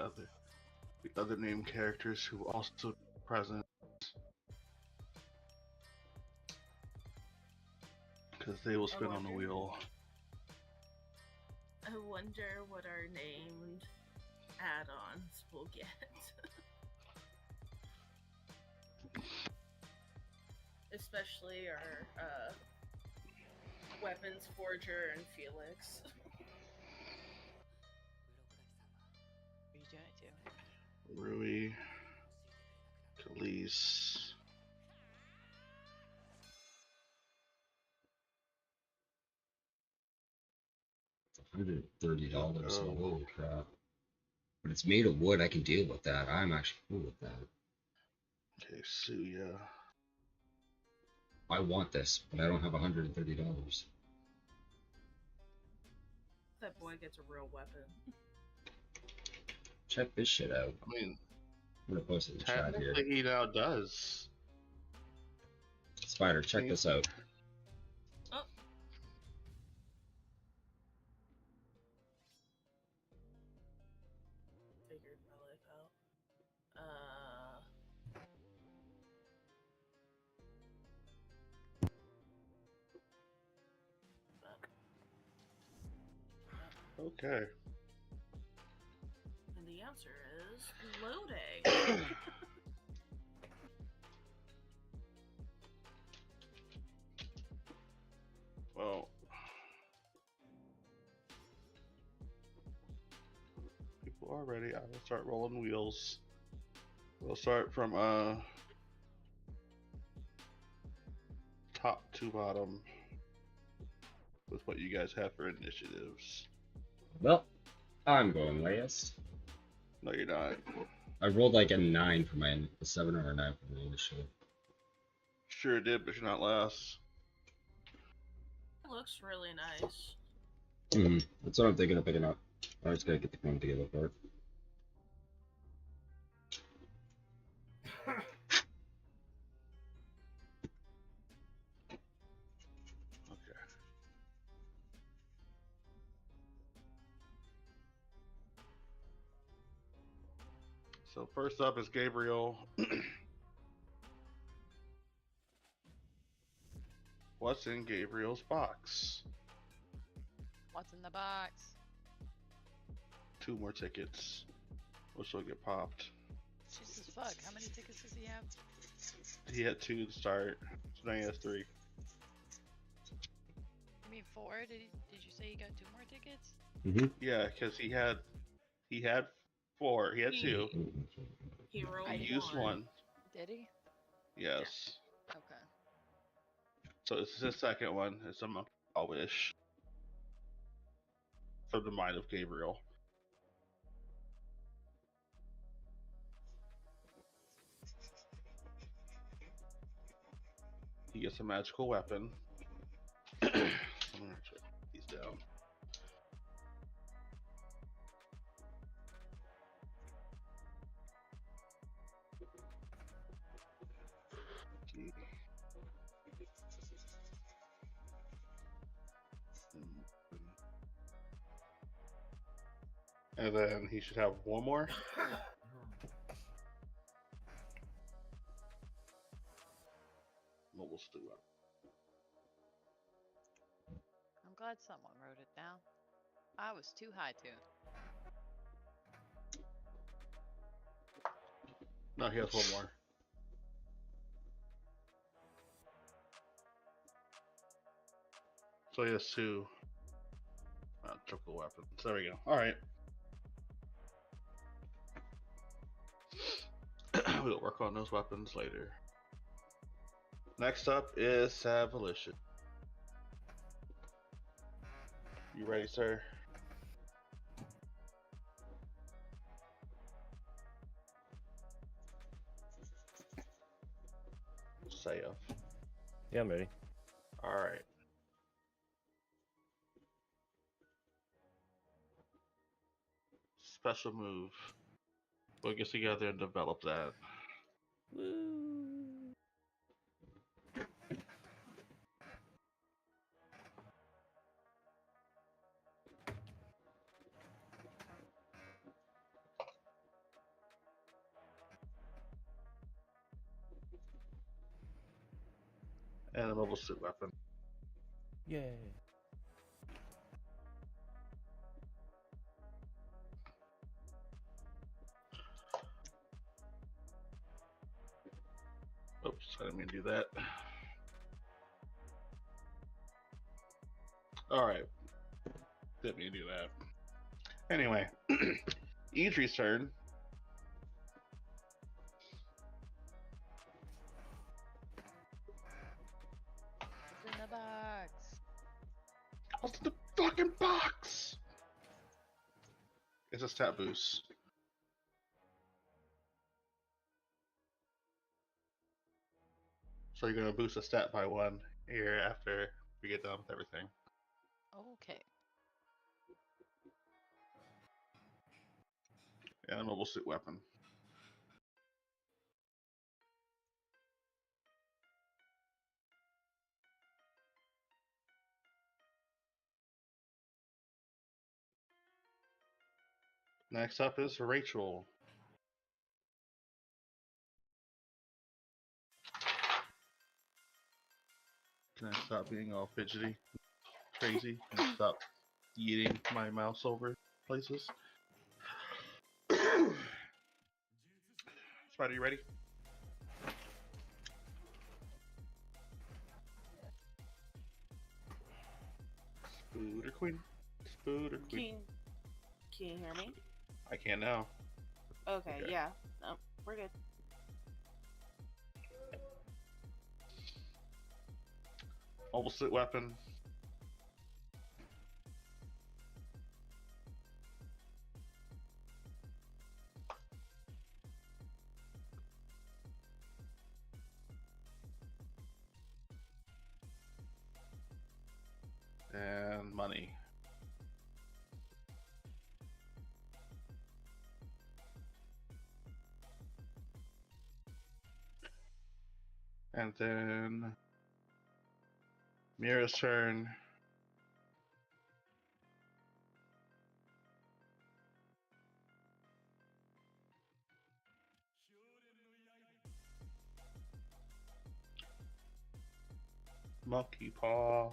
other named characters who also present because they will spin on the wheel. I wonder what our named add-ons will get. Especially our weapons forger and Felix. what are you doing it to? Rui, Khalees. $130. Oh. Holy crap! But it's made of wood. I can deal with that. I'm actually cool with that. Okay, Suya. I want this, but I don't have $130. That boy gets a real weapon. Check this shit out. I mean, I'm gonna post it in the chat here. technically he now does. Spider, check this out. Oh. Figured my life out. Fuck. Okay. And the answer is loading. Well, people are ready. I will start rolling wheels. We'll start from top to bottom with what you guys have for initiatives. Well, I'm going last. No, you're not. I rolled like a 9 for a 7 or a 9 for my initiative. Sure did, but you're not last. It looks really nice. That's what I'm thinking of picking up. I just gotta get the coin together for it. Okay. So first up is Gabriel. What's in Gabriel's box? What's in the box? 2 more tickets, which will get popped. Jesus fuck, how many tickets does he have? He had 2 to start, so now he has 3. You mean 4? Did you say he got 2 more tickets? Yeah, because he had 4. He had 2. He rolled He used 1. Did he? Yes. Okay. So this is his second one. It's a wish from the mind of Gabriel. He gets a magical weapon. I'm gonna check these down. And then he should have 1 more. Mobile stew up. I'm glad someone wrote it down. I was too high to. No, he has 1 more. So he has 2 triple weapons. There we go. Alright. We'll work on those weapons later. Next up is Savolition. You ready, sir? Safe. Yeah, I'm ready. Alright. Special move. We'll get together and develop that. Woo! And a mobile suit weapon. Yay! Oops, I didn't mean to do that. Alright. Didn't mean to do that. Anyway. Idri's turn. It's in the box. What's in the fucking box? It's a stat boost. So you're gonna boost a stat by 1 here after we get done with everything. Okay. And a mobile suit weapon. Next up is Rachel. Can I stop being all fidgety, crazy, and stop eating my mouse over places? Spider, you ready? Spooder Queen. Spooder Queen. Can you hear me? I can now. Okay, Okay. yeah. No, we're good. Mobile suit weapon. And money. And then Mira's turn. Monkey paw.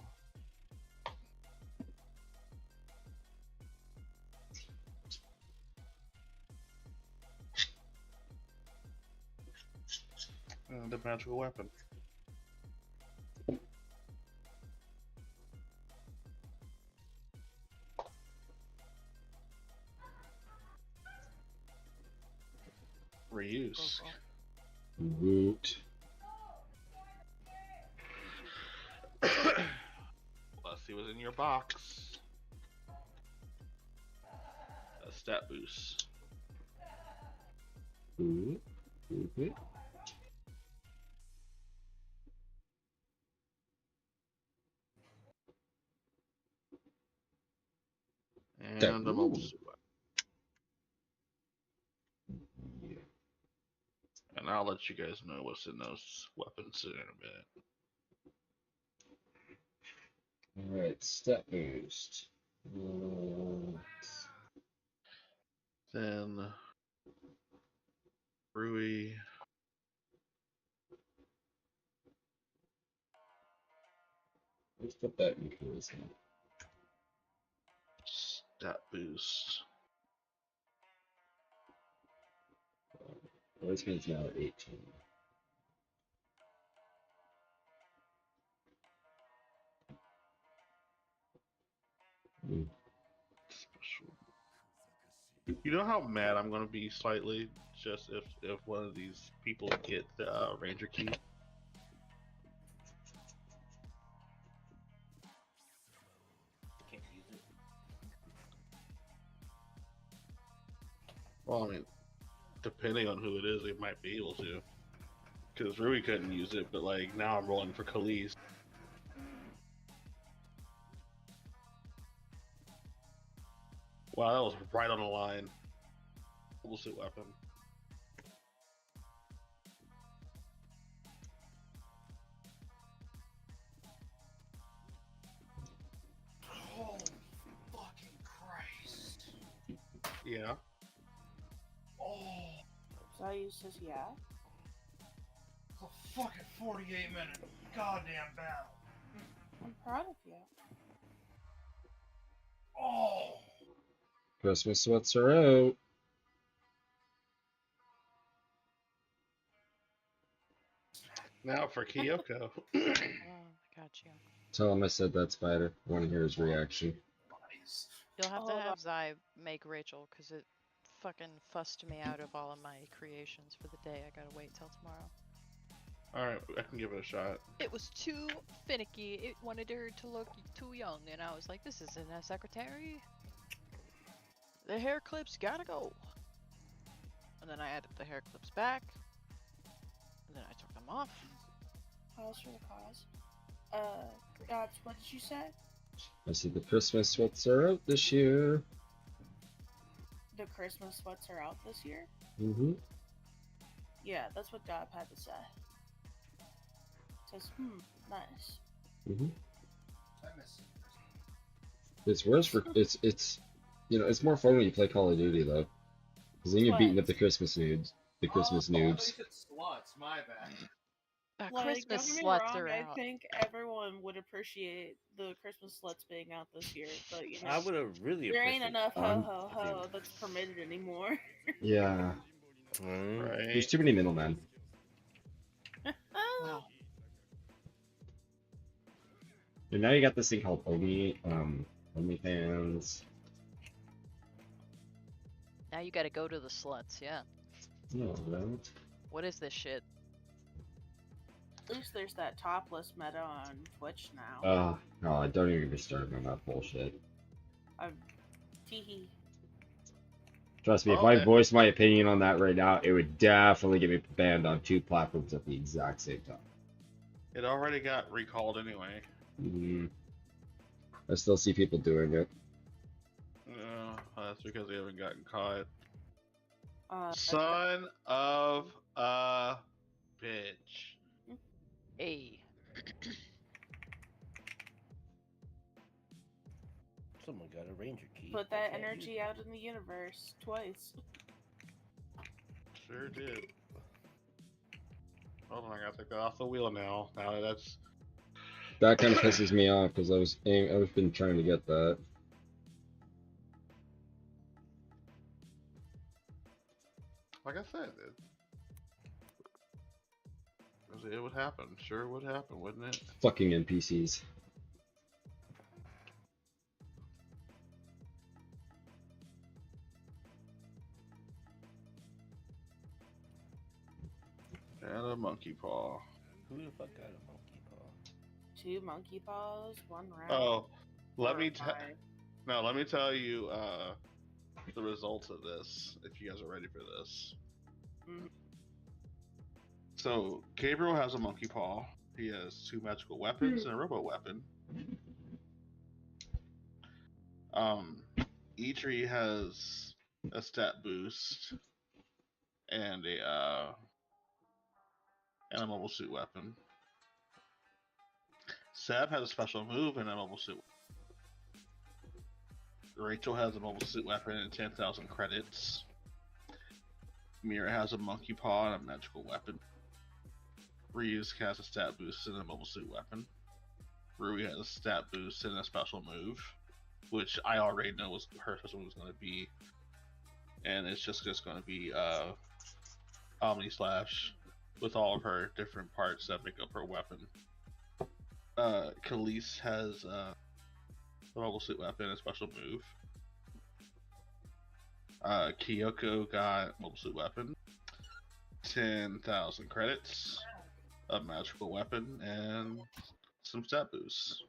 And the magical weapon. Reuse. Woot. Let's see what's in your box. A stat boost. Ooh. Ooh. And a mobile suit weapon. Yeah. And I'll let you guys know what's in those weapons in a minute. Alright, stat boost. Then Rui. Let's put that in charisma. Stat boost. Charisma now at 18. Special. You know how mad I'm gonna be slightly just if one of these people get the Ranger key. Can't use it. Well, I mean, depending on who it is, they might be able to. Because Rui couldn't use it, but like now I'm rolling for Khalees. Wow, that was right on the line. Mobile suit weapon. Holy fucking Christ. Yeah. Oh, So you says yeah. it's a fucking 48-minute goddamn battle. I'm proud of you. Oh. Christmas sweats are out. Now for Kyoko. Oh, I got you. Tell him I said that, Spider. I want to hear his reaction. You'll have to Hold have Zai make Rachel, because it fucking fussed me out of all of my creations for the day. I gotta wait till tomorrow. Alright, I can give it a shot. It was too finicky. It wanted her to look too young, and I was like, this isn't a secretary. The hair clips gotta go. And then I added the hair clips back. And then I took them off. Pause for the cause. Dobbs, what did you say? I see the Christmas sweats are out this year. The Christmas sweats are out this year? Mm-hmm. Yeah, that's what Dob had to say. Says, nice. Mm-hmm. I miss It's worse for it's you know, it's more fun when you play Call of Duty though, because then you're beating up the Christmas nudes. The Christmas noobs. sluts, my bad. Like, Christmas don't get me sluts wrong, are I out. think everyone would appreciate the Christmas sluts being out this year, but you know, I would have really there ain't appreciated enough it ho Um, ho ho that's permitted anymore. Yeah, Right. there's too many middlemen. Wow. And now you got this thing called OnlyFans. Now you gotta go to the sluts, yeah. No, right? What is this shit? At least there's that topless meta on Twitch now. No, I don't even get me started on that bullshit. Teehee. Trust me, if Oh, I yeah. voiced my opinion on that right now, it would definitely get me banned on 2 platforms at the exact same time. It already got recalled anyway. I still see people doing it. That's because they haven't gotten caught. Son. Son of a bitch. Hey. Someone got a ranger key. Put I that can't use energy it. out in the universe twice. Sure did. Hold on, I gotta take that off the wheel now. Now that's That kind of pisses me off because I've been trying to get that. like I said, it would happen. Sure, it would happen, wouldn't it? Fucking NPCs. And a monkey paw. Who the fuck got a monkey paw? 2 monkey paws, 1 round. Oh, let me horrifying. let me tell you the results of this. If you guys are ready for this. Mhm. So Gabriel has a monkey paw. He has 2 magical weapons and a robo weapon. Eitri has a stat boost and a mobile suit weapon. Seb has a special move and a mobile suit. Rachel has a mobile suit weapon and 10,000 credits. Mira has a monkey paw and a magical weapon. Ryu's has a stat boost and a mobile suit weapon. Rui has a stat boost and a special move, which I already know was her special move was going to be, and it's just going to be Omni Slash with all of her different parts that make up her weapon. Khalees has a mobile suit weapon and a special move. Kyoko got mobile suit weapon, 10,000 credits, a magical weapon, and some stat boosts.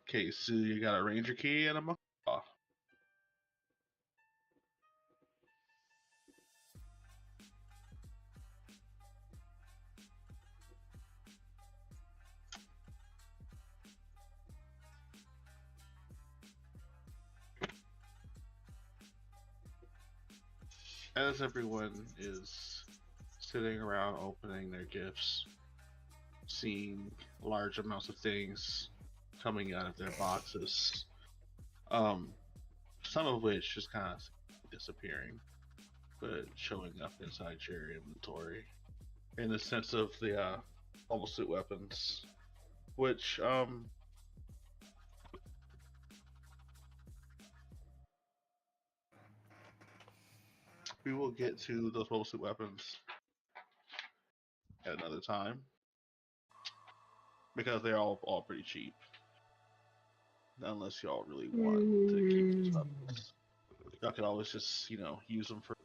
Okay, so you got a ranger key and a monkey paw. as everyone is sitting around opening their gifts, seeing large amounts of things coming out of their boxes, some of which just kind of disappearing, but showing up inside your inventory. In the sense of the mobile suit weapons, which we will get to those mobile suit weapons at another time because they're all pretty cheap, unless y'all really want to keep those weapons. Y'all can always just use them for.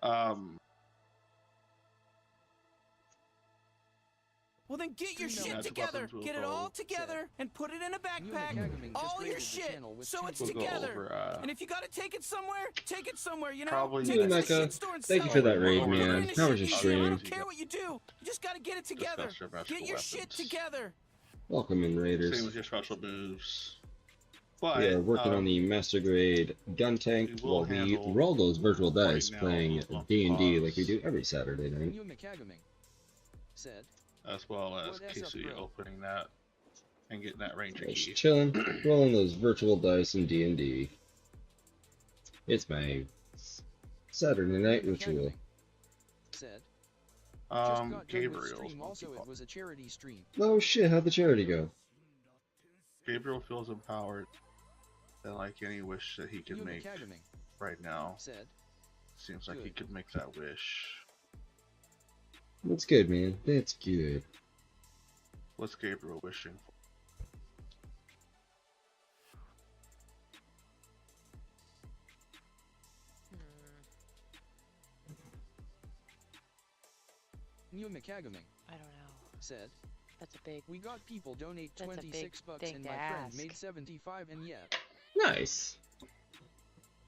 Um, Well, then get your No. shit Magic together. weapons will Get it go- all together and put it in a backpack. All your shit, so it's we'll go together. over. And if you gotta take it somewhere, take it somewhere. You know, Probably take it to the Mecca, shit store and thank sell you for it. that raid, Or put it man. in a How was shit your museum. I stream? don't care what you do. You just gotta get it together. Discuss your magical Get your weapons. shit together. Welcome in, Same Raiders. with your special moves. But We are working on the Master Grade Guntank we will while we handle roll those virtual right dice now playing those lump D&D like we pause. do every Saturday night. New McCagaming said, as well as What S up, Casey bro? opening that and getting that ranger Just key. chilling, rolling those virtual dice in D&D. It's my Saturday night New ritual. McCagaming said, just got done with Gabriel's stream. Also, monkey it was a charity stream. Oh shit, how'd the charity go? Gabriel feels empowered and like any wish that he can New make McCagaming right now. said, Seems like he Good. could make that wish. That's good, man. That's good. What's Gabriel wishing for? New McCagaming I don't know. said, That's a big. we got people donate That's a 26 big bucks thing and to my friend ask. made 75 and yeah. Nice.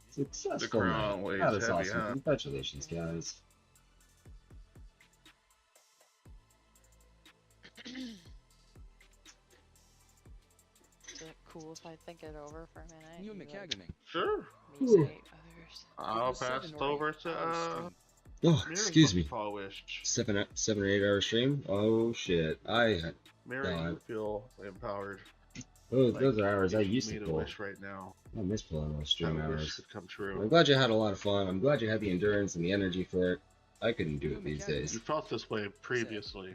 Successful crown night. weighs That is heavy, awesome. huh? Congratulations, guys. Is it cool if I think it over for a minute? New You, like, McCagaming Sure. me say others. I'll was pass 7 it or 8 over to hours stream. Oh, Mary's excuse me. monkey paw wish. 7 or 8 hour stream? Oh shit. Mary, God. you feel empowered. Those are hours I if you used to made a pull. wish right now. I miss pulling those That stream wish hours. could come true. I'm glad you had a lot of fun. I'm glad you had the endurance and the energy for it. I couldn't do New it these McCagaming days. You felt this way previously.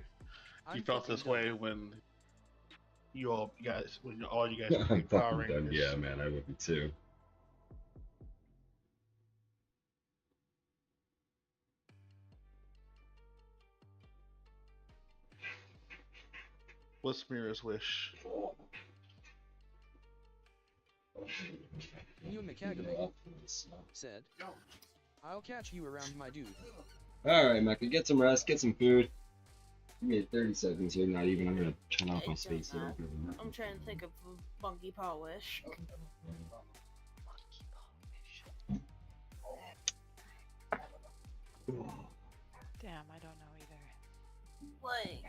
I'm You felt fucking this done. way when all you guys were I'm playing Power fucking done. Rangers. Yeah, man, I would be too. What's Mira's wish? New McCagaming said, I'll catch you around, my dude. Alright, Mecca, get some rest, get some food. Give me 30 seconds here, not even. I'm gonna turn off my space here. I'm trying to think of a monkey paw wish. Damn, I don't know either. Like,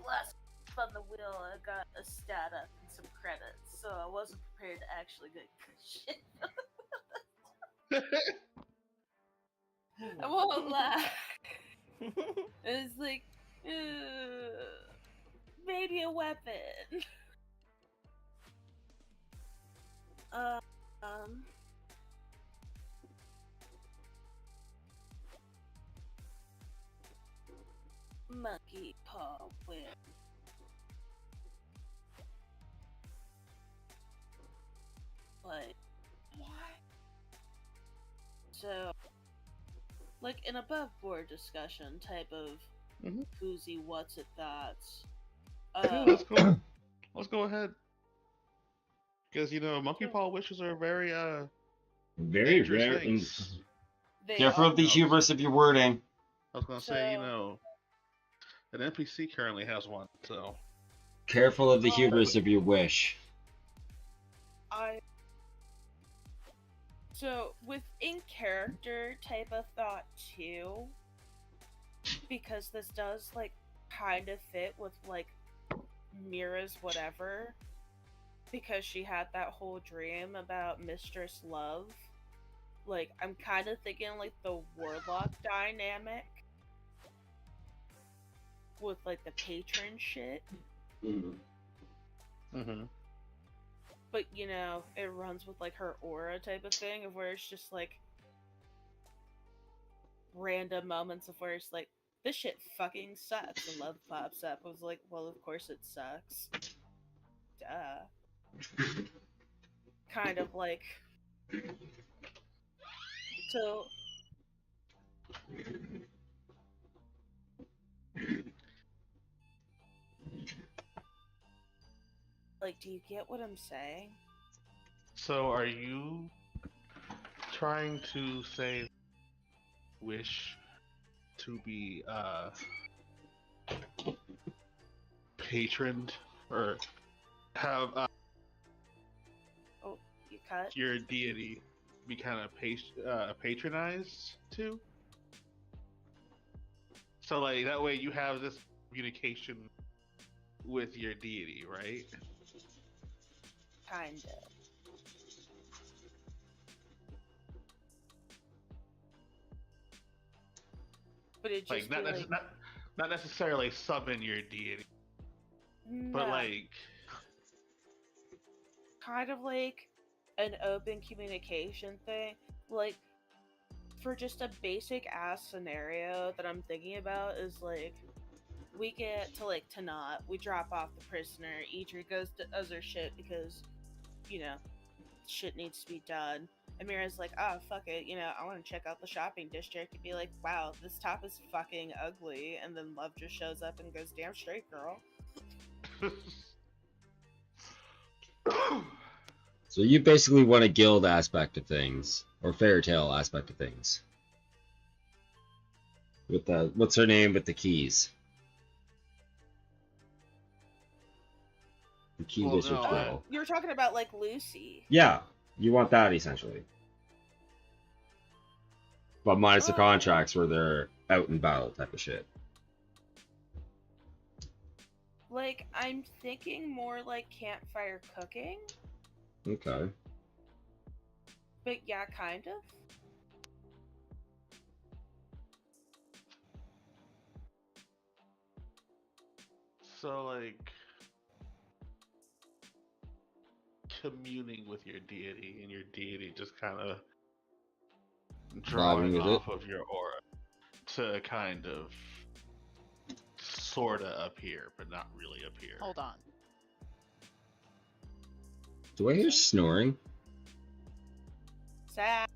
last on the wheel, I got a stat up and some credits, so I wasn't prepared to actually get good shit. I won't lie. It was like, maybe a weapon. Monkey paw whip. But what? So, like an above board discussion type of Mhm. koozie what's it thoughts. Yeah, let's go ahead. Because monkey paw wishes are very Very dangerous rare. things. They Careful are- of the hubris of your wording. I was gonna say, So- an NPC currently has one, so Careful of the hubris of your wish. So with in character type of thought too, because this does like kind of fit with like Mira's because she had that whole dream about Mistress Love, like, I'm kind of thinking like the warlock dynamic with like the patron shit. Mm-hmm. But you know, it runs with like her aura type of thing, of where it's just like random moments of where it's like, this shit fucking sucks, and love pops up. I was like, well, of course it sucks. Duh. Kind of like. So. Like, do you get what I'm saying? So, are you trying to say wish to be patroned or have Oh, you cut? your deity be kind of patronized too? So, like, that way you have this communication with your deity, right? Kind of. But it just Like, like not necessarily summon your deity, but no, like kind of like an open communication thing. Like, for just a basic ass scenario that I'm thinking about is like, we get to like Tanat, we drop off the prisoner, Idri does her shit because, you know, shit needs to be done. Amira's like, oh, fuck it, you know, I want to check out the shopping district and be like, wow, this top is fucking ugly. And then Love just shows up and goes, damn straight, girl. So you basically want a guild aspect of things, or fairy tale aspect of things. With the, what's her name with the keys? The key Well, wizard's no, girl. You were talking about like Lucy. Yeah, you want that essentially. But minus the contracts where they're out in battle type of shit. Like, I'm thinking more like campfire cooking. Okay. But yeah, kind of. So, like, communing with your deity, and your deity just kind of drawing with off of your aura to kind of sorta appear, but not really appear. Hold on. Do I hear snoring? Sad.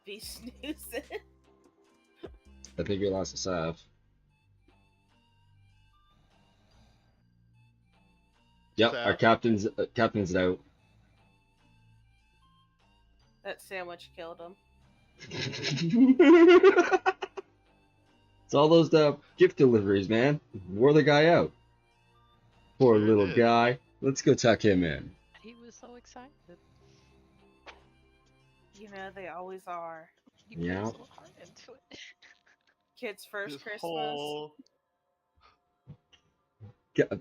Be snoozing. I think we lost a Sav. Yep, our captain's out. That sandwich killed him. It's all those gift deliveries, man. Wore the guy out. Poor little guy. Let's go tuck him in. He was so excited. You know, they always are. He put Yeah. so hard into it. Kids' first This Christmas. whole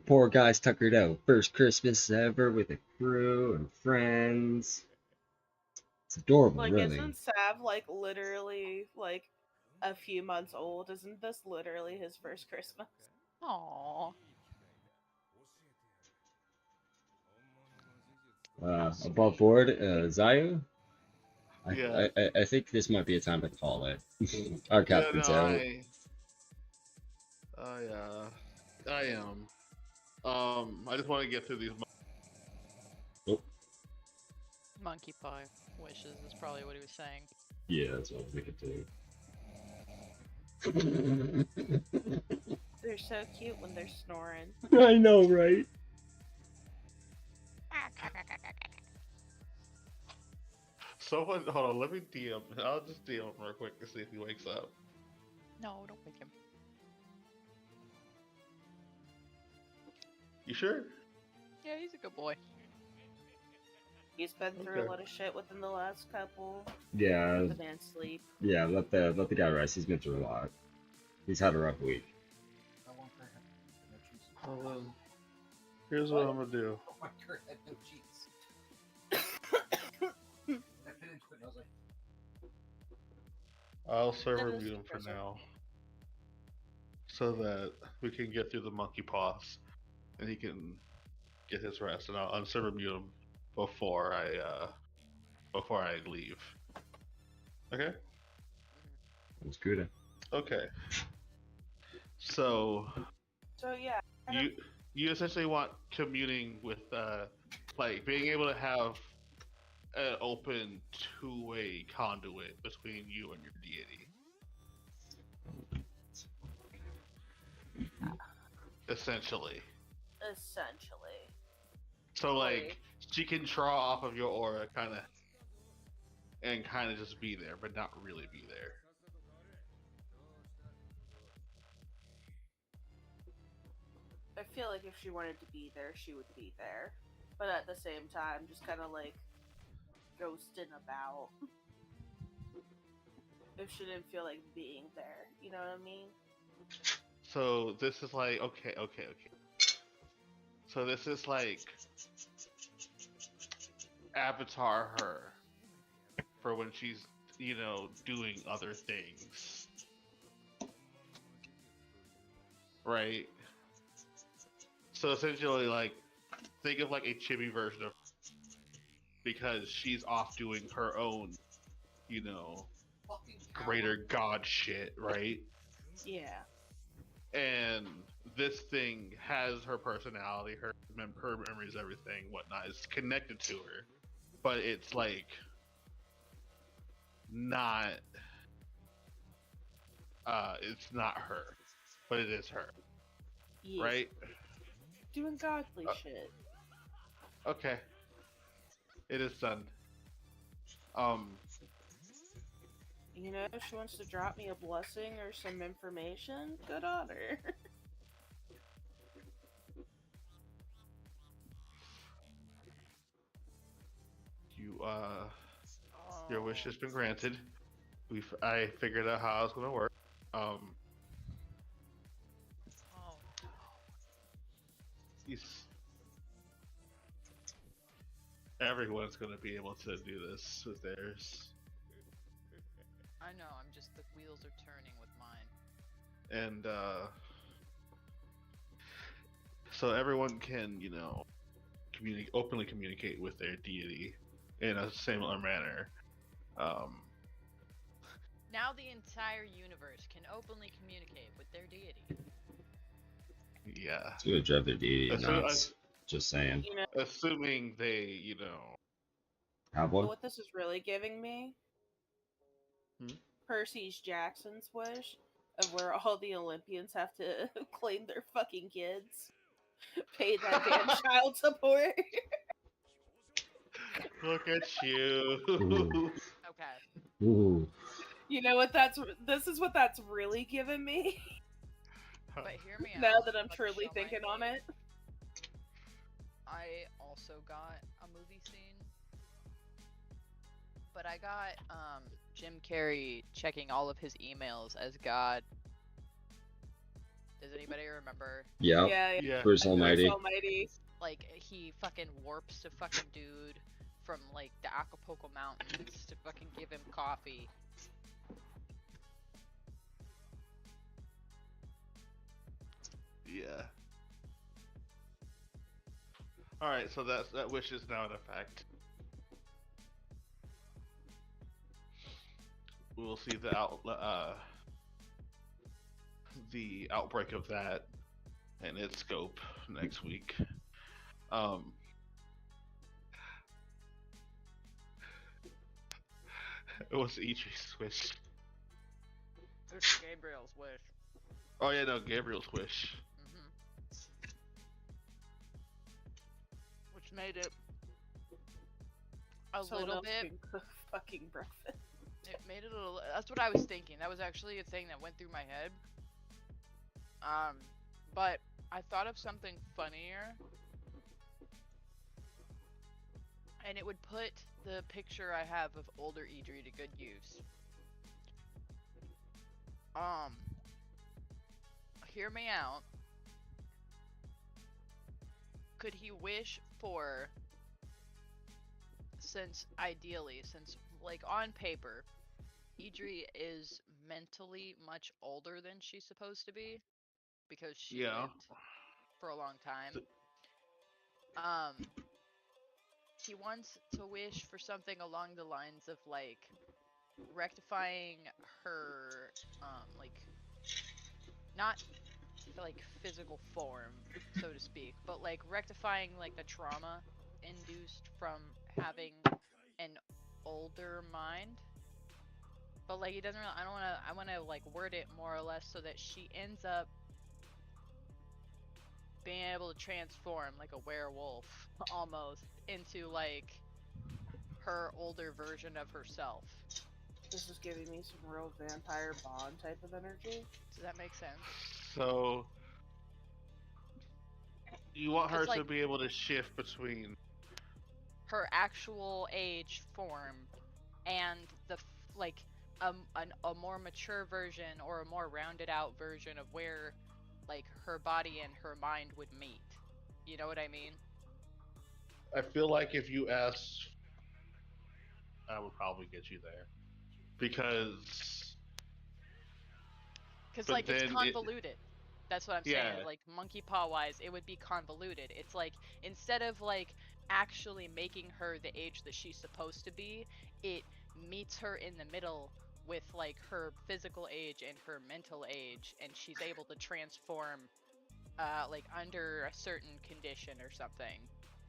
Poor guy's tuckered out. First Christmas ever with a crew and friends. It's adorable, Like, really. isn't Sav like literally like a few months old? Isn't this literally his first Christmas? Aww. Above board, Zayu? Yeah. I think this might be a time to call it. Our captain's out. I am. I just want to get through these. Monkey pie wishes is probably what he was saying. Yeah, that's what I was thinking too. They're so cute when they're snoring. I know, right? Someone, hold on, let me DM. I'll just DM him real quick to see if he wakes up. No, don't wake him. You sure? Yeah, he's a good boy. He's been through a lot of shit within the last couple. Yeah. Let the man sleep. Yeah, let the guy rest. He's been through a lot. He's had a rough week. Hold on. Here's what I'm gonna do. Oh my god, I had no cheats. I fit into it and I was like, I'll server That is mute him for impressive. now, so that we can get through the monkey paws, and he can get his rest. And I'll unserver mute him before I leave. Okay. It's good. Okay. So So yeah, you essentially want communing with like being able to have an open two-way conduit between you and your deity. Essentially. So like she can draw off of your aura kind of just be there, but not really be there. I feel like if she wanted to be there, she would be there. But at the same time, just kind of like ghosting about. If she didn't feel like being there, you know what I mean? So this is like okay. So this is like avatar her for when she's, doing other things. Right? So essentially, like, think of like a chibi version of, because she's off doing her own, fucking greater god shit, right? Yeah. And this thing has her personality, her memories, everything, whatnot, is connected to her, but it's like not. It's not her, but it is her, Yeah. right? Doing godly shit. Okay. It is done. You know, if she wants to drop me a blessing or some information, good on her. Your wish has been granted. I figured out how it's gonna work. Oh. Everyone's gonna be able to do this with theirs. I know, the wheels are turning with mine. And, so everyone can, openly communicate with their deity in a similar manner. Now the entire universe can openly communicate with their deity. Yeah. It's gonna drive their deity Assu- nuts. Just saying. You know, Assuming they, Have one? what this is really giving me? Percy Jackson's wish of where all the Olympians have to claim their fucking kids. Pay that damn child support. Look at you. Ooh. Okay. Ooh. You know what this is what that's really giving me. But hear me out. Now that I'm Let's truly show thinking my on face. it. I also got a movie scene. But I got Jim Carrey checking all of his emails as God. Does anybody remember? Yep. Yeah. Bruce Almighty. Like, he fucking warps to fucking dude from, like, the Acapulco Mountains to fucking give him coffee. Yeah. Alright, so that wish is now in effect. We will see the outbreak of that and its scope next week. It was Idris' wish. It's Gabriel's wish. Oh yeah, no, Gabriel's wish. Which made it a little bit fucking breakfast. It made it a little. That's what I was thinking. That was actually a thing that went through my head. But I thought of something funnier, and it would put the picture I have of older Idri to good use. Hear me out. could he wish for, since like on paper, Idri is mentally much older than she's supposed to be because she lived for a long time. He wants to wish for something along the lines of like rectifying her like not like physical form, so to speak, but like rectifying like the trauma induced from having an older mind. But like he doesn't really, I want to like word it more or less so that she ends up being able to transform like a werewolf almost into like her older version of herself. This is giving me some real vampire bond type of energy. Does that make sense? So you want her It's like to be able to shift between her actual age form and the like a more mature version or a more rounded out version of where like her body and her mind would meet. You know what I mean? I feel like if you asked, I would probably get you there. Because like it's then convoluted. That's what I'm saying. Yeah. Like monkey paw wise, it would be convoluted. It's like instead of like actually making her the age that she's supposed to be, it meets her in the middle with like her physical age and her mental age, and she's able to transform like under a certain condition or something.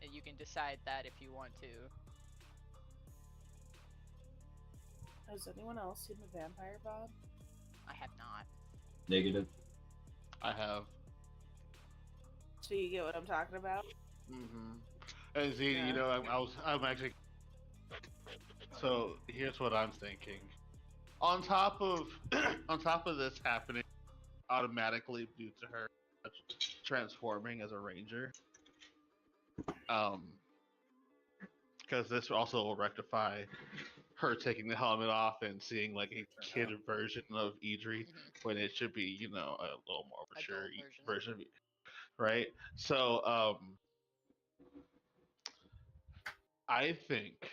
And you can decide that if you want to. Has anyone else seen the Vampire Bob? I have not. Negative. I have. So you get what I'm talking about? And see, Yeah. you know, I'm actually. So here's what I'm thinking. On top of this happening automatically due to her transforming as a ranger, because this also will rectify her taking the helmet off and seeing like a kid version of Idri when it should be, you know, a little more mature version of it, right? So I think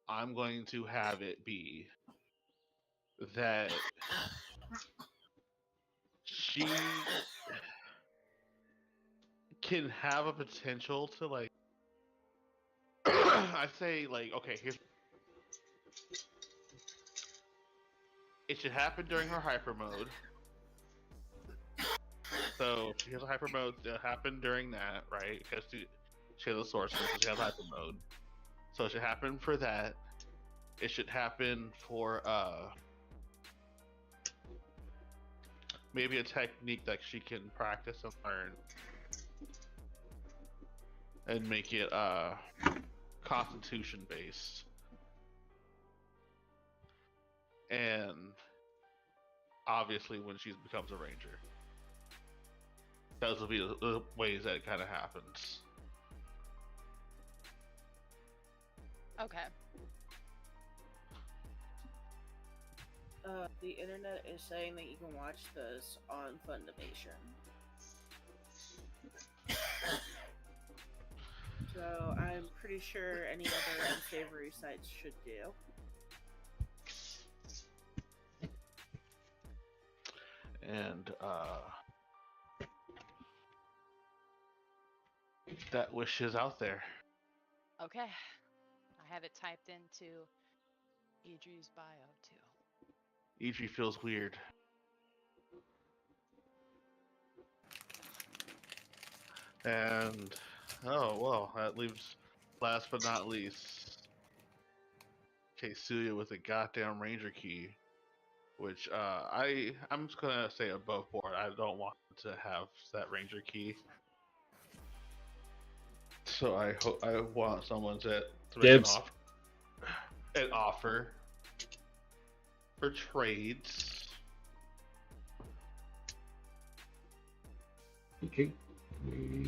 I'm going to have it be that she can have a potential to like I say like, okay, here's it should happen during her hyper mode. So she has a hyper mode to happen during that, right? Because she has a sorcerer, so she has hyper mode. So it should happen for that. It should happen for maybe a technique that she can practice and learn. And make it constitution based. And obviously when she becomes a ranger. Those will be the ways that it kind of happens. Okay. The internet is saying that you can watch this on Funimation. So I'm pretty sure any other unsavory sites should do. And that wish is out there. Okay. I have it typed into Idri's bio too. Idri feels weird. And oh well, that leaves last but not least Keisuya with a goddamn ranger key. Which I'm just gonna say above board. I don't want to have that ranger key. So I want someone to make an offer for trades. Okay.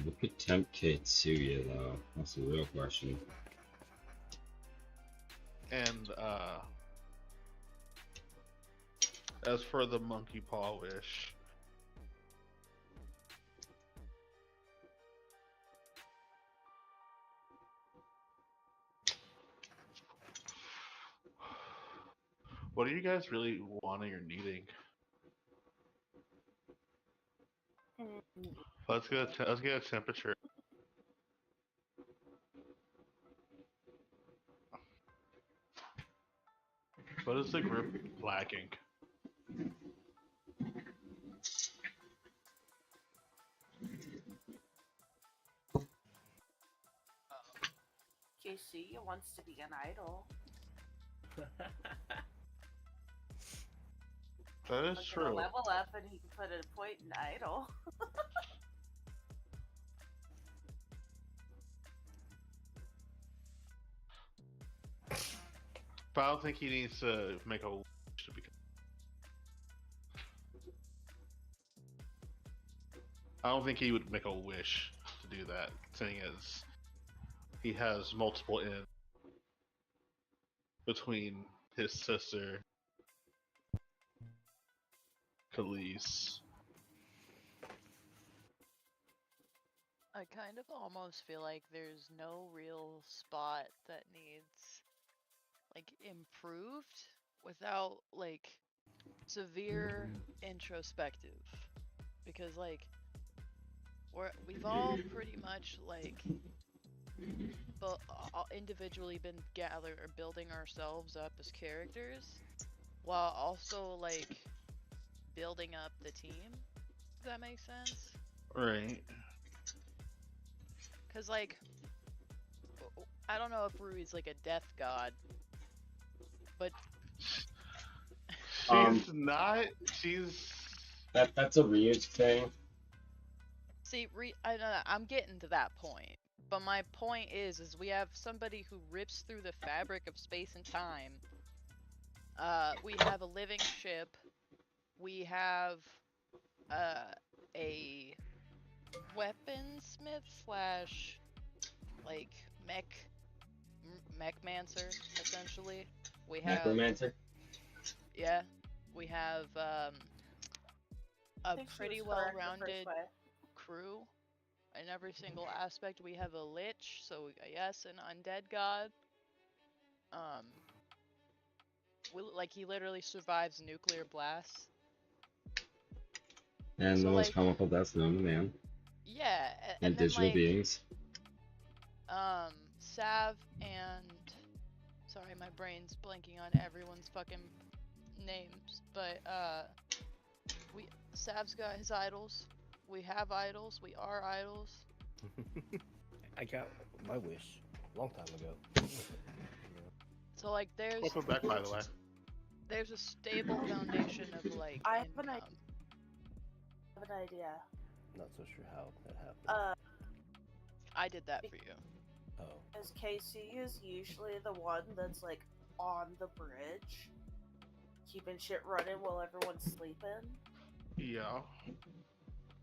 What could tempt Keisuya though? That's the real question. And as for the monkey paw wish, What are you guys really wanting or needing? Let's get a temperature. What is the group lacking? KC wants to be an idol. That is Look at a true. level up and he can put a point in idol. But I don't think he needs to make a wish to become. I don't think he would make a wish to do that, seeing as he has multiple in between his sister, Khalees. I kind of almost feel like there's no real spot that needs like improved without like severe introspective, because like we've all pretty much like but individually been building ourselves up as characters while also like building up the team. Does that make sense? Right. Cause like I don't know if Rui's like a death god, but She's not. She's. That's a Ryu's thing. see, I'm getting to that point. But my point is we have somebody who rips through the fabric of space and time. We have a living ship. We have a weaponsmith slash like mechmancer essentially. We have Necromancer. yeah. We have a think she pretty was correct the first well-rounded way. crew in every single aspect. We have a lich, so yes, an undead god. Like he literally survives nuclear blasts. And So, the most like, powerful deaths known to man. yeah, And then digital like beings. Sav and sorry, my brain's blanking on everyone's fucking names, but Sav's got his idols. We have idols. We are idols. I got my wish a long time ago. So like there's Welcome back, by the way. there's a stable foundation of like I have an income. I have an idea. Not so sure how that happened. I did that for you. Oh. As KC is usually the one that's like on the bridge, keeping shit running while everyone's sleeping. Yeah.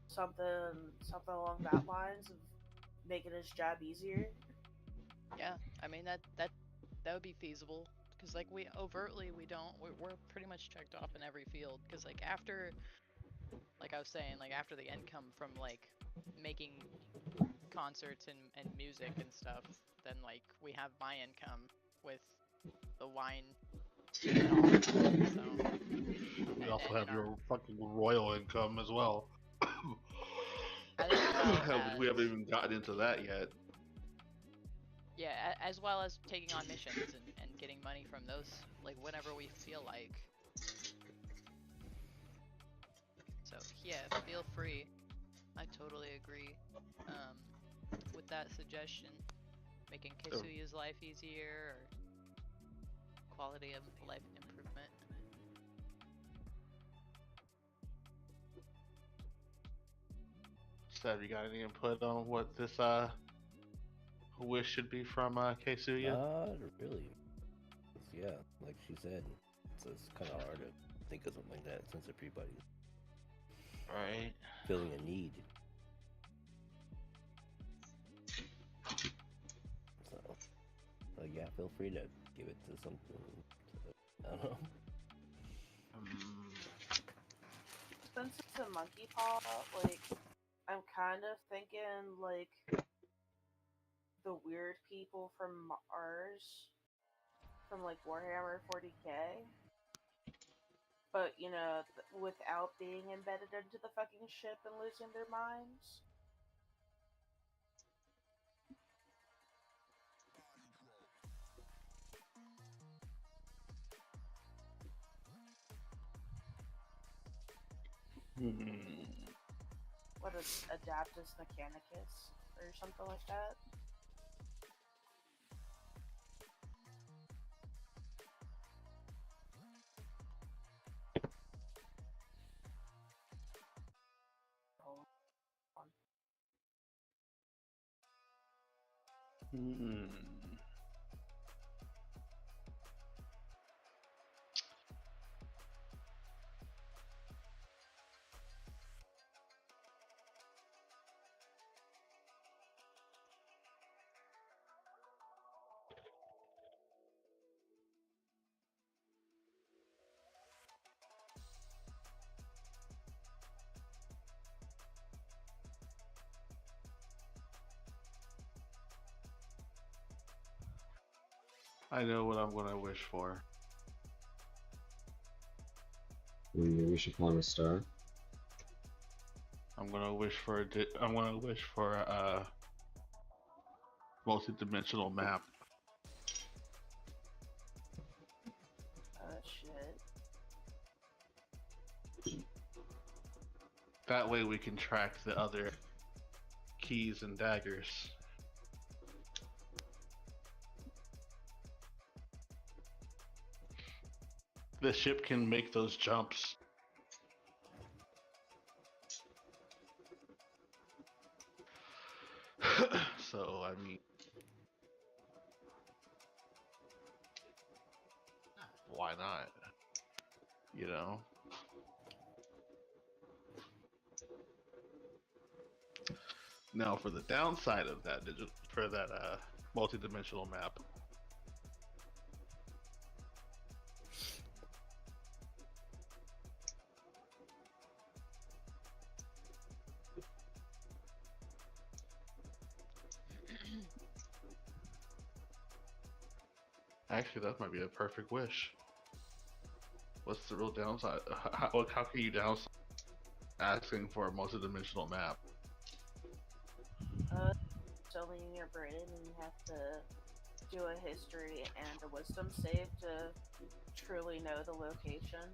Something along that lines of making his job easier. Yeah, I mean that would be feasible because like we overtly we're pretty much checked off in every field because like after like I was saying like after the income from like making concerts and music and stuff, then like we have my income with the wine and all of that, so We also have your fucking royal income as well. as well We haven't even gotten into that yet. yeah, as well as taking on missions and getting money from those, like, whenever we feel like. So, yeah, feel free. I totally agree with that suggestion. Making Keisuya's life easier, or quality of life improvement. Have you got any input on what this wish should be from Keisuya? Not really. Yeah, like she said, it's kind of hard to think of something like that since everybody's Right. feeling a need. So yeah, feel free to give it to something. I don't know. Since it's a monkey paw, like, I'm kind of thinking, like, the weird people from Mars, from, like, Warhammer 40k. but you know, without being embedded into the fucking ship and losing their minds. What is Adaptus Mechanicus or something like that? I know what I'm gonna wish for. You wish upon a star. I'm gonna wish for a multi-dimensional map. Shit. That way we can track the other keys and daggers. The ship can make those jumps. So, I mean, why not? You know? Now, for the downside of that multi-dimensional map, actually, that might be a perfect wish. What's the real downside? How can you downside asking for a multi-dimensional map? It's only in your brain, and you have to do a history and a wisdom save to truly know the location.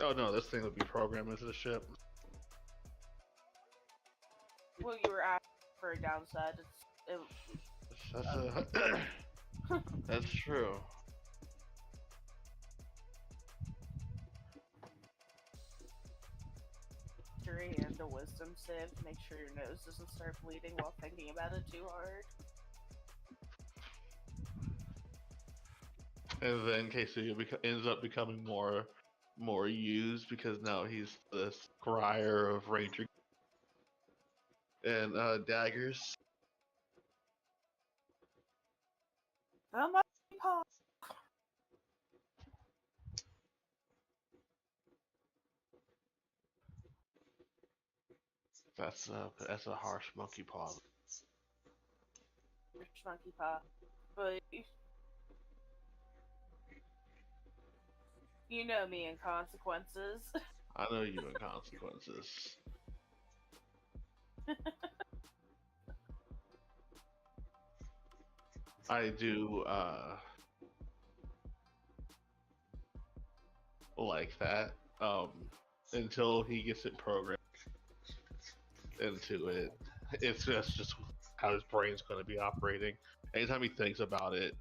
Oh no, this thing would be programmed into the ship. Well, you were asking for a downside. That's true. History and a wisdom save to make sure your nose doesn't start bleeding while thinking about it too hard. And then Casey ends up becoming more used because now he's the scryer of ranger and daggers. Oh my god! That's a harsh monkey paw. Monkey paw. But you know me and consequences. I know you in consequences. I do like that until he gets it programmed into it. It's just how his brain's going to be operating. Anytime he thinks about it,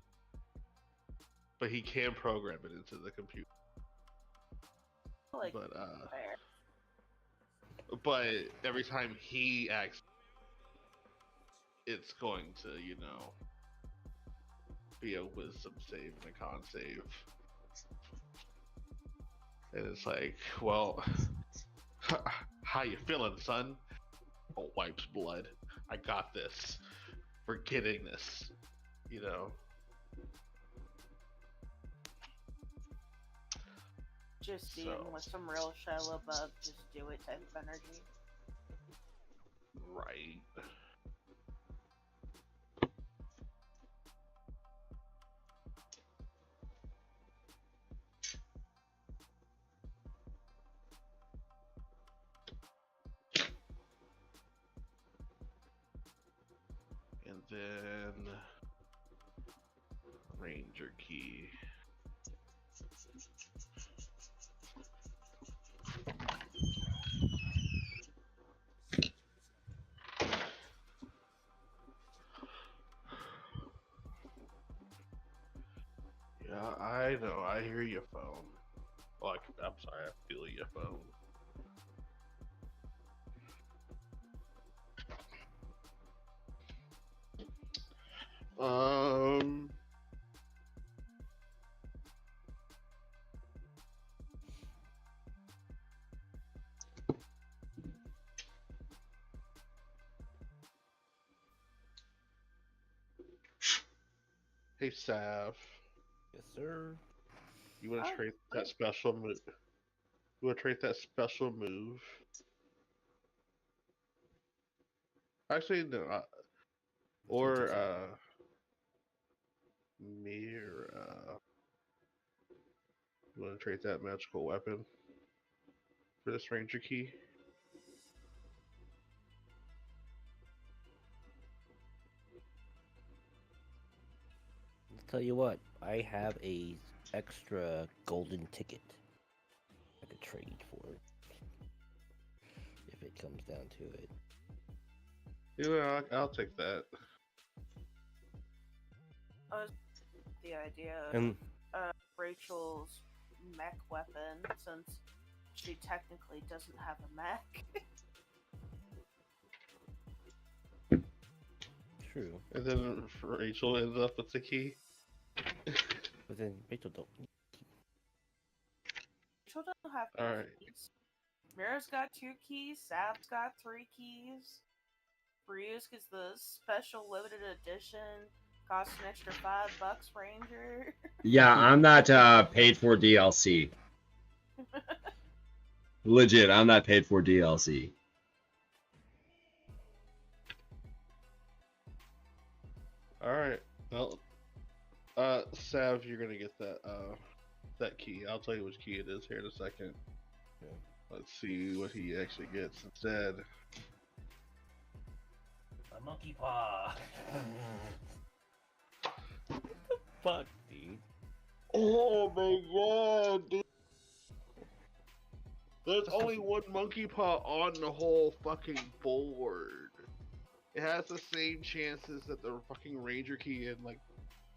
but he can program it into the computer. Like, but every time he acts, it's going to, be a wisdom save and a con save. And it's like, well, how you feeling, son? Oh, wipes blood. I got this. We're getting this. Just being with some real shell above, just do it type of energy. Right. then Ranger key. Yeah, I know. I hear your phone. Like, I'm sorry, I feel your phone. Hey, Sav. Yes, sir. You want to Oh, trade that special move? You want to trade that special move? Actually, no. Or Mira. You want to trade that magical weapon for this Ranger key? Tell you what, I have a extra golden ticket. I could trade for it if it comes down to it. Yeah, I'll take that. The idea And of Rachel's mech weapon, since she technically doesn't have a mech. true, And then Rachel ends up with the key. but then Rachel don't. Rachel doesn't have All right. keys. Mira's got 2 keys. Sav's got 3 keys. Ryu's gets the special limited edition. Costs an extra $5 Ranger. Yeah, I'm not paid for DLC. Legit, I'm not paid for DLC. All right. Well, Sav, you're gonna get that key. I'll tell you which key it is here in a second. Yeah. Let's see what he actually gets instead. A monkey paw. Fuck, dude. Oh my god, dude. There's only one monkey paw on the whole fucking board. It has the same chances that the fucking Ranger key and like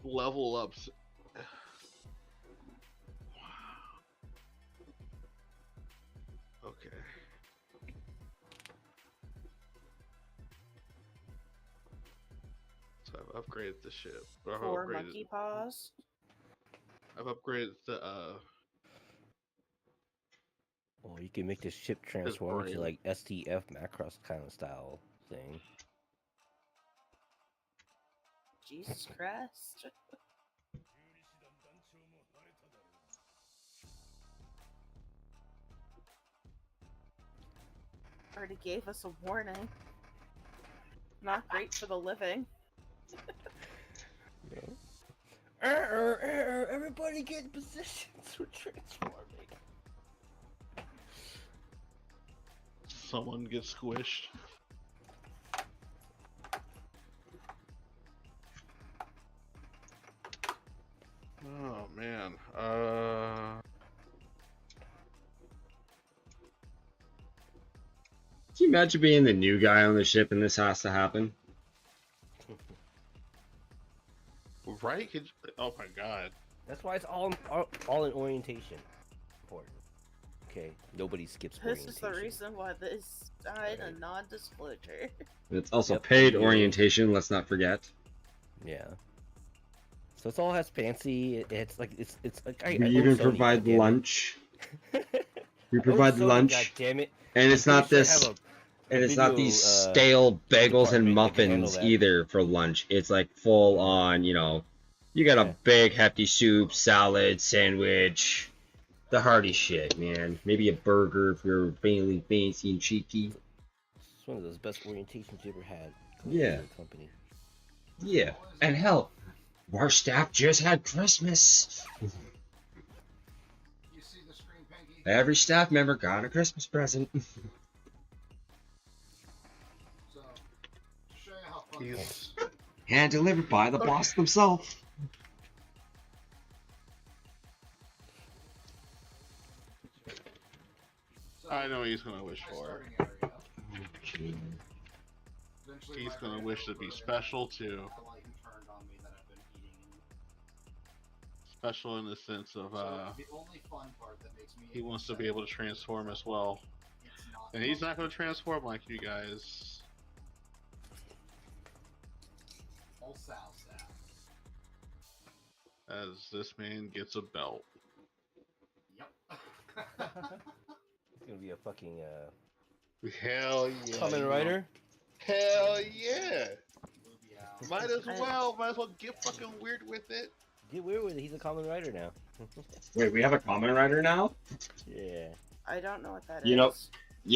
level ups. Okay. So I've upgraded the ship. I've 4 upgraded- monkey paws. I've upgraded the Well, you can make this ship transform brain. into like STF Macross kind of style thing. Jesus Christ. Already gave us a warning. Not great for the living. Everybody get in positions for transforming. someone gets squished. Oh man. Can you imagine being the new guy on the ship and this has to happen? Right? Oh my god. That's why it's all in orientation. Important. Okay, nobody skips This orientation. is the reason why this died a non-disclosure. It's also Yep. paid Yeah. orientation, let's not forget. Yeah. So it's all has fancy. It's like it's like I We own even Sony, provide goddammit. lunch. We I own provide Sony, lunch, goddammit. and it's I'm not pretty sure I this. have And it's not these video, stale bagels and department that can handle muffins that. either for lunch. It's like full on, you know, you got Yeah. a big hefty soup, salad, sandwich, the hearty shit, man. Maybe a burger if you're feeling fancy and cheeky. It's one of those best orientations you ever had. Yeah. Company. Yeah, and hell, our staff just had Christmas. You see the screen, Pinky? Every staff member got a Christmas present. So, show you how fun this He's is. Hand delivered by the boss himself. I know what he's gonna wish for. He's gonna wish to be special too. Special in the sense of he wants to be able to transform as well. And he's not gonna transform like you guys. As this man gets a belt. It's gonna be a fucking Hell yeah. Kamen Rider. Hell yeah. Might as well get fucking weird with it. Get weird with it. He's a Kamen Rider now. Wait, we have a Kamen Rider now? Yeah. I don't know what that You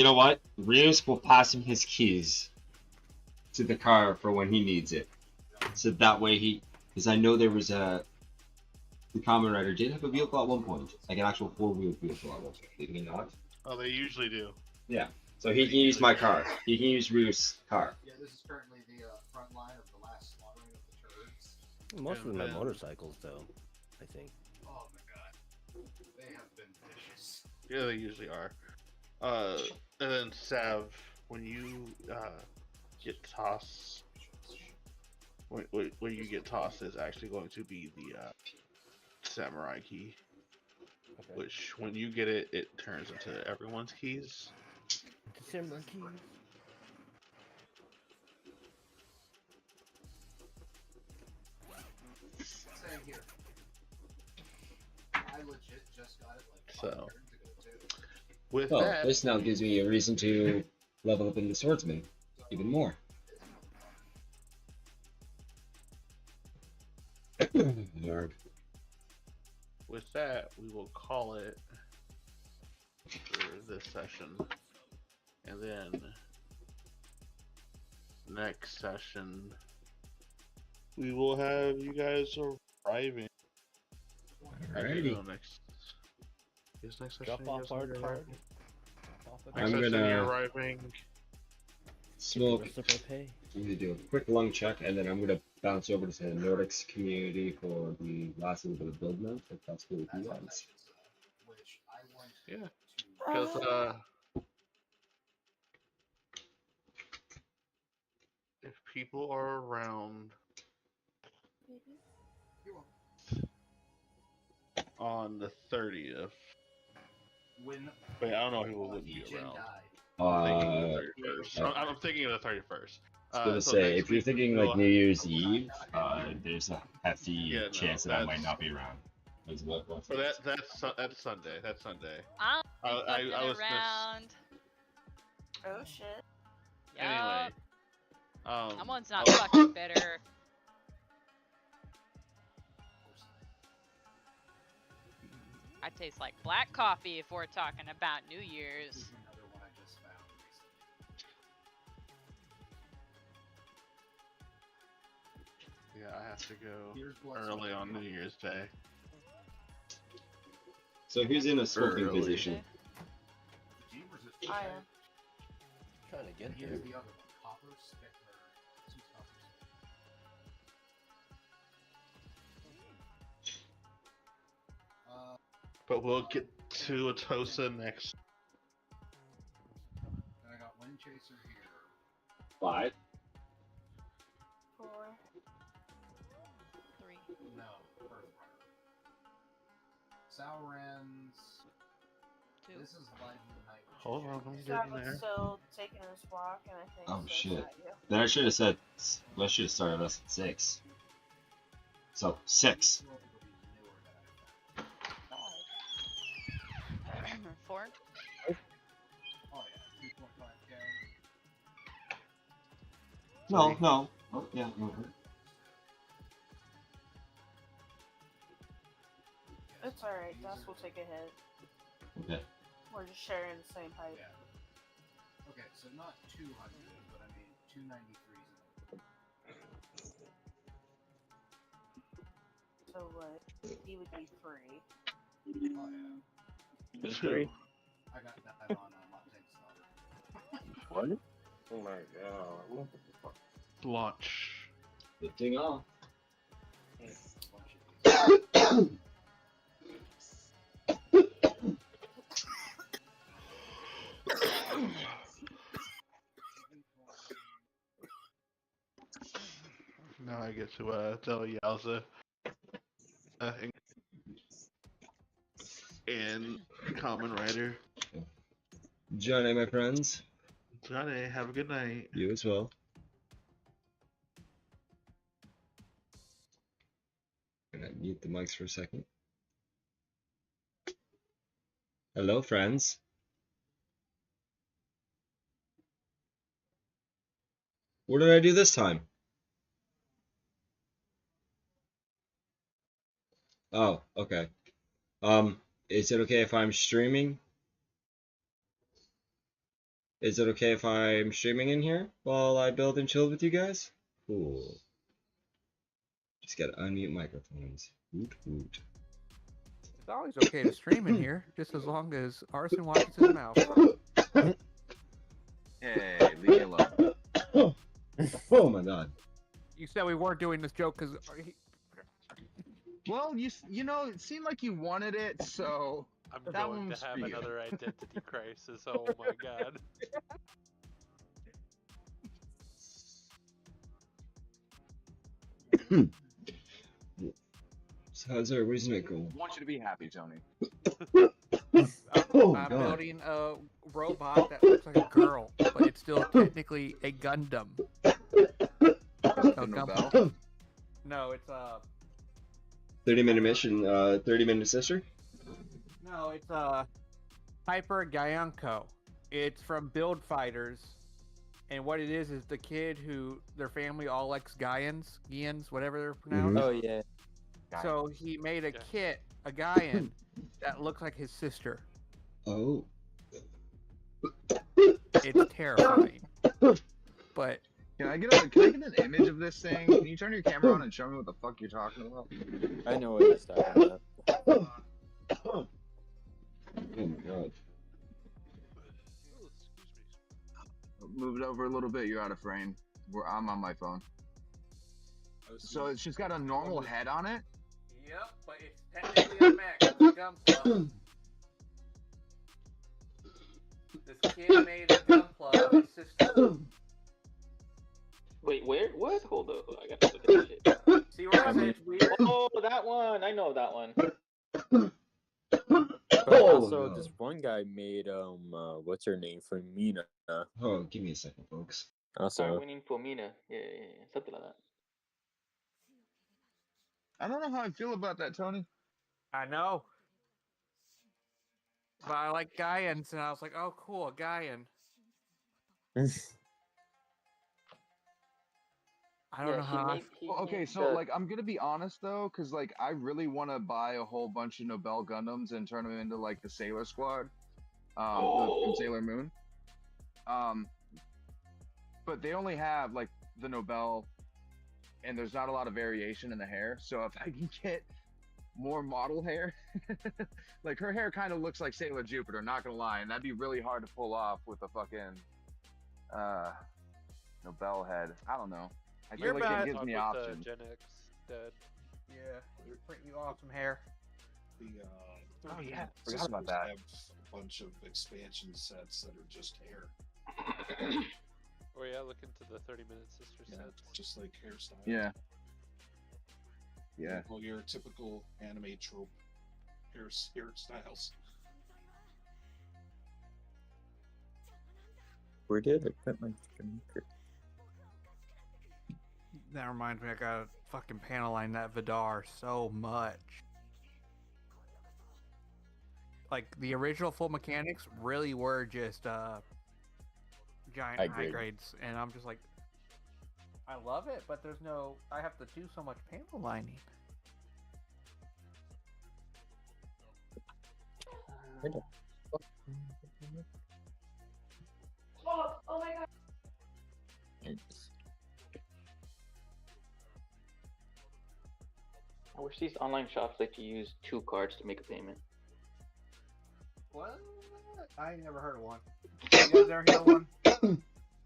know what? Ryus will pass him his keys to the car for when he needs it. So that way because I know there was the Kamen Rider did have a vehicle at one point, like an actual four-wheeled vehicle at one point, did he not? Oh, they usually do. Yeah. So he can use my car. He can use Ryus' car. Yeah, this is currently the front line of the last slaughtering of the turds. Most of them have motorcycles, though. I think. Oh my god, they have been vicious. Yeah, they usually are. And then Sav, when you get tossed, when you get tossed is actually going to be the samurai key. Okay. Which, when you get it, it turns into everyone's keys. The samurai keys. Same here. I legit just got it like 5 turns ago too. With Well, that, this now gives me a reason to level up in the swordsman even more. Nerd. with that, we will call it for this session. And then next session, we will have you guys arriving. Alrighty. Next session. Drop off our card. Next session, you're arriving. Smoke. Pay. I'm gonna do a quick lung check, and then I'm gonna bounce over to the Nordics community for the last little bit of build now, if that's cool with you guys. Yeah, because if people are around on the 30th, wait, I don't know who wouldn't be around. I'm thinking of the 31st. I was gonna say, if you're thinking like New Year's Eve, there's a hefty chance that I might not be around. So that's Sunday. That's Sunday. I was around. Oh shit. Yeah. Anyway, someone's not fucking bitter. I taste like black coffee if we're talking about New Year's. yeah, I have to go early on New Year's Day. So who's in a smoking Early. position? I am. Trying to get Here's here. the other one. Copper stick or 2 coppers. But we'll get to Atosa next. I got Wind Chaser here. 5. 4. 3. No, Birth Runner. Sauron's. 2. This is Live Night. Hold on, I'm Sav getting was there. still taking his walk, and I think. Oh so shit. is that you. Then I should have said, I should have started us at 6. So, 6. 4. Oh yeah, 2.5k. No. Oh, yeah. It's alright, Dust will take a hit. Okay. We're just sharing the same height. Yeah. Okay, so not 200, but I mean 293 is So what? He would be 3. Oh yeah. It's 3. I got that on Latte Starter. What? Oh my god. Launch. Lifting off. Now I get to tell Yowza and Common Rider. Johnny, my friends. Johnny, have a good night. You as well. Gonna mute the mics for a second. Hello, friends. What did I do this time? Oh, okay. Is it okay if I'm streaming? Is it okay if I'm streaming in here while I build and chill with you guys? Cool. Just gotta unmute microphones. Woot woot. It's always okay to stream in here, just as long as Arson watches his mouth. Hey, leave me alone. Oh my god. You said we weren't doing this joke because... Well, you know, it seemed like you wanted it, so I'm that going one's to have for you. another identity crisis. Oh my god. So how's everybody's night going? I want you to be happy, Tony. I'm building a robot that looks like a girl, but it's still technically a Gundam. Nobel? No, it's 30-minute mission, 30-minute sister? No, it's Hyper Gyanko. It's from Build Fighters, and what it is the kid who their family all likes Gaians, whatever they're pronounced. Oh yeah. So he made a kit, a Gaian, that looks like his sister. Oh. It's terrifying. But Can I get an image of this thing? Can you turn your camera on and show me what the fuck you're talking about? I know what he's talking about. Oh my god. Move it over a little bit. You're out of frame. I'm on my phone. So it's just got a normal head on it. Yep, but it's technically a mech. It's a Gunpla. This kid made a Gunpla of his sister. Wait, where? What? Hold up. I got to look at this shit. See where I said it's weird? Oh, that one. I know that one. But also, this one guy made what's her name from Mina. Oh, give me a second, folks. Also, Winning for Mina. Yeah, something like that. I don't know how I feel about that, Tony. I know. But I like Gaians, and I was like, oh, cool, a Gaian. I don't know how. Well, okay, so like I'm gonna be honest though, because like I really want to buy a whole bunch of Nobel Gundams and turn them into like the Sailor Squad, from Sailor Moon. But they only have like the Nobel, and there's not a lot of variation in the hair. So if I can get more model hair, like her hair kind of looks like Sailor Jupiter, not gonna lie, and that'd be really hard to pull off with a fucking Nobel head. I don't know. I feel like it gives me options. Gen X dead. Yeah, print you off some hair. The Oh yeah, sisters forgot about that. have a bunch of expansion sets that are just hair. Oh yeah, look into the 30-minute sister Yeah, sets. just like hairstyles. Yeah. Yeah. Well, your typical anime trope hairstyles. where did I put my finger? That reminds me, I gotta fucking panel line that Vidar so much. Like, the original full mechanics really were just giant High high grade. grades, and I'm just like, I love it, but there's no, I have to do so much panel lining. Oh my god. I wish these online shops let you use 2 cards to make a payment. What? I ain't never heard of one. You guys ever heard of one?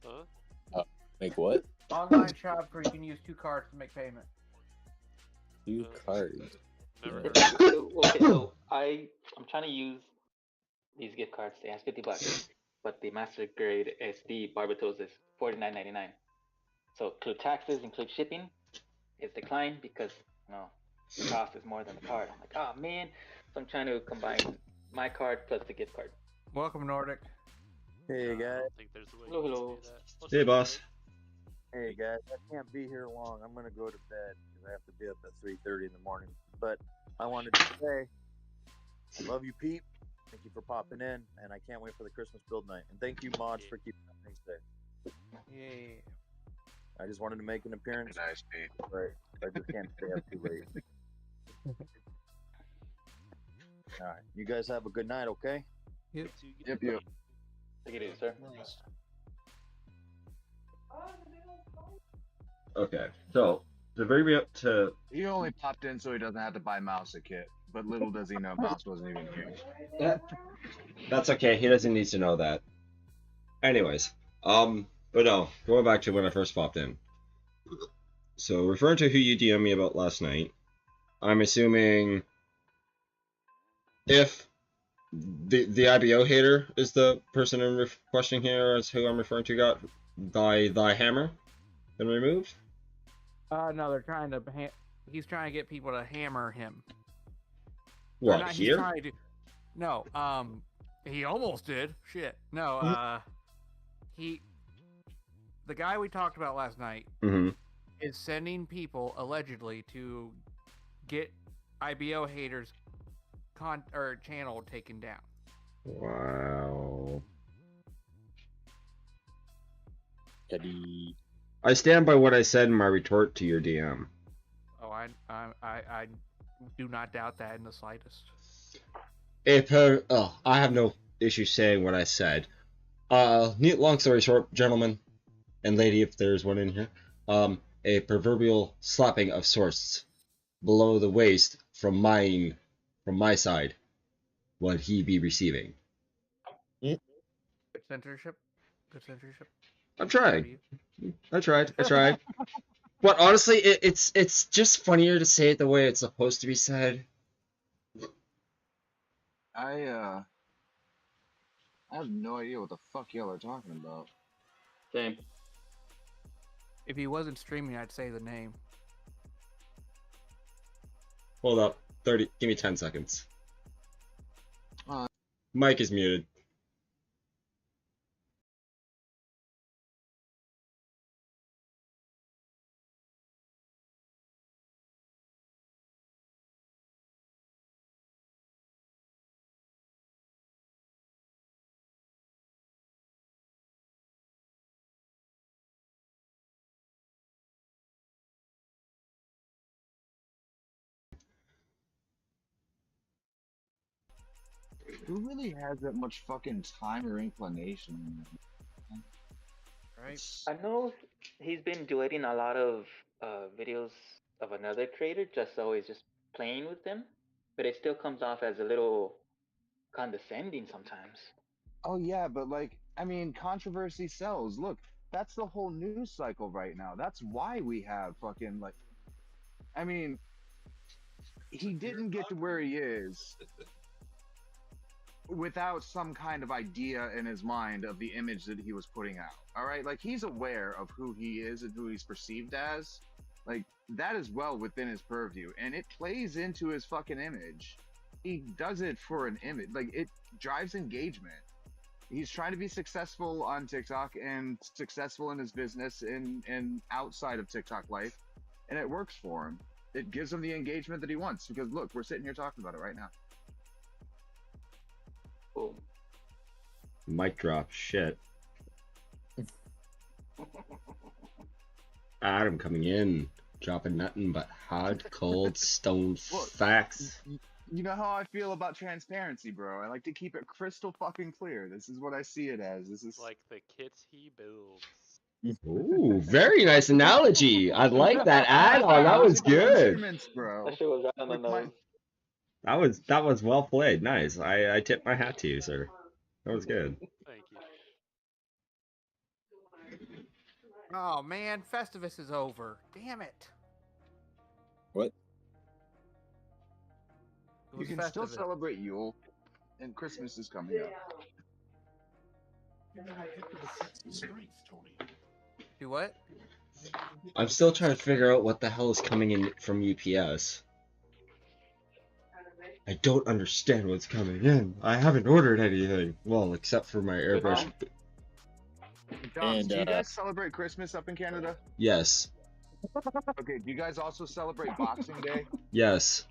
Huh? Make what? Online shop where you can use 2 cards to make payment. 2 cards. Never Yeah. heard of it. Okay, so I'm trying to use these gift cards. They ask $50, but the master grade SD Barbatos is $49.99. So include taxes, include shipping. It's declined because the cost is more than the card. I'm like, oh man. So I'm trying to combine my card plus the gift card. Welcome, Nordic. Hey I guys. don't think there's a way Hello, you can hello. do that. What's Hey, up, boss. Hey guys, I can't be here long. I'm gonna go to bed because I have to be up at 3:30 in the morning. But I wanted to say, I love you, Pete. Thank you for popping in, and I can't wait for the Christmas build night. And thank you, mods, for keeping things safe. Yeah. I just wanted to make an appearance. Nice, Pete. Right. I just can't stay up too late. All right. You guys have a good night, okay? Yep. Yep. Take it easy, sir. Okay, so to bring me up to He only popped in so he doesn't have to buy Mouse a kit. But little does he know, Mouse wasn't even here. that's okay. He doesn't need to know that. Anyways, but no, going back to when I first popped in. So referring to who you DM'd me about last night, I'm assuming if the IBO hater is the person I'm questioning here as who I'm referring to got thy hammer been removed. No, they're trying to. He's trying to get people to hammer him. What, not, here? He's trying to, no, he almost did. Shit. No, the guy we talked about last night is sending people allegedly to get IBO haters channel taken down. Wow. Teddy. I stand by what I said in my retort to your DM. Oh, I do not doubt that in the slightest. I have no issue saying what I said. Long story short, gentlemen and lady, if there's one in here, a proverbial slapping of sorts below the waist from my side would he be receiving. Good censorship. Good censorship. I'm trying. I tried. But honestly, it's just funnier to say it the way it's supposed to be said. I have no idea what the fuck y'all are talking about. Same. If he wasn't streaming, I'd say the name. Hold up. 30. Give me 10 seconds. Mike is muted. Who really has that much fucking time or inclination? Right. I know he's been doing a lot of videos of another creator, just always just playing with them, but it still comes off as a little condescending sometimes. Oh yeah, but like, I mean, controversy sells. Look, that's the whole news cycle right now. That's why we have fucking like, I mean, he didn't get to where he is without some kind of idea in his mind of the image that he was putting out. All right, like he's aware of who he is and who he's perceived as. Like that is well within his purview, and it plays into his fucking image. He does it for an image, like it drives engagement. He's trying to be successful on TikTok and successful in his business and outside of TikTok life, and it works for him. It gives him the engagement that he wants because look, we're sitting here talking about it right now. Boom. Mic drop. Shit. Adam coming in, dropping nothing but hard, cold, stone facts. You know how I feel about transparency, bro. I like to keep it crystal fucking clear. This is what I see it as. This is like the kits he builds. Ooh, very nice analogy. I like that add-on. That was good. Bro. That shit was right on the nose. That was well played. Nice. I tip my hat to you, sir. That was good. Thank you. Oh man, Festivus is over. Damn it. What? It You was can still Festivus. celebrate Yule, and Christmas is coming up. Do what? I'm still trying to figure out what the hell is coming in from UPS. I don't understand what's coming in. I haven't ordered anything. Well, except for my airbrush. Dobbs, do you guys celebrate Christmas up in Canada? Yes. Okay, do you guys also celebrate Boxing Day? Yes.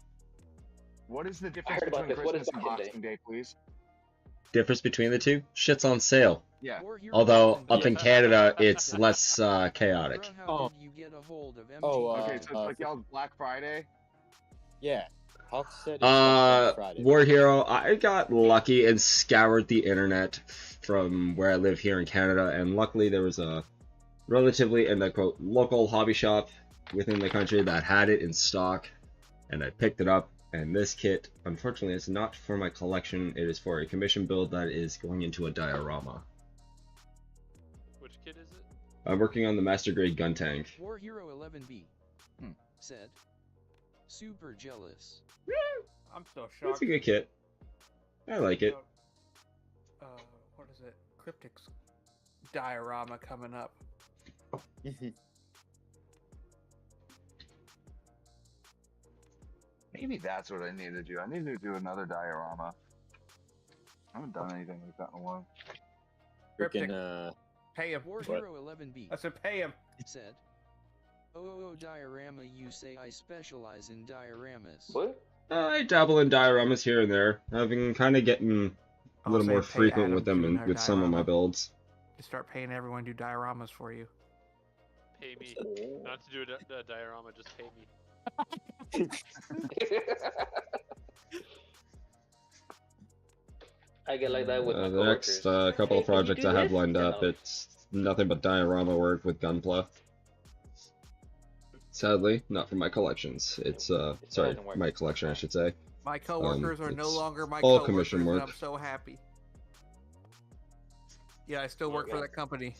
What is the difference heard about between this. What is Christmas and Boxing Boxing Day, please? Difference between the two? Shit's on sale. Yeah. Although up in Canada, it's less chaotic. Oh. Okay, so it's like y'all's Black Friday. Yeah. Hawk said it's Black Friday. War Hero, I got lucky and scoured the internet from where I live here in Canada, and luckily there was a relatively, and I quote, local hobby shop within the country that had it in stock, and I picked it up. And this kit, unfortunately, is not for my collection. It is for a commission build that is going into a diorama. Which kit is it? I'm working on the Master Grade Guntank. War Hero 11B said, "Super jealous." I'm so shocked. It's a good kit. I like it. What is it? Cryptic's diorama coming up. Maybe that's what I need to do. I need to do another diorama. I haven't done anything like that in a while. Freaking, Pay him. War What? Hero 11B I said pay him. said, "Oh, diorama, you say I specialize in dioramas." What? I dabble in dioramas here and there. I've been kind of getting a little say more pay frequent Adam with to them do and our with some of my diorama. builds. Just start paying everyone to do dioramas for you. Pay me. Not to do a diorama, just pay me. I get like that with my The coworkers. next couple of Hey, can you projects do I have this? lined And up, I'll- it's nothing but diorama work with Gunpla. Sadly, not for my collections. It's sorry, doesn't work. my collection, I should say. My coworkers are no it's longer my all coworkers, commission and work. I'm so happy. Yeah, I still work for that company.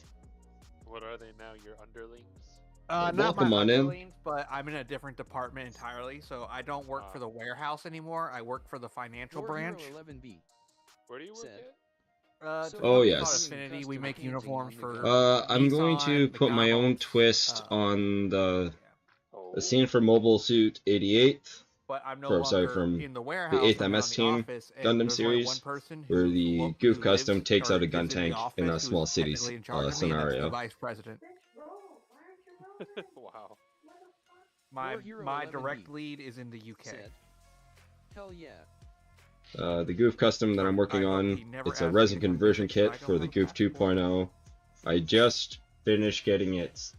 What are they now? Your underlings? Not Welcome my on in. underlings, but I'm in a different department entirely, so I don't work for the warehouse anymore. I work for the financial War Hero branch. 11B Where do you work said, It's a Oh, company yes. called Affinity. We make uniforms for. I'm going to Nissan, put my own McDonald's, twist on the Oh. scene for Mobile Suit 88. But I'm no Sorry, longer from in the warehouse. the 8th I'm now MS in the team office, and Gundam there's only one series, person where the Goof who Custom lives takes or out a is in the Guntank in office a who's small city technically in charge of me, that's the scenario. vice president. Wow. My War Hero my 11B direct lead is in the UK. said, "Hell yeah." The Goof Custom that I'm working I hope on, he never it's a asks resin me if I'm conversion busy, 'cause kit I for don't the have a Goof passport. 2.0. I just finished getting it.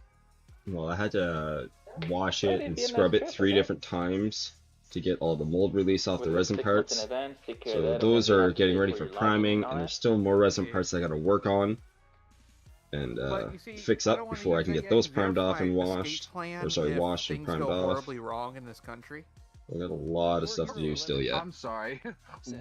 Well, I had to wash it and scrub it 3 different times to get all the mold release off With the the resin 6 months in parts. advance, take care of So that, and those then you are have to getting pay ready for for your login priming, all and that. there's still more resin parts I gotta work on and But you see, fix I up don't wanna before I use can that get yet, those 'cause primed there's off and my escape washed. plan Or sorry, if washed and things primed go off. horribly wrong in this country. I got a lot of stuff to do still yet. I'm sorry.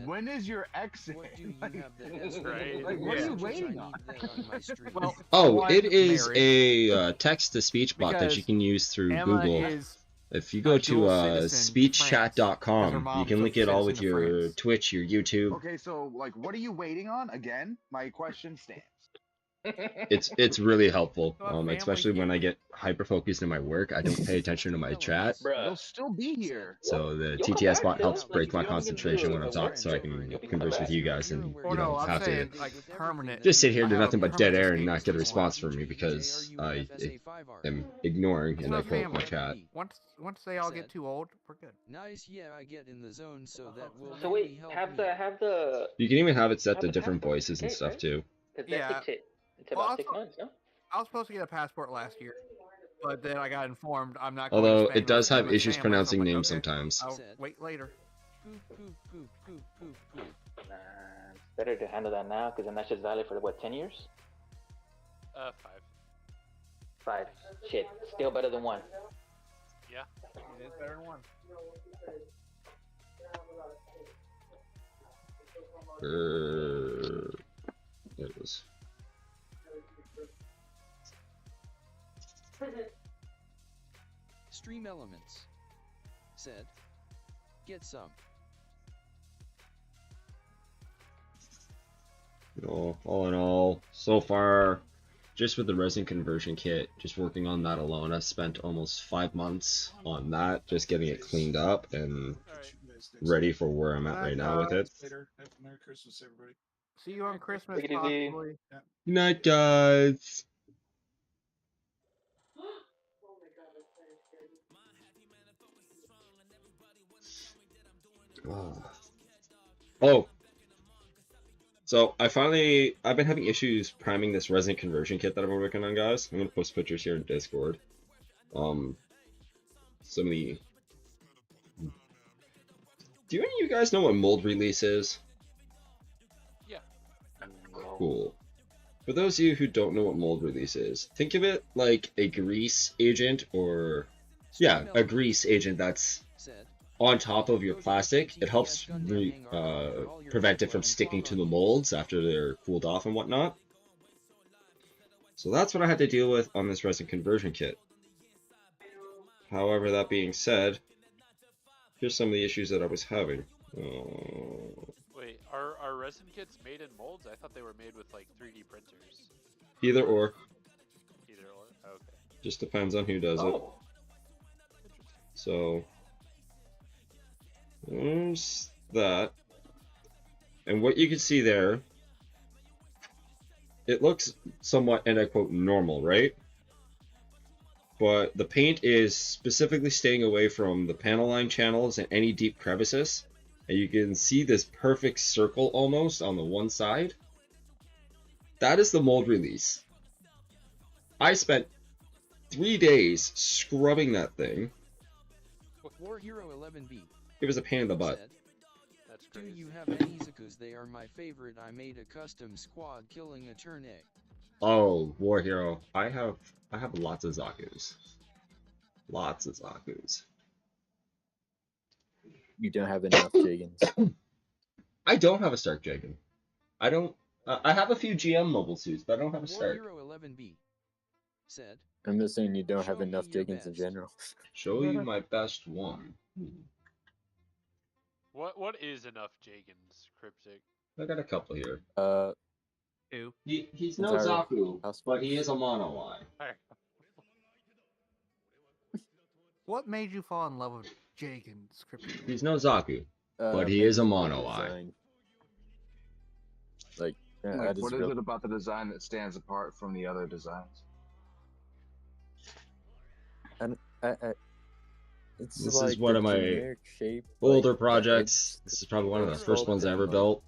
When is your exit? What do you Like, have that has Right. like, what are you messages I waiting need on? that on my stream? Well, for Oh, one, it is marriage, a text-to-speech bot that you because can use through Emma Google. is If you go a to dual citizen to France, 'cause her speechchat.com, you mom's can a link it all with citizen of your France. Twitch, your YouTube. Okay, so like, what are you waiting on? Again, my question stands. It's really helpful, Well, family especially when I feud. get hyper-focused in my work. I don't pay attention to my chat. You'll still be here. So the You'll come TTS back bot still. helps Like, break if my you only get to concentration do when a I'm talking, work so I trip, can you can come converse with back. you guys and Oh you no, don't I'm have to saying like permanent. just sit here I and do have a nothing but dead permanent air and escape not get a if you want. response from me because I am ignoring It's and I not quote my family. chat. Once they all get Said, too old, we're good. "Nice, yeah, I get in the zone, so that will So really wait, help have me." the You can even have it set have to the different passport voices and tape, stuff right? too. Because Yeah. that takes it's Well, about 6 months, no? I was supposed to get a passport last year, but then I got informed I'm not going Although to Spain it does with have Emma's issues family, so I'm pronouncing like, names okay, sometimes. I'll Said, wait later. "Poop, poop, poop, poop, poop, poop." Nah, it's better to handle that now, because then that's just valid for what, 10 years? 5. 5. Shit, still better than 1. Yeah. It is better than one. There it is. Stream Elements said, get some. All in all, so far, just with the resin conversion kit, just working on that alone, I spent almost 5 months on that, just getting it cleaned up and ready for where I'm at right now with it. Later. Merry Christmas, everybody. See you on Christmas, Take it easy. possibly. Good night, guys. Oh. So I've been having issues priming this resin conversion kit that I've been working on, guys. I'm gonna post pictures here in Discord. Some of the. Do any of you guys know what mold release is? Yeah. Cool. For those of you who don't know what mold release is, think of it like a grease agent or, yeah, a grease agent that's on top of your plastic. It helps prevent it from sticking to the molds after they're cooled off and whatnot. So that's what I had to deal with on this resin conversion kit. However, that being said, here's some of the issues that I was having. Wait, are resin kits made in molds? I thought they were made with like 3D printers. Either or. Either or? Okay. Just depends on who does it. So there's that. And what you can see there, it looks somewhat, and I quote, normal, right? But the paint is specifically staying away from the panel line channels and any deep crevices. And you can see this perfect circle almost on the one side. That is the mold release. I spent 3 days scrubbing that thing. War Hero 11B. It was a pain in the butt. That's crazy. Do you have any Zakus? They are my favorite. I made a custom squad killing a turn A. Oh, War Hero. I have lots of Zakus. Lots of Zakus. You don't have enough Jagans. I don't have a Stark Jagan. I don't. I have a few GM mobile suits, but I don't have a Stark. War Hero 11B said. I'm just saying you don't have enough Jagans in general. Show you my best one. What is enough Jagans, Cryptic? I got a couple here. Two. He's no Zaku, but he is a mono eye. What made you fall in love with Jagans, Cryptic? He's no Zaku, but he is a mono eye. Like, what is it about the design that stands apart from the other designs? And it's this like is one of my shape, older like, projects. This is probably one of the first ones I ever built.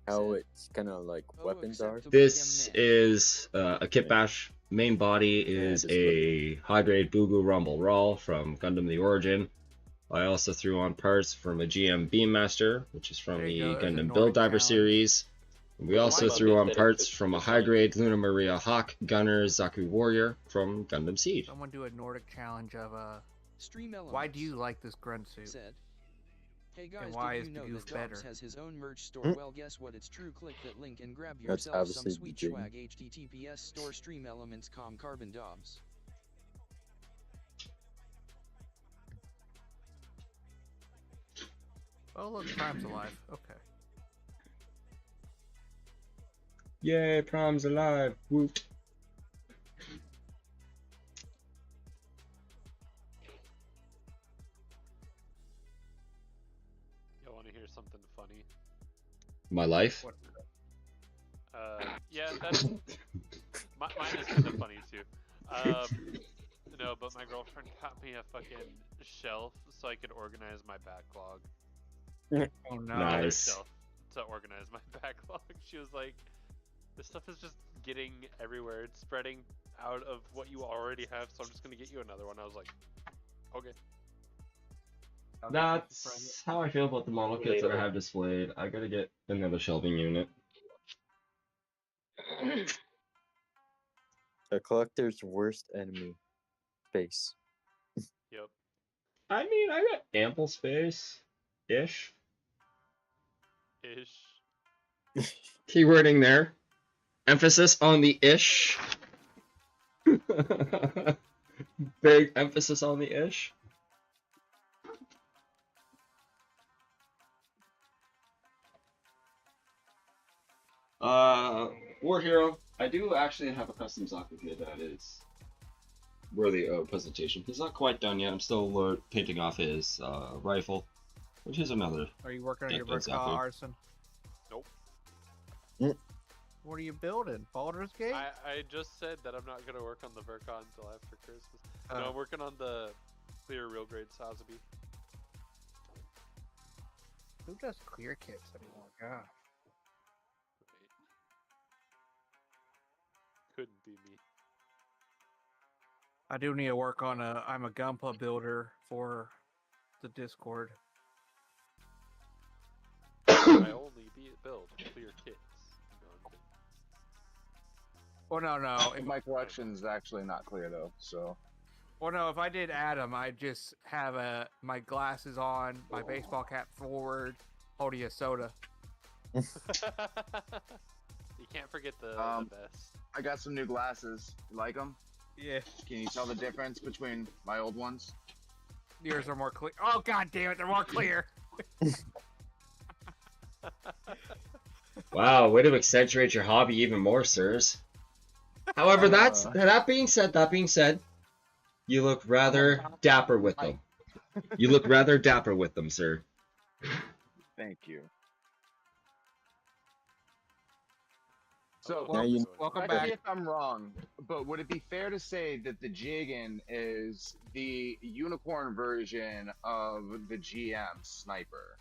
How it's kind of like weapons are. This is a kit bash. Main body is a high-grade Boo Rumble Raw from Gundam The Origin. I also threw on parts from a GM Beammaster, which is from the Gundam Build Diver series. We also threw on parts from a high-grade Luna Maria Hawk Gunner Zaku Warrior from Gundam Seed. Someone do a Nordic challenge of Stream Elements. Why do you like this grunt suit? Said, hey guys, and why did is you the know goof that better? Dobbs has his own merch store? Well, guess what? It's true. Click that link and grab yourself some sweet swag. HTTPS store streamelements.com Carbon Dobbs. Oh look, Prime's alive. Okay. Yay, Prime's alive. Woot. Y'all want to hear something funny? My life? Yeah, that's... mine is kind of funny too. No, but my girlfriend got me a fucking shelf so I could organize my backlog. Oh no. Nice. Shelf to organize my backlog. She was like, this stuff is just getting everywhere. It's spreading out of what you already have, so I'm just gonna get you another one. I was like, okay. That's how I feel about the model kits that I have displayed. I gotta get another shelving unit. A collector's worst enemy. Space. Yep. I mean, I got ample space. Ish. Keywording there. Emphasis on the ish. Big emphasis on the ish. War Hero. I do actually have a custom Zaku kit that is worthy of presentation. He's not quite done yet. I'm still painting off his rifle, which is another. Are you working on your dead Verka, Zaku. Arson? Nope. What are you building? Baldur's Gate? I just said that I'm not gonna work on the Verka until after Christmas. No, Oh. I'm working on the clear real grade Sazabi. Who does clear kits anymore? God. Couldn't be me. I do need to work on I'm a Gunpla builder for the Discord. I only build clear kits. No, Well, no. My collection's actually not clear though, so. Well, no, if I did Adam, I'd just have my glasses on, my baseball cap forward, holding a soda. You can't forget the best. I got some new glasses. You like them? Yeah. Can you tell the difference between my old ones? Yours are more clear. Oh, god damn it, they're more clear. Wow, way to accentuate your hobby even more, sirs. However, that being said, you look rather dapper with them. You look rather dapper with them, sir. Thank you. So, welcome correct back. me if I'm wrong, but would it be fair to say that the Jigen is the unicorn version of the GM sniper?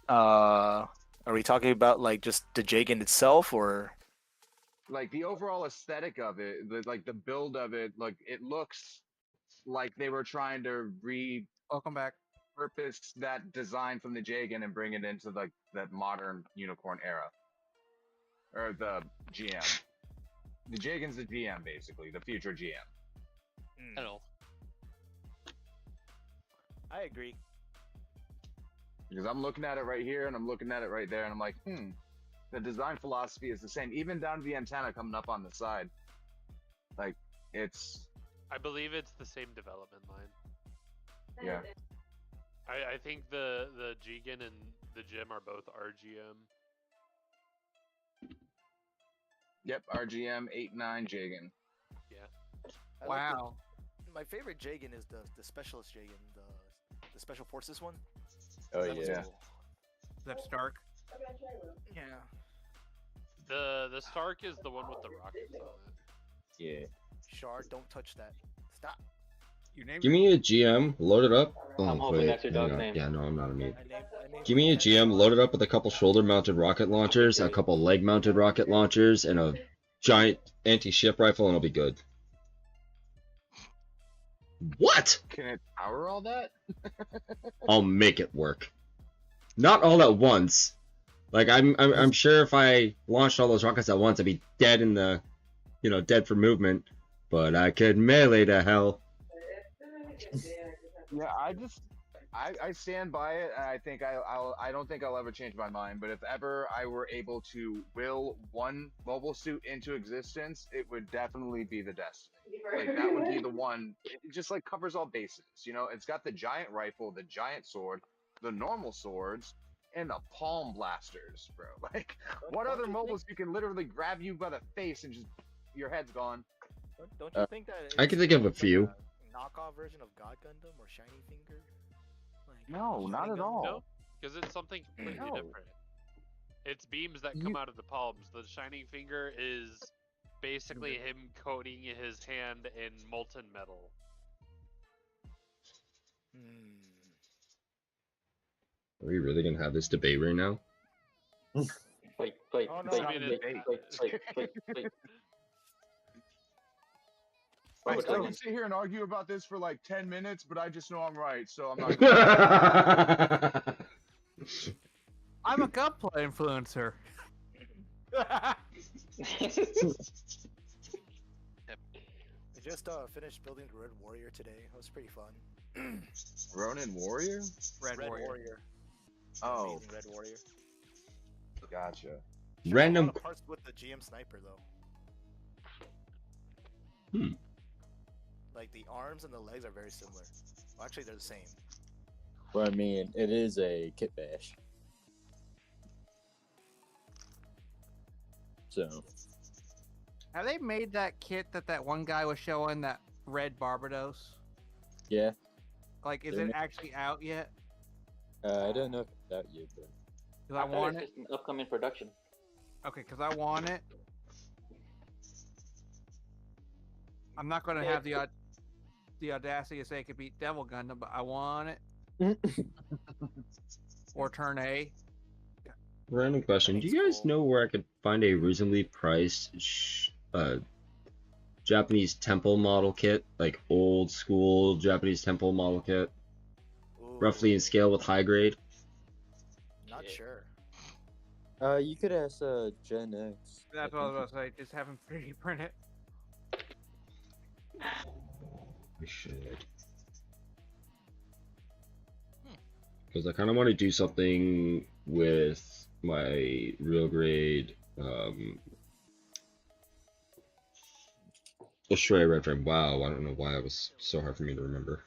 Are we talking about like just the Jagan itself, or Like the overall aesthetic of it, like the build of it, like it looks like they were trying to welcome back repurpose that design from the Jagan and bring it into like that modern unicorn era. Or the GM. The Jagan's the GM, basically, the future GM. Hello. I agree. Because I'm looking at it right here, and I'm looking at it right there, and I'm like, the design philosophy is the same, even down to the antenna coming up on the side. Like, it's... I believe it's the same development line. Yeah. I think the Jigen and the Gem are both RGM. Yep, RGM 8-9 Jagan. Yeah. Wow. My favorite Jagan is the specialist Jagan, the special forces one. Oh That was yeah. cool. Is that Stark? Yeah. The Stark is the one with the rockets on it. Yeah. Shard, don't touch that. Stop. You named Give me a GM, load it up. I'm hoping that's your dog's hang on. name. Yeah, no, I'm not a mute. I named Give me a GM, load it up with a couple shoulder-mounted rocket launchers, a couple leg-mounted rocket launchers, and a giant anti-ship rifle, and it'll be good. What? Can it power all that? I'll make it work. Not all at once. Like I'm sure if I launched all those rockets at once, I'd be dead in the, dead for movement. But I could melee to hell. Yeah, I stand by it, and I think I don't think I'll ever change my mind. But if ever I were able to will one mobile suit into existence, it would definitely be the Destiny. Like that would be the one. It just like covers all bases. It's got the giant rifle, the giant sword, the normal swords, and the palm blasters, bro. Like, what other mobiles you can literally grab you by the face and just your head's gone? Don't you think that I can think of a few. knockoff version of God Gundam or Shining Finger? Like, No, not at all. No, because it's something completely No. different. It's beams that come out of the palms. The Shining Finger is basically him coating his hand in molten metal. Are we really gonna have this debate right now? Wait. Oh, no, I mean, I can sit here and argue about this for like 10 minutes, but I just know I'm right, so I'm not gonna. I'm a Gunpla influencer. I just finished building the Red Warrior today. It was pretty fun. Ronin Warrior? Red Warrior. Oh. Amazing Red Warrior. Gotcha. Random. A lot of parts with the GM sniper though. Like the arms and the legs are very similar. Well, actually, they're the same. Well, I mean, it is a kit bash. So, Have they made that kit that one guy was showing, that red Barbados? yeah. Like, is They it ma- actually out yet? I don't know if it's out yet, but Because I thought want it's it. just an upcoming production. Okay, because I want it. I'm not going to Yeah, have the audacity to say it could beat Devil Gundam, but I want it. Or Turn A. Random question: do you guys know where I could find a reasonably priced Japanese temple model kit, like old school Japanese temple model kit, roughly in scale with high grade? Not sure. you could ask Gen X. That's what I was about to say. Just have him 3D print it. I should. Because I kind of want to do something with my real grade Australia Red Frame. Wow, I don't know why it was so hard for me to remember.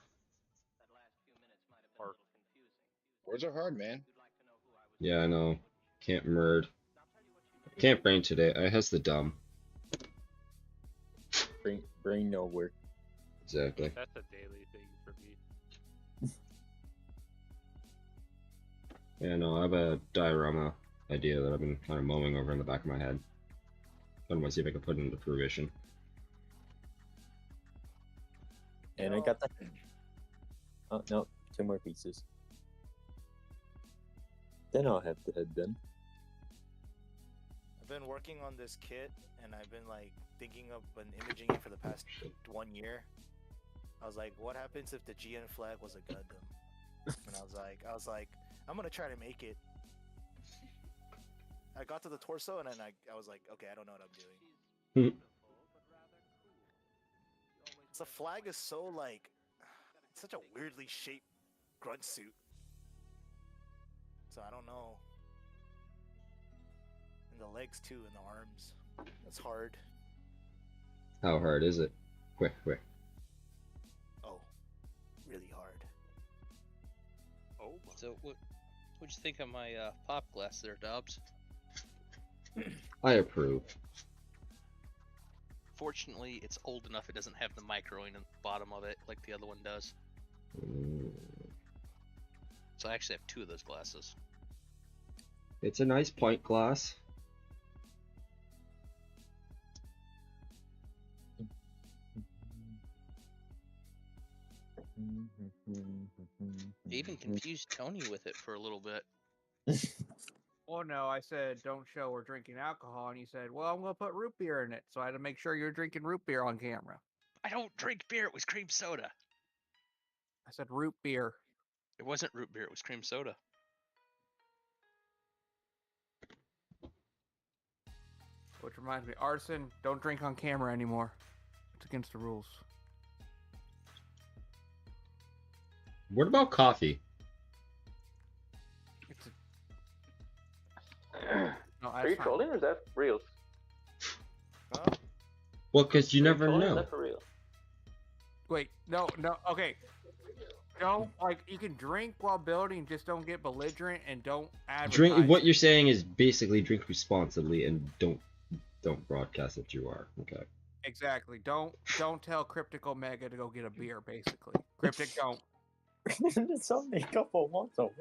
Words are hard, man. Yeah, I know. Can't murd. Can't brain today. I has the dumb. Brain nowhere. Exactly. That's a daily thing for me. Yeah, no, I have a diorama idea that I've been kind of mulling over in the back of my head. I want to see if I can put it into fruition. And I got that. Oh, no. 2 more pieces. Then I'll have the head done. I've been working on this kit, and I've been like thinking of and imaging it for the past 1 year. I was like, what happens if the GN flag was a Gundam? And I was like, I'm gonna try to make it. I got to the torso, and then I was like, okay, I don't know what I'm doing. The flag is so like, it's such a weirdly shaped grunt suit. So I don't know. And the legs too, and the arms. It's hard. How hard is it? Quick. Oh, really hard. Oh. So what'd you think of my pop glass there, Dobbs? I approve. Fortunately, it's old enough it doesn't have the microing in the bottom of it like the other one does. So I actually have 2 of those glasses. It's a nice pint glass. I even confused Tony with it for a little bit. Well, no, I said don't show we're drinking alcohol, and he said, well, I'm going to put root beer in it. So I had to make sure you're drinking root beer on camera. I don't drink beer, it was cream soda. I said root beer. It wasn't root beer, it was cream soda. Which reminds me, Arson, don't drink on camera anymore. It's against the rules. What about coffee? Are No, you that's fine. trolling or is that real? Well, because you never Trolling, or is know. that for real? Wait, no, okay. Don't, like, you can drink while building, just don't get belligerent and don't advertise. Drink. What you're saying is basically drink responsibly and don't broadcast that you are. Okay. Exactly. Don't tell Cryptic Omega to go get a beer, basically. Cryptic, don't. It's only a couple months away.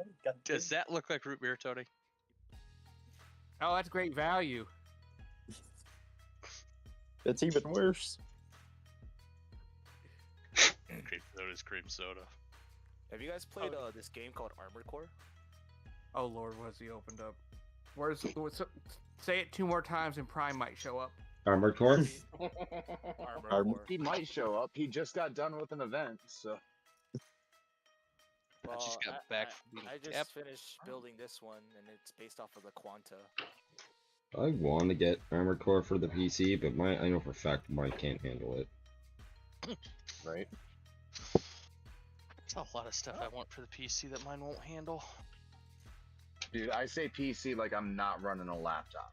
Does that look like root beer, Tony? Oh, that's great value. That's even worse. Cream soda is cream soda. Have you guys played this game called Armored Core? Oh Lord, what has he opened up? Say it 2 more times and Prime might show up. Armored Core? Armored Core. He might show up. He just got done with an event, so. I just got back from I just finished building this one, and it's based off of the Quanta. I want to get Armored Core for the PC, but I know for a fact mine can't handle it. Right. There's a lot of stuff I want for the PC that mine won't handle. Dude, I say PC like I'm not running a laptop.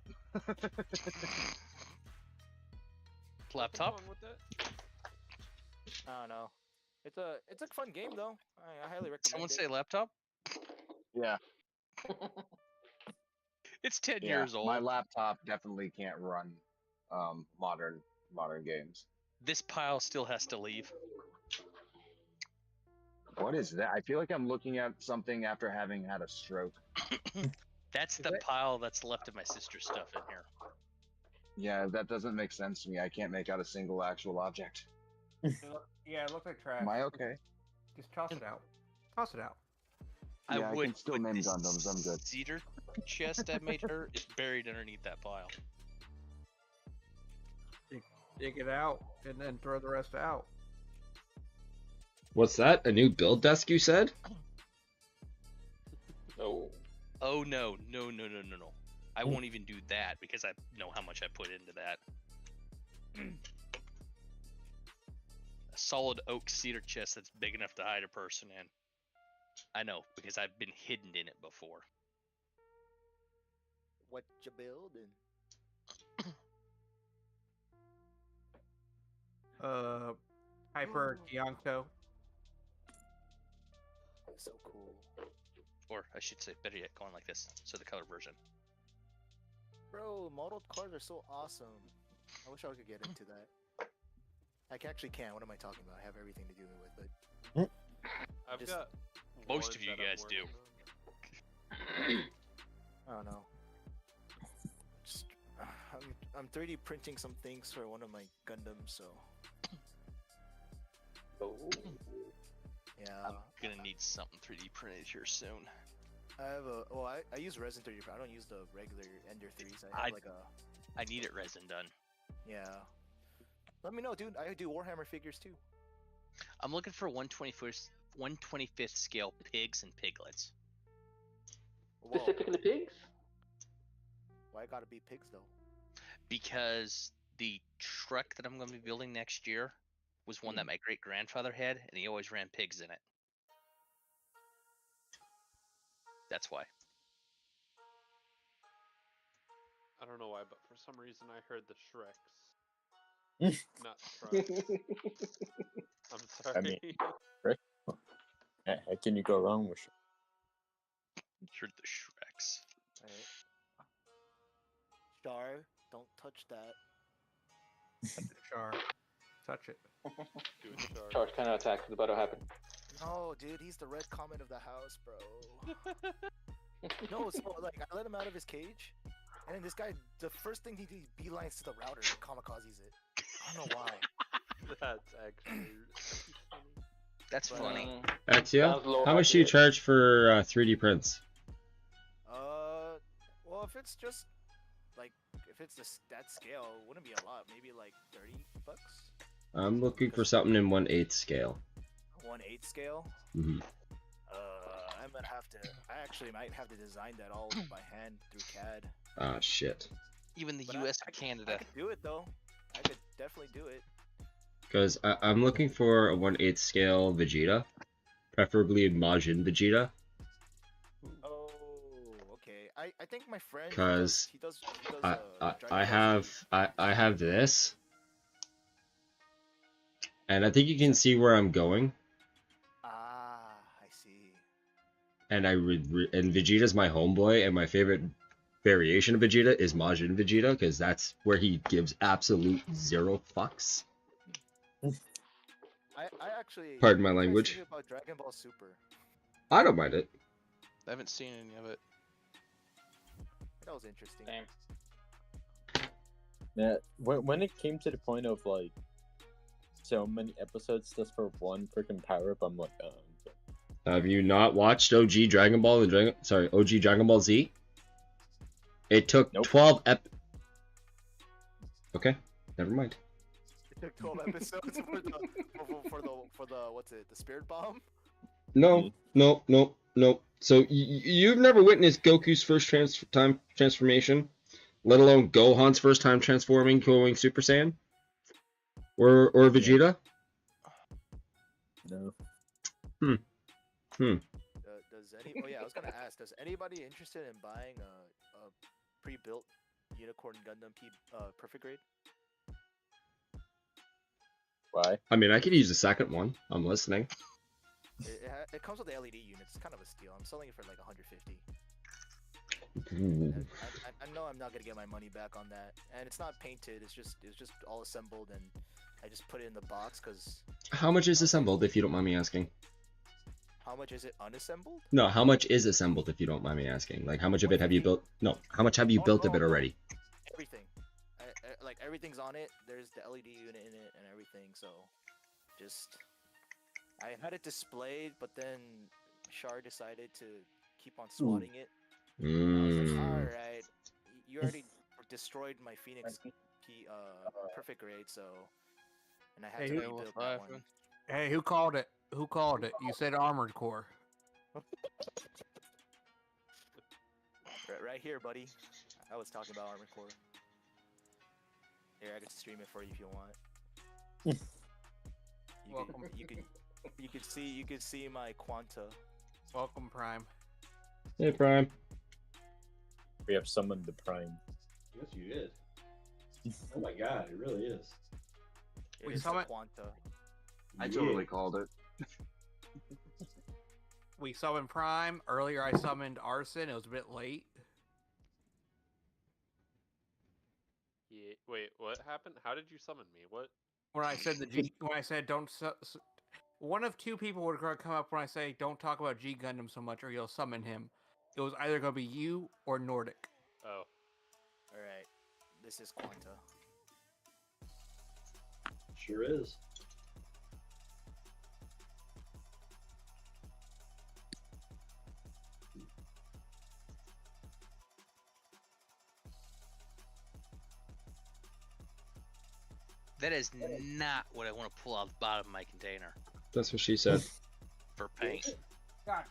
Laptop? I don't know. It's a fun game though. I highly recommend Someone it. say laptop? Yeah. It's 10 Yeah, years old. my laptop definitely can't run modern games. This pile still has to leave. What is that? I feel like I'm looking at something after having had a stroke. That's the pile that's left of my sister's stuff in here. Yeah, that doesn't make sense to me. I can't make out a single actual object. Yeah, it looks like trash. Am I okay? Just toss it out. Toss it out. Yeah, I would can still put name this Gundams. I'm good. cedar chest I made her is buried underneath that pile. Dig it out and then throw the rest out. What's that? A new build desk, you said? Oh. Oh no. I won't even do that because I know how much I put into that. A solid oak cedar chest that's big enough to hide a person in. I know, because I've been hidden in it before. What you building? Hyper Gyanko. So cool. Or I should say, better yet, going like this. So the color version. Bro, modeled cars are so awesome. I wish I could get into that. I actually can. What am I talking about? I have everything to do it with, but I've got most one of you that I'm guys do. working I don't know. Just, I'm 3D printing some things for one of my Gundams, so. Oh. Yeah. I'm gonna need something 3D printed here soon. I have I use resin 3D. I don't use the regular Ender 3s. I have I need it resin done. Yeah. Let me know, dude. I do Warhammer figures too. I'm looking for 1/25th scale pigs and piglets. Whoa. Specifically pigs? Why gotta be pigs though? Because the truck that I'm going to be building next year was one that my great grandfather had, and he always ran pigs in it. That's why. I don't know why, but for some reason I heard the Shreks. Not trucks. I'm sorry. I mean, right? How can you go wrong with You're the Shreks. Alright. Char, don't touch that. Char. Touch it. Do it, Char. Charge kind of attack is about to happen. No, dude, he's the red comet of the house, bro. No, so like I let him out of his cage, and then this guy, the first thing he did, he beelines to the router and kamikazes it. I don't know why. That's actually funny. That's funny. Axio, how much do you charge for 3D prints? Well, if it's just like if it's that scale, it wouldn't be a lot. Maybe like $30. I'm looking for something in 1/8 scale. 1/8 scale. Mm-hmm. I'm gonna have to. I actually might have to design that all by hand through CAD. Ah, shit. Even the But U.S. I or Canada. could do it though. I could definitely do it. Because I'm looking for a 1/8 scale Vegeta, preferably Majin Vegeta. Oh, okay. I think my friend. Because he does I have this, and I think you can see where I'm going. I see. And and Vegeta's my homeboy, and my favorite variation of Vegeta is Majin Vegeta, because that's where he gives absolute zero fucks. I actually. Pardon my what do you guys language. think about Dragon Ball Super? I don't mind it. I haven't seen any of it. That was interesting. Yeah, when it came to the point of like so many episodes just for one freaking power up, I'm like, Have you not watched OG Dragon Ball and OG Dragon Ball Z? It took 12 Okay, never mind. It took 12 episodes for the what's it? The Spirit Bomb. No. So you've never witnessed Goku's first transformation, let alone Gohan's first time transforming, going Super Saiyan, or Vegeta? No. Does any? Oh yeah, I was gonna ask. Does anybody interested in buying a pre-built Unicorn Gundam Perfect Grade? Why? I mean, I could use a second one. I'm listening. It comes with the LED unit. It's kind of a steal. I'm selling it for like 150. Ooh. I know I'm not gonna get my money back on that, and it's not painted. It's just all assembled, and I just put it in the box because. How much is assembled, if you don't mind me asking? How much is it unassembled? No, how much is assembled, if you don't mind me asking? Like, how much of it have you built? No, how much have you built of it already? Everything. Like everything's on it. There's the LED unit in it and everything. So, I had it displayed, but then Shar decided to keep on swatting it. I was like, all right, you already destroyed my Phoenix perfect grade, so, and I had to rebuild that one. Hey, who called it? Who called it? You said Armored Core. Right here, buddy. I was talking about Armored Core. Here, I can stream it for you if you want. Welcome. You could see my Quanta. Welcome, Prime. Hey, Prime. We have summoned the Prime. Yes, you did. Oh my god, it really is. It is the Quanta. I totally called it. We summoned Prime. Earlier I summoned Arson. It was a bit late. Yeah. Wait, what happened? How did you summon me? What? When I said when I said don't one of two people were going to come up when I say don't talk about G Gundam so much or you'll summon him. It was either going to be you or Nordic. Oh. Alright. This is Quanta. Sure is. That is not what I want to pull out of the bottom of my container That's what she said. for paint. God.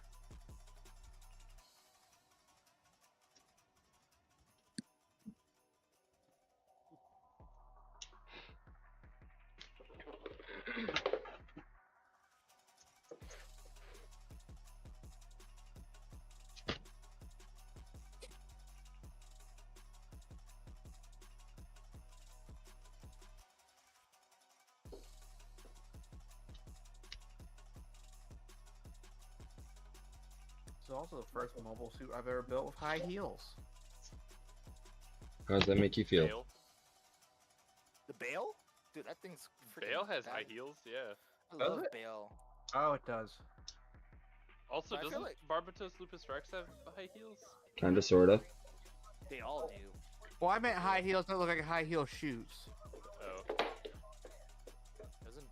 It's also the first mobile suit I've ever built with high heels. How does that make you feel? The Bale? Dude, that thing's freaking Bale has bad. high heels, yeah. I love Bale. Oh, it does. Also, I feel doesn't like- Barbatos Lupus Rex have high heels? Kinda, sorta. They all do. Well, I meant high heels that look like high heel shoes. Oh. Doesn't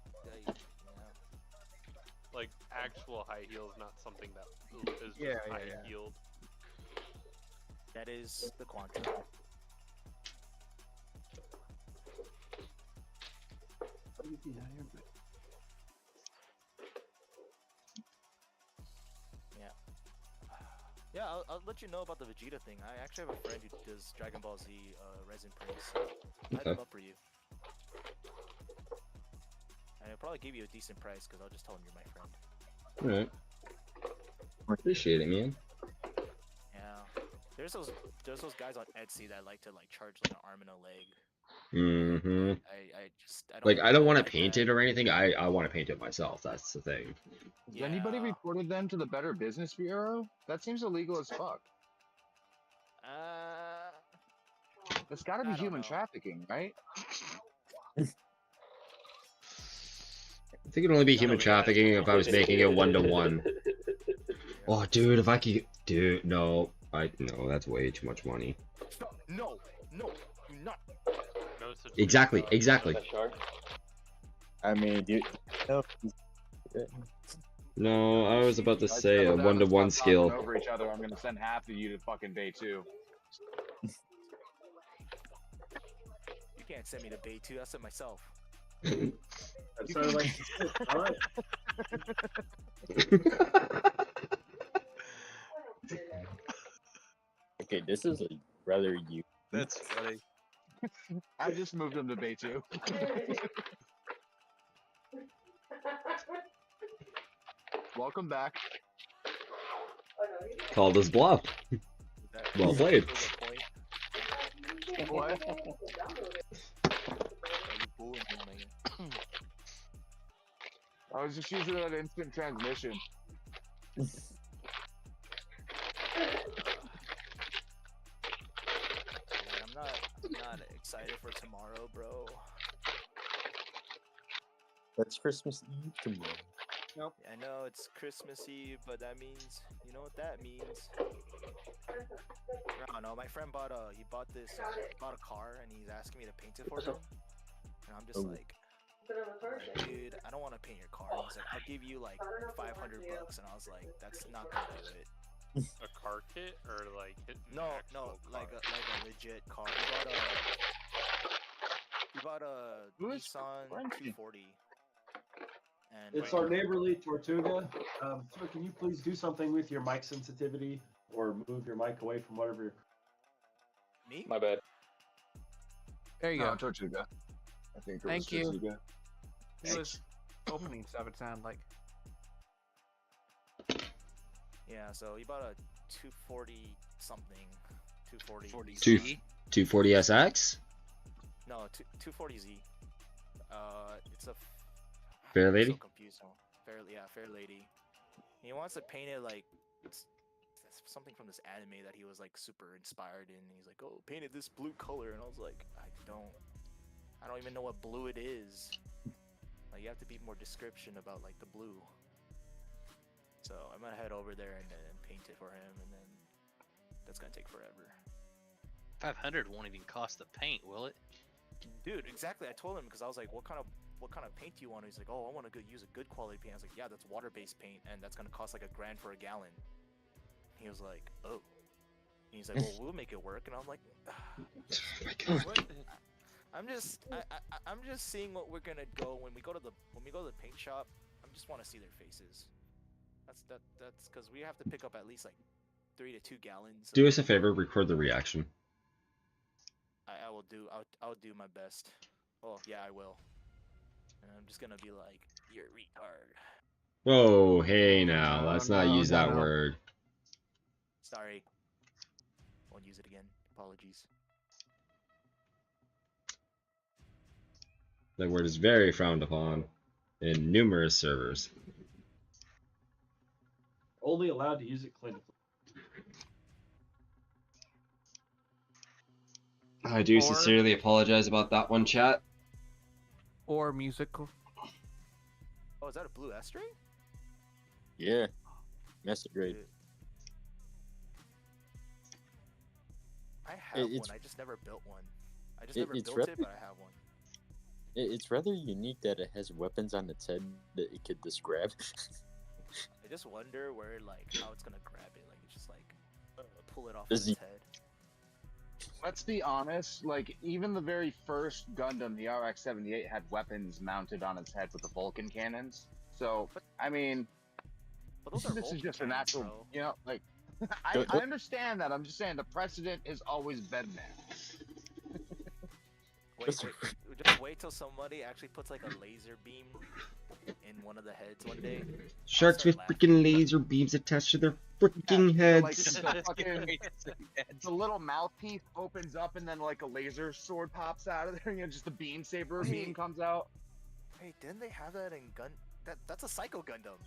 Like actual high heels, not something that is just Yeah, high yeah. heeled. That is the Quanta. Yeah. Yeah, I'll let you know about the Vegeta thing. I actually have a friend who does Dragon Ball Z resin prints. So I'll hit him up for you. And I'll probably give you a decent price because I'll just tell him you're my friend. Alright. Appreciate it, man. Yeah. There's those guys on Etsy that like to charge like an arm and a leg. Mm-hmm. I don't want to paint it or anything. I want to paint it myself. That's the thing. Has anybody reported them to the Better Business Bureau? That seems illegal as fuck. That's gotta be human trafficking, right? I think it'd only be human trafficking if I was making it 1-to-1. Oh, dude, if I could, dude, no, no, that's way too much money. No, do not. Exactly. I mean, do you know No, I was about to If I say a settle down and 1-to-1 stop skill. talking over each other, I'm gonna send half of you to fucking Bay 2. You can't send me to Bay 2. I'll send myself. That sounded like alright. Okay, this is like rather you. That's funny. I just moved him to Bay 2. Welcome back. Called his bluff. Well played. What? I was just using that instant transmission. Dude, I'm not excited for tomorrow, bro. That's Christmas Eve tomorrow. Nope. I know it's Christmas Eve, but that means, you know what that means. I don't know. My friend bought a car, and he's asking me to paint it for him, and I'm just like, dude, I don't want to paint your car. And he's like, I'll give you like $500, and I was like, that's not gonna do it. A car kit or like No, like a legit car. He bought a Nissan 240. And It's our neighborly Tortuga. Sir, can you please do something with your mic sensitivity or move your mic away from whatever? Me? My bad. There you No, go. Tortuga. I think it Thank was you. Tortuga. It was opening stuff, it sounded like. Yeah, so he bought a 240 something. 240. 240SX? No, 240Z. It's a. Fair I'm lady? So confused. Fair lady. He wants to paint it like it's something from this anime that he was like super inspired in. He's like, oh, paint it this blue color, and I was like, I don't even know what blue it is. Like, you have to be more description about like the blue. So I'm gonna head over there and paint it for him, and then that's gonna take forever. 500 won't even cost the paint, will it? Dude, exactly. I told him because I was like, what kind of paint do you want? He's like, oh, I want to use a good quality paint. I was like, yeah, that's water-based paint, and that's gonna cost like $1,000 for a gallon. He was like, oh. And he's like, well, we'll make it work. And I'm like, I'm just seeing what we're gonna go when we go to the paint shop. I just want to see their faces. That's because we have to pick up at least like 3 to 2 gallons. Do us a favor, record the reaction. I will do. I'll do my best. Oh yeah, I will. And I'm just gonna be like, you're a retard. Whoa, hey now, let's not use that word. Sorry. Won't use it again. Apologies. That word is very frowned upon in numerous servers. Only allowed to use it clinically. I do sincerely apologize about that one, chat. Or musical. Oh, is that a blue S-ray? Yeah. Master grade. I have one. I just never built one. I just never built it, but I have one. It's rather unique that it has weapons on its head that it could just grab. I just wonder where, like, how it's gonna grab it. Like, it's just like pull it off Does its head. Let's be honest, like, even the very first Gundam, the RX-78, had weapons mounted on its head with the Vulcan cannons. So, I mean, this is just a natural, bro. you know, like, I understand that. I'm just saying the precedent has always been there. Just wait till somebody actually puts like a laser beam in one of the heads one day. Sharks with freaking laser beams attached to their freaking heads. Like, the little mouthpiece opens up and then like a laser sword pops out of there, you know, just a beam saber beam comes out. Hey, didn't they have that in that's a Psycho Gundam.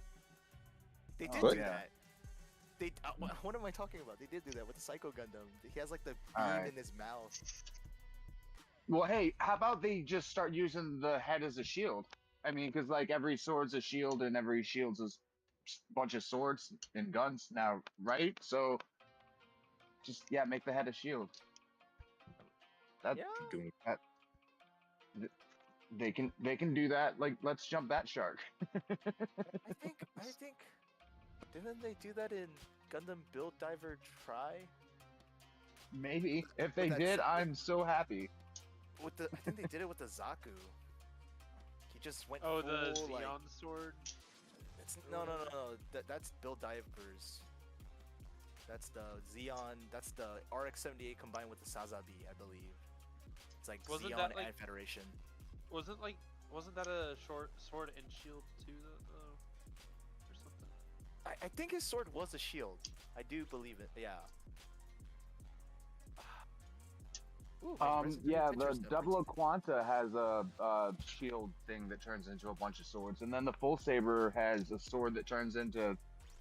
They did Oh, do yeah. that. They what am I talking about? They did do that with the Psycho Gundam. He has like the beam in his mouth. Well, hey, how about they just start using the head as a shield? I mean, because like every sword's a shield and every shield's a bunch of swords and guns now, right? So just make the head a shield. They can do that. Like, let's jump that shark. I think didn't they do that in Gundam Build Diver Try? Maybe. If they did, I'm so happy. I think they did it with the Zaku. He just went Oh, full, the like, Xeon sword? no. That's Build Divers. That's the Xeon. That's the RX-78 combined with the Sazabi, I believe. It's like Wasn't Xeon that, like- and Federation. Wasn't that a short sword and shield too, though? Or something? I think his sword was a shield. I do believe it. Yeah. Yeah, the Double Quanta has a shield thing that turns into a bunch of swords, and then the Full Saber has a sword that turns into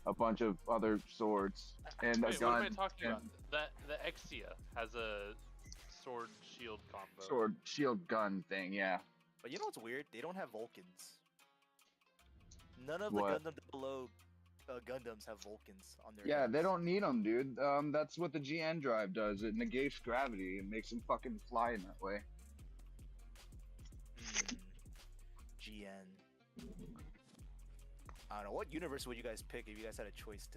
a bunch of other swords, and a Wait, gun. what am I talking and about? The Exia has a sword shield combo. Sword, shield, gun thing, yeah. But you know what's weird? They don't have Vulcans. None of What? the Gundam below Gundams have Vulcans on their Yeah, heads. they don't need them, dude. That's what the GN drive does. It negates gravity and makes them fucking fly in that way. GN. I don't know. What universe would you guys pick if you guys had a choice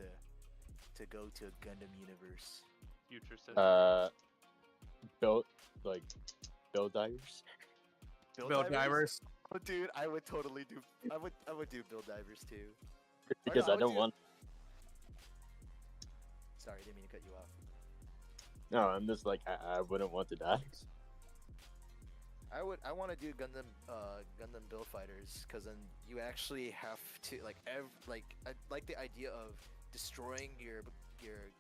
to go to a Gundam universe? Future Build Divers. Build Divers. Oh, dude, I would totally do. I would do Build Divers too. Because I don't want. Sorry, didn't mean to cut you off. No, I'm just like I wouldn't want to die. I want to do Gundam Build Fighters because then you actually have to I like the idea of destroying your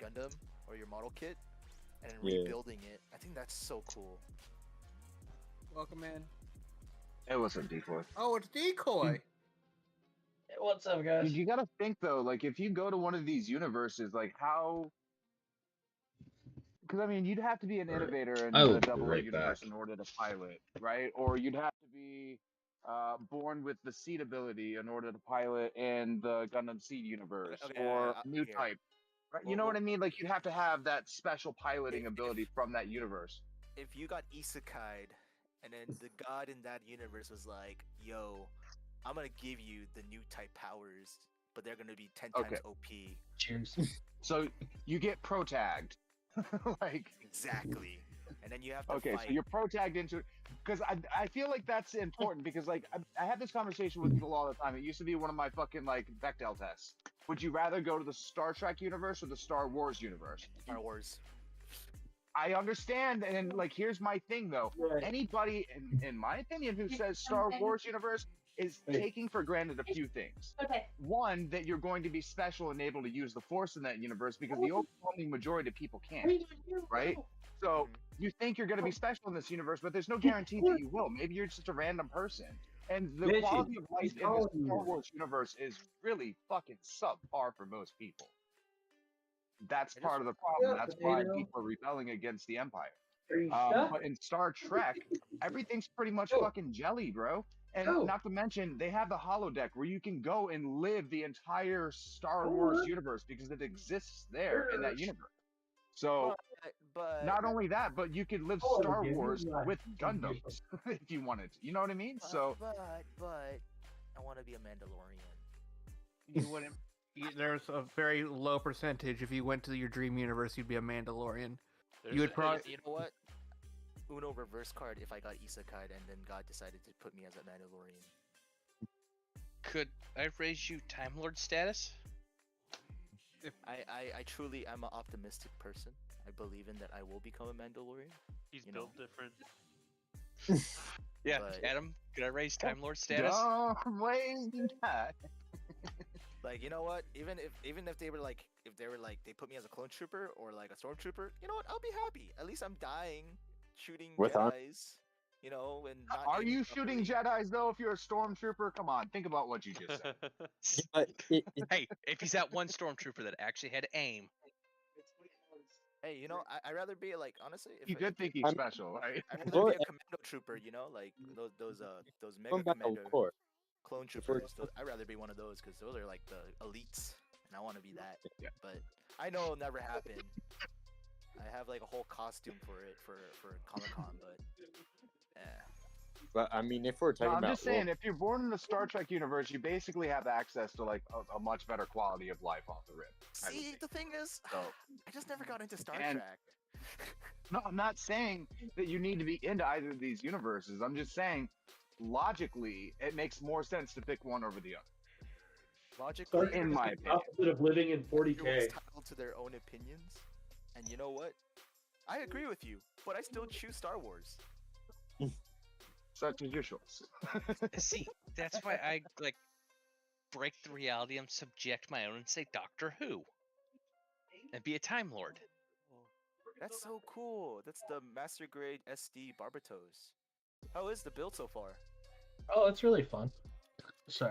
Gundam or your model kit and rebuilding it. I think that's so cool. Welcome in. Hey, what's up, Decoy? Oh, it's Decoy. What's up, guys? Dude, you gotta think though, like if you go to one of these universes, like how? Because I mean, you'd have to be an innovator in the Double A universe in order to pilot, right? Or you'd have to be born with the seed ability in order to pilot in the Gundam Seed universe, or new type. Right? You know what I mean? Like you'd have to have that special piloting ability from that universe. If you got isekai'd, and then the god in that universe was like, "Yo, I'm gonna give you the new type powers, but they're gonna be 10 times OP." Cheers. So you get pro-tagged. Like exactly, and then you have to okay, fight. so you're pro-tagged into, because I feel like that's important because like I have this conversation with people all the time. It used to be one of my fucking like Bechdel tests. Would you rather go to the Star Trek universe or the Star Wars universe? Star Wars. I understand, and like here's my thing though. Anybody in my opinion who says Star Wars universe is taking for granted a few things. One, that you're going to be special and able to use the Force in that universe because the overwhelming majority of people can't, right? So you think you're going to be special in this universe, but there's no guarantee that you will. Maybe you're just a random person. And the quality of life in the Star Wars universe is really fucking subpar for most people. That's part of the problem. That's why people are rebelling against the Empire. But in Star Trek, everything's pretty much fucking jelly, bro. And not to mention, they have the holodeck where you can go and live the entire Star Wars universe because it exists there in that universe. So, but not only that, but you could live Star Wars with Gundams if you wanted. You know what I mean? So, but I want to be a Mandalorian. You wouldn't. There's a very low percentage. If you went to your dream universe, you'd be a Mandalorian. You would probably. You know what? Uno reverse card if I got isekai'd and then God decided to put me as a Mandalorian. Could I raise you Time Lord status? I truly am an optimistic person. I believe in that I will become a Mandalorian. He's built different. Yeah, But- Adam, could I raise Time Lord status? Like, you know what? Even if they were like they put me as a clone trooper or like a stormtrooper, you know what? I'll be happy. At least I'm dying, shooting With on- Jedis, you know, and not are aiming you shooting Jedis though? If you're a stormtrooper, come on, think about what you just said. Hey, if he's that one stormtrooper that actually had aim. Hey, you know, I'd rather be like, honestly, if You did think he's special, right? I'd rather be a commando trooper, you know, like those mega Going back to commando core. clone troopers. I'd rather be one of those because those are like the elites, and I want to be that. But I know it'll never happen. I have like a whole costume for it for Comic-Con, but But I mean, if we're talking No, I'm about just saying, if you're born in the Star Trek universe, you basically have access to like a much better quality of life off the rip. see, the thing is, I just never got into Star And- Trek. No, I'm not saying that you need to be into either of these universes. I'm just saying, logically, it makes more sense to pick one over the other. Logically, in my opinion. Opposite of living in 40K. Everyone's entitled to their own opinions, and you know what? I agree with you, but I still choose Star Wars. Such as your choice. See, that's why I like break the reality and subject my own and say Doctor Who and be a Time Lord. That's so cool. That's the Master Grade SD Barbatos. How is the build so far? Oh, it's really fun. So,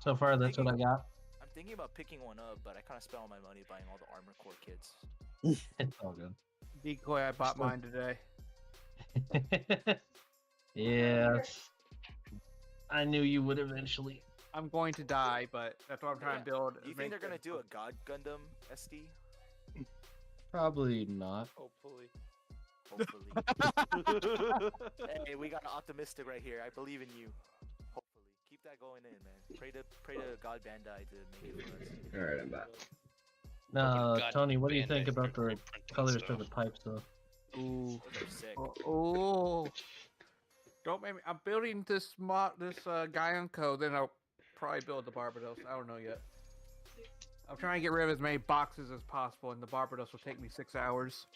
so far, that's what I got. I'm thinking about picking one up, but I kind of spent all my money buying all the Armor Core kits. It's all good. Decoy, I bought mine today. Yes. I knew you would eventually. I'm going to die, but that's what I'm trying to build. Do you think they're gonna do a God Gundam SD? Probably not. Hopefully. Hopefully. Hey, we got an optimistic right here. I believe in you. Hopefully, keep that going in, man. Pray to God Bandai to make it for us. All right, I'm back. Tony, what do you think about the colors for the pipes, though? Ooh. Those are sick. Oh. Don't make me. I'm building this Guntank, then I'll probably build the Barbados. I don't know yet. I'm trying to get rid of as many boxes as possible, and the Barbados will take me 6 hours.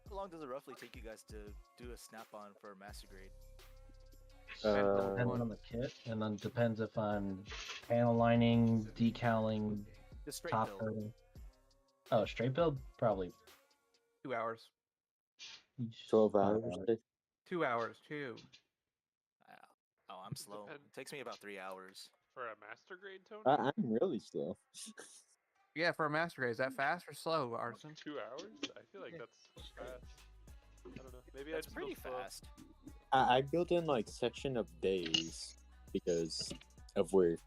How long does it roughly take you guys to do a snap-on for Master Grade? Depends on the kit, and then depends if I'm panel lining, decaling, The straight top build. coating. Oh, straight build? Probably 2 hours. 12 hours. 2 hours, too. Oh, I'm slow. It takes me about 3 hours. For a Master Grade, Tony? I'm really slow. Yeah, for a Master Grade, is that fast or slow, Arson? 2 hours? I feel like that's fast. I don't know. Maybe That's I'd pretty still slow. fast. I built in like section of days because of work.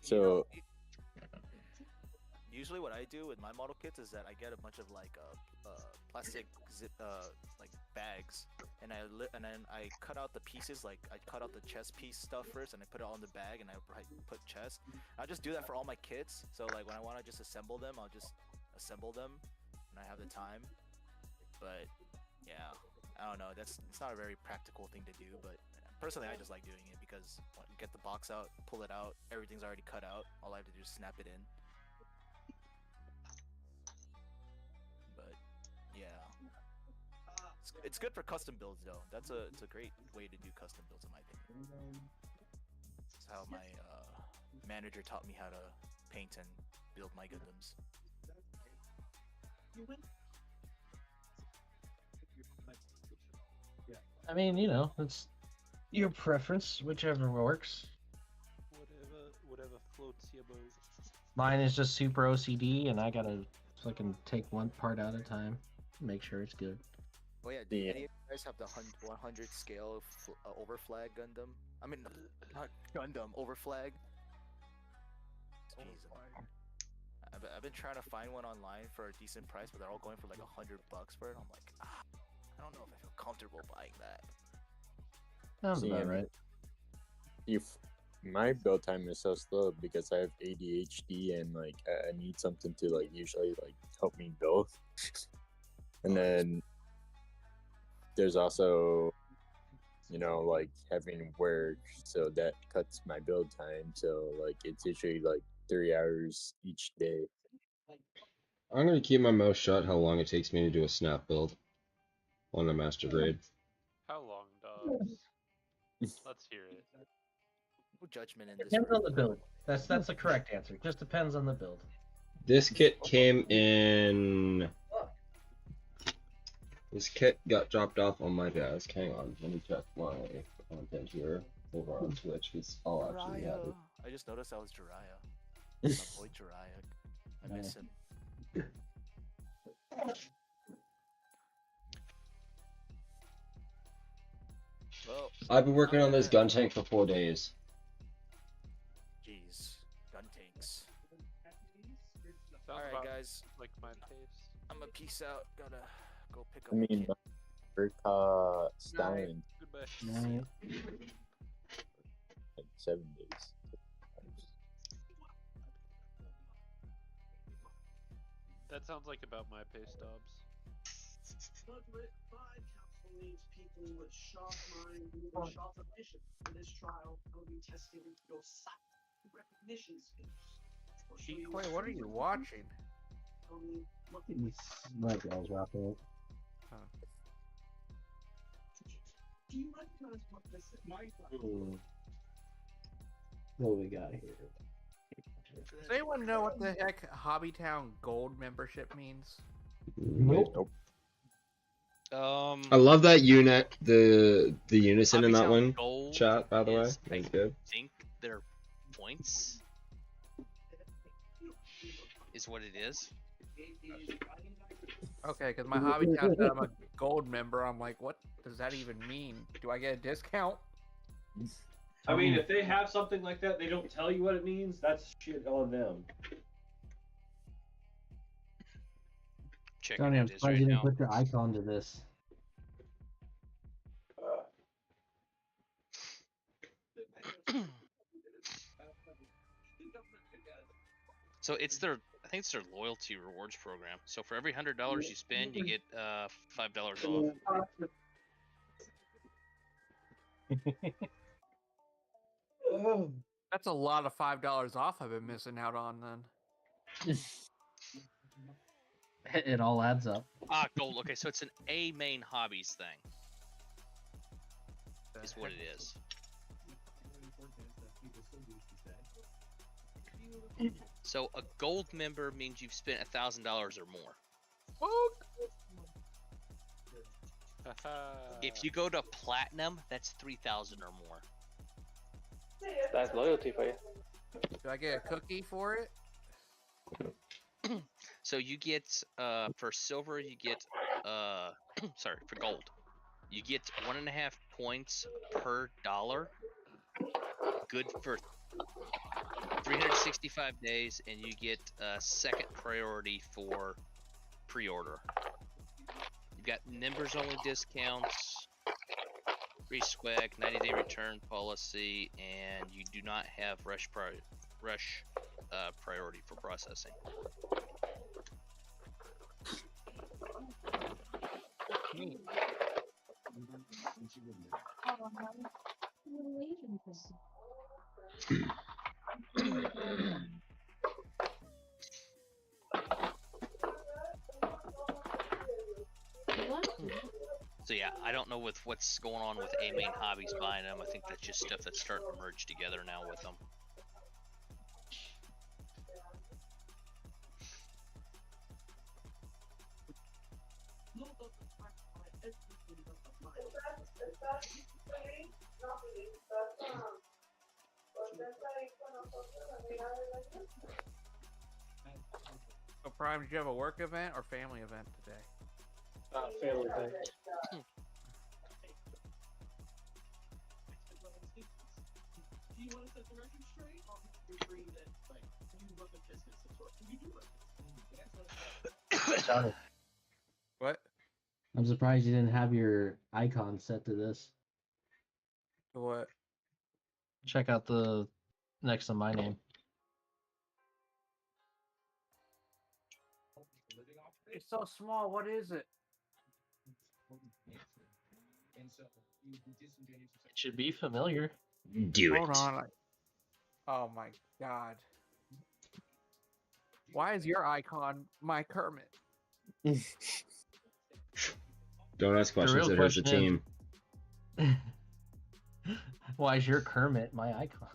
So Usually, what I do with my model kits is that I get a bunch of like plastic like bags, and then I cut out the pieces. Like I cut out the chest piece stuff first, and I put it all in the bag, and I put chest. I just do that for all my kits. So like when I want to just assemble them, I'll just assemble them when I have the time. But yeah, I don't know. It's not a very practical thing to do, but personally, I just like doing it because when you get the box out, pull it out, everything's already cut out. All I have to do is snap it in. But yeah, it's good for custom builds though. It's a great way to do custom builds in my opinion. That's how my manager taught me how to paint and build my Gundams. I mean, it's your preference, whichever works. Whatever floats your boat. Mine is just super OCD, and I gotta fucking take one part at a time, make sure it's good. Oh yeah, do any of you guys have the 100 scale overflag Gundam? I mean, not Gundam, overflag. Jeez, I've been trying to find one online for a decent price, but they're all going for like $100 for it. I'm like, I don't know if I feel comfortable buying that. Sounds about right. My build time is so slow because I have ADHD and like I need something to like usually like help me build. And then there's also like having work, so that cuts my build time. So like it's usually like 3 hours each day. I'm gonna keep my mouth shut how long it takes me to do a snap build on a Master Grade. How long, dogs? Let's hear it. No judgment in this. Depends on the build. That's the correct answer. Just depends on the build. This kit came in. This kit got dropped off on my desk. Hang on, let me check my content here over on Twitch because I'll actually have it. I just noticed that was Jiraiya. My boy Jiraiya. I miss him. Well, I've been working on this Guntank for 4 days. Jeez, Guntanks. Sounds Alright, about guys. like my pace. I'm gonna peace out. Gotta go pick up. I mean, kid. Stallion. Goodbye. Like 7 days. That sounds like about my pace, Dobbs. Leaves people with sharp mind and sharp vision. For this trial, will be testing your sight recognition skills. Decoy, what are you watching? My girl's wrapping up. Do you recognize what this is? What do we got here? Does anyone know what the heck Hobbytown Gold membership means? Nope. I love that unit, the unison in that Hobbytown one Gold chat, by the way. is, Thank you. I think their points is what it is. Okay, because my Hobbytown said I'm a gold member. I'm like, what does that even mean? Do I get a discount? I mean, if they have something like that, they don't tell you what it means. That's shit on them. Checking Johnny, I'm it is surprised right you now. didn't put your icon to this. So it's their, I think it's their loyalty rewards program. So for every $100 you spend, you get $5 off. That's a lot of $5 off I've been missing out on then. It all adds up. Ah, gold. Okay, so it's an A main hobbies thing. Is what it is. So a gold member means you've spent $1,000 or more. If you go to platinum, that's 3,000 or more. That's loyalty for you. Do I get a cookie for it? So you get for silver, you get sorry, for gold, you get 1.5 points per dollar. Good for 365 days, and you get second priority for pre-order. You've got members only discounts, free swag, 90-day return policy, and you do not have rush priority for processing. So yeah, I don't know with what's going on with A main hobbies buying them. I think that's just stuff that's starting to merge together now with them. So Prime, did you have a work event or family event today? Family thing. Do you want to set the record straight? Or do you agree that, like, you run the business as well? You do run the Johnny, What? I'm surprised you didn't have your icon set to this. What? Check out the next to my name. It's so small. What is it? It should be familiar. Do Hold it. on. Oh my god. Why is your icon my Kermit? Don't ask The questions. real It hurts the question team. Why is your Kermit my icon?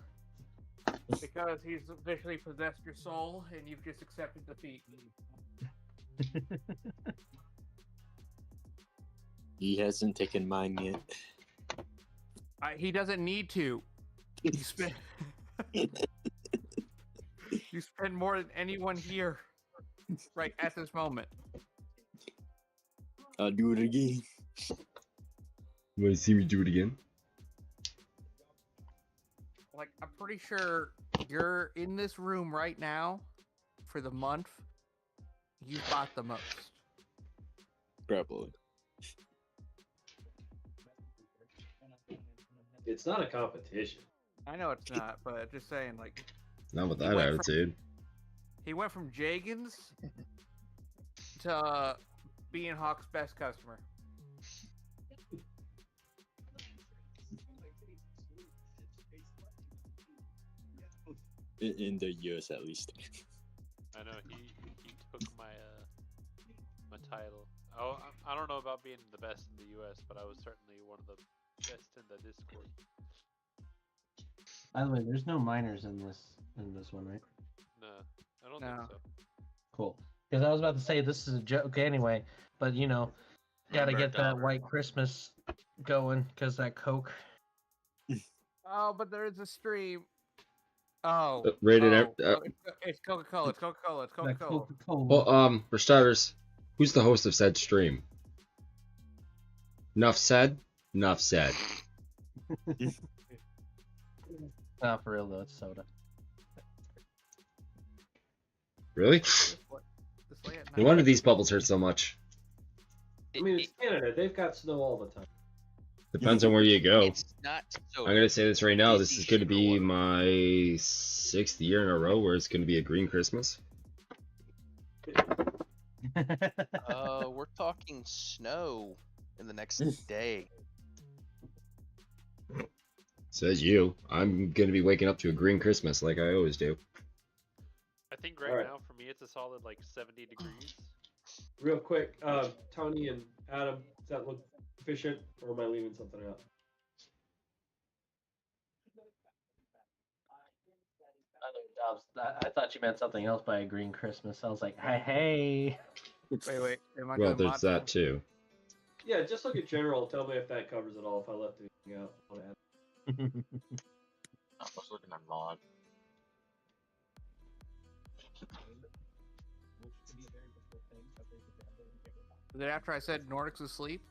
Because he's officially possessed your soul and you've just accepted defeat. He hasn't taken mine yet. He doesn't need to. You spend you spend more than anyone here right at this moment. I'll do it again. You want to see me do it again? Like, I'm pretty sure you're in this room right now for the month. You bought the most. Probably. It's not a competition. I know it's not, but just saying, like, Not with He that went from- attitude. he went from Jagan's to being Hawk's best customer. In the US at least. I know he took my my title. Oh, I don't know about being the best in the U.S., but I was certainly one of the best in the Discord. By the way, there's no minors in this one, right? don't No. think so. Cool. Because I was about to say this is a joke anyway, but you know, gotta Remember, get that Dom. white Christmas going because that Coke. Oh, but there is a stream. Oh, Rated it's Coca-Cola. It's Coca-Cola. It's That Coca-Cola. Coca-Cola. Well, for starters, who's the host of said stream? Enough said. Enough said. Not for real though. It's soda. Really? This late at No night. wonder these bubbles hurt so much. I mean, it's Canada. They've got snow all the time. Depends on where you go. It's not so. I'm gonna say this right now. This Easy is gonna be sugar my 6th year in a row where it's gonna be a green Christmas. We're talking snow in the next day. Says you. I'm gonna be waking up to a green Christmas like I always do. I think right Alright. now for me it's a solid like 70 degrees. Real quick, Tony and Adam, does that look efficient, or am I leaving something out? I thought you meant something else by a green Christmas. I was like, hey. Wait. Am I Well, gonna there's mod that too. Yeah, just look at general. Tell me if that covers it all. If I left anything out, I'll add. I was looking at mod. Is it after I said Nordic's asleep?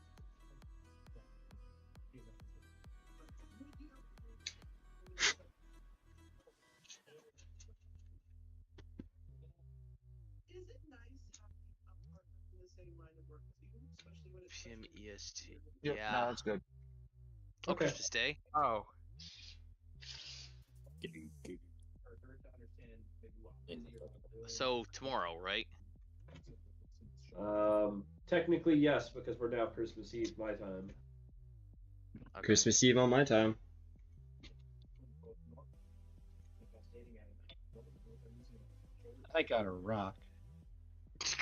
PM EST. Yep, Yeah. no, that's good. Oh, Okay. Christmas Day. Oh. So tomorrow, right? Technically yes, because we're now Christmas Eve my time. Christmas Eve on my time. I got a rock.